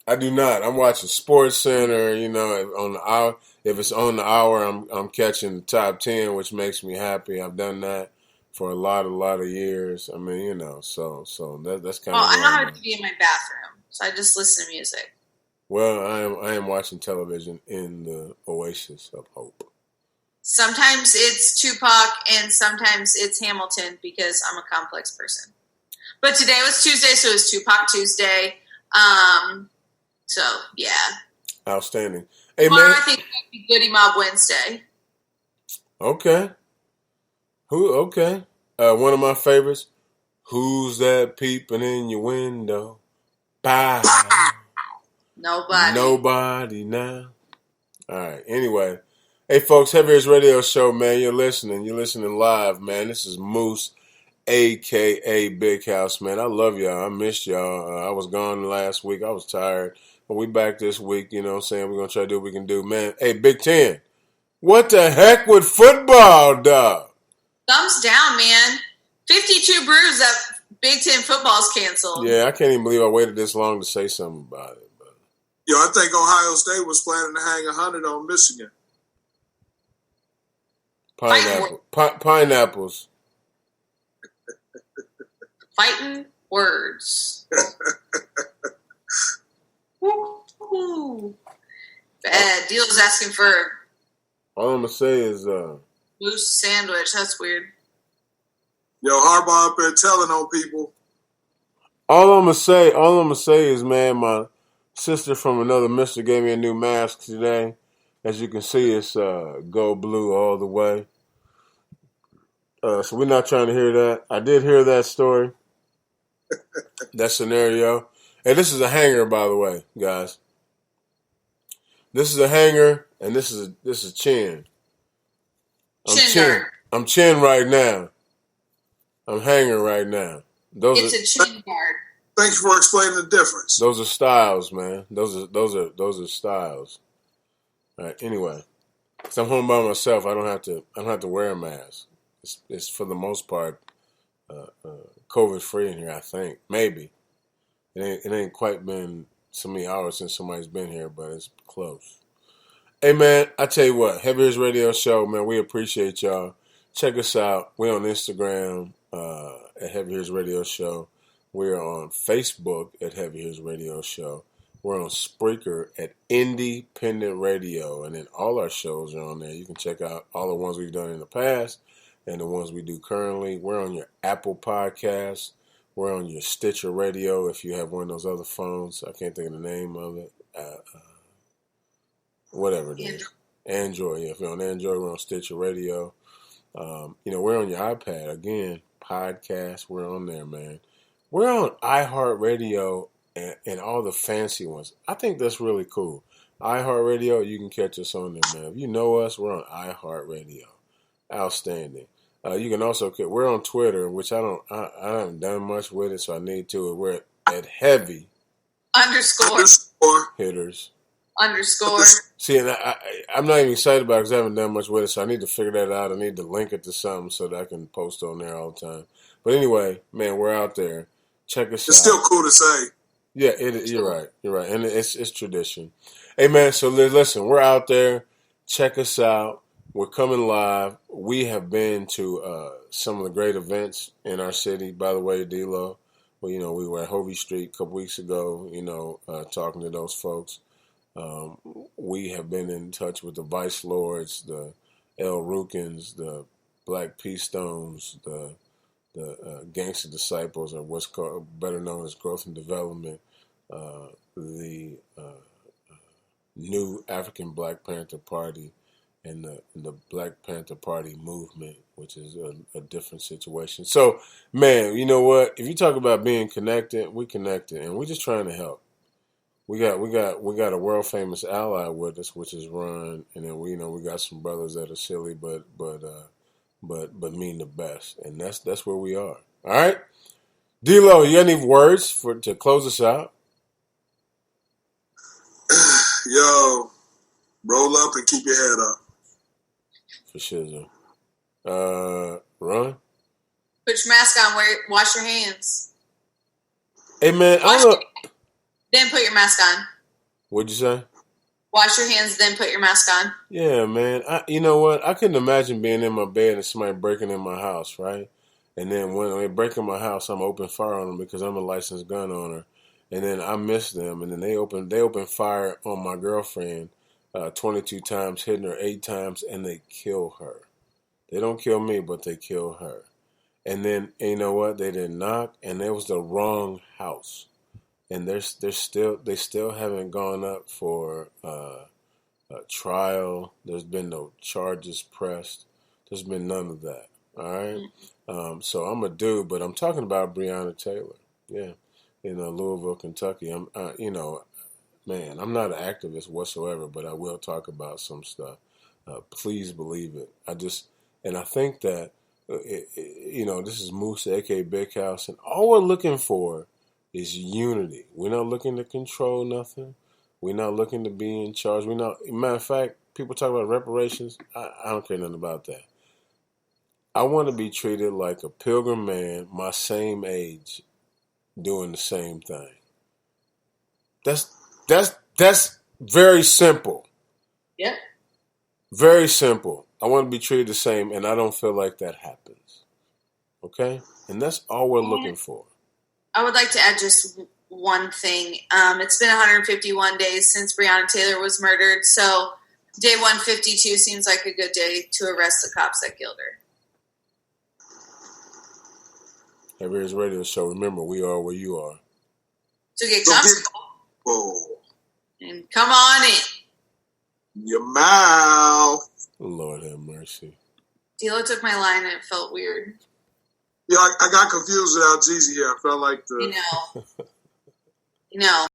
I do not. I'm watching Sports Center, on the hour. If it's on the hour, I'm catching the top 10, which makes me happy. I've done that for a lot of years. I mean, so that's kind of. Oh, I don't have a TV in my bathroom, so I just listen to music. Well, I am watching television in the oasis of hope. Sometimes it's Tupac and sometimes it's Hamilton because I'm a complex person. But today was Tuesday, so it was Tupac Tuesday. So, yeah. Outstanding. Hey, Tomorrow, man. I think it might be Goody Mob Wednesday. Okay. Okay. One of my favorites. Who's that peeping in your window? Bye. Nobody now. All right. Anyway. Hey, folks. Heavy Hits Radio Show, man. You're listening live, man. This is Moose, a.k.a. Big House, man. I love y'all. I missed y'all. I was gone last week. I was tired. But we back this week, you know what I'm saying? We're going to try to do what we can do. Man, hey, Big Ten, what the heck with football, dog? Thumbs down, man. 52 brews that Big Ten football's canceled. Yeah, I can't even believe I waited this long to say something about it. But. Yo, I think Ohio State was planning to hang 100 on Michigan. Pineapples. Fighting words. Woo-hoo. Bad. Deal's asking for all I'm going to say is loose sandwich. That's weird. Yo, Harbaugh up there telling on people. All I'm gonna say is, man, my sister from another mister gave me a new mask today. As you can see, it's go blue all the way. So we're not trying to hear that. I did hear that story. That scenario. Hey, this is a hanger, by the way, guys. This is a hanger, and this is chin. I'm chin right now. I'm hanger right now. It's a chin guard. Thanks for explaining the difference. Those are styles, man. Those are styles. All right. Anyway, because I'm home by myself, I don't have to wear a mask. It's for the most part COVID free in here. I think maybe it ain't quite been so many hours since somebody's been here, but it's close. Hey man, I tell you what, Heavy Hits Radio Show, man. We appreciate y'all. Check us out. We're on Instagram at Heavy Hits Radio Show. We're on Facebook at Heavy Hits Radio Show. We're on Spreaker at Independent Radio, and then all our shows are on there. You can check out all the ones we've done in the past and the ones we do currently. We're on your Apple Podcasts. We're on your Stitcher Radio if you have one of those other phones. I can't think of the name of it. Whatever it is. Android. Yeah, if you're on Android, we're on Stitcher Radio. We're on your iPad. Again, podcast. We're on there, man. We're on iHeartRadio and all the fancy ones. I think that's really cool. iHeartRadio, you can catch us on there, man. If you know us, we're on iHeartRadio. Outstanding. You can also we're on Twitter, which I haven't done much with it, so I need to. We're at Heavy Hitters. Underscore. See, and I'm not even excited about it because I haven't done much with it, so I need to figure that out. I need to link it to something so that I can post on there all the time. But anyway, man, we're out there. Check us out. It's still cool to say. Yeah, you're right. And it's tradition. Hey, man, so listen, we're out there. Check us out. We're coming live. We have been to some of the great events in our city. By the way, D-Lo, well, we were at Hovey Street a couple weeks ago, talking to those folks. We have been in touch with the Vice Lords, the El Rukins, the Black Peace Stones, the Gangster Disciples, or what's called, better known as Growth and Development, the new African Black Panther Party, and the Black Panther Party movement, which is a different situation. So, man, you know what? If you talk about being connected, we connected, and we're just trying to help. We got a world famous ally with us, which is Ron, and then we got some brothers that are silly, but mean the best, and that's where we are. All right, D-Lo, you got any words to close us out? Yo, roll up and keep your head up. For sure. Ron? Put your mask on. Wash your hands. Hey, man, I don't know. Then put your mask on. What'd you say? Wash your hands, then put your mask on. Yeah, man. You know what? I couldn't imagine being in my bed and somebody breaking in my house, right? And then when they break in my house, I'm open fire on them because I'm a licensed gun owner. And then I miss them, and then they open fire on my girlfriend 22 times, hitting her 8 times, and they kill her. They don't kill me, but they kill her. And then, you know what? They didn't knock, and it was the wrong house. And they still haven't gone up for a trial. There's been no charges pressed. There's been none of that. All right. So I'm a dude, but I'm talking about Breonna Taylor. Yeah, in Louisville, Kentucky. Man, I'm not an activist whatsoever, but I will talk about some stuff. Please believe it. I think that this is Moose, aka Big House, and all we're looking for is unity. We're not looking to control nothing. We're not looking to be in charge. Matter of fact, people talk about reparations. I don't care nothing about that. I want to be treated like a pilgrim man, my same age, doing the same thing. That's very simple. Yeah. Very simple. I want to be treated the same, and I don't feel like that happens. Okay? And that's all we're looking for. I would like to add just one thing. It's been 151 days since Breonna Taylor was murdered, so day 152 seems like a good day to arrest the cops that killed her. HHRS Radio Show. Remember, we are where you are. So get comfortable. And come on in. Your mouth. Lord have mercy. D-Lo took my line and it felt weird. Yeah, I got confused without Jeezy here. I felt like You know.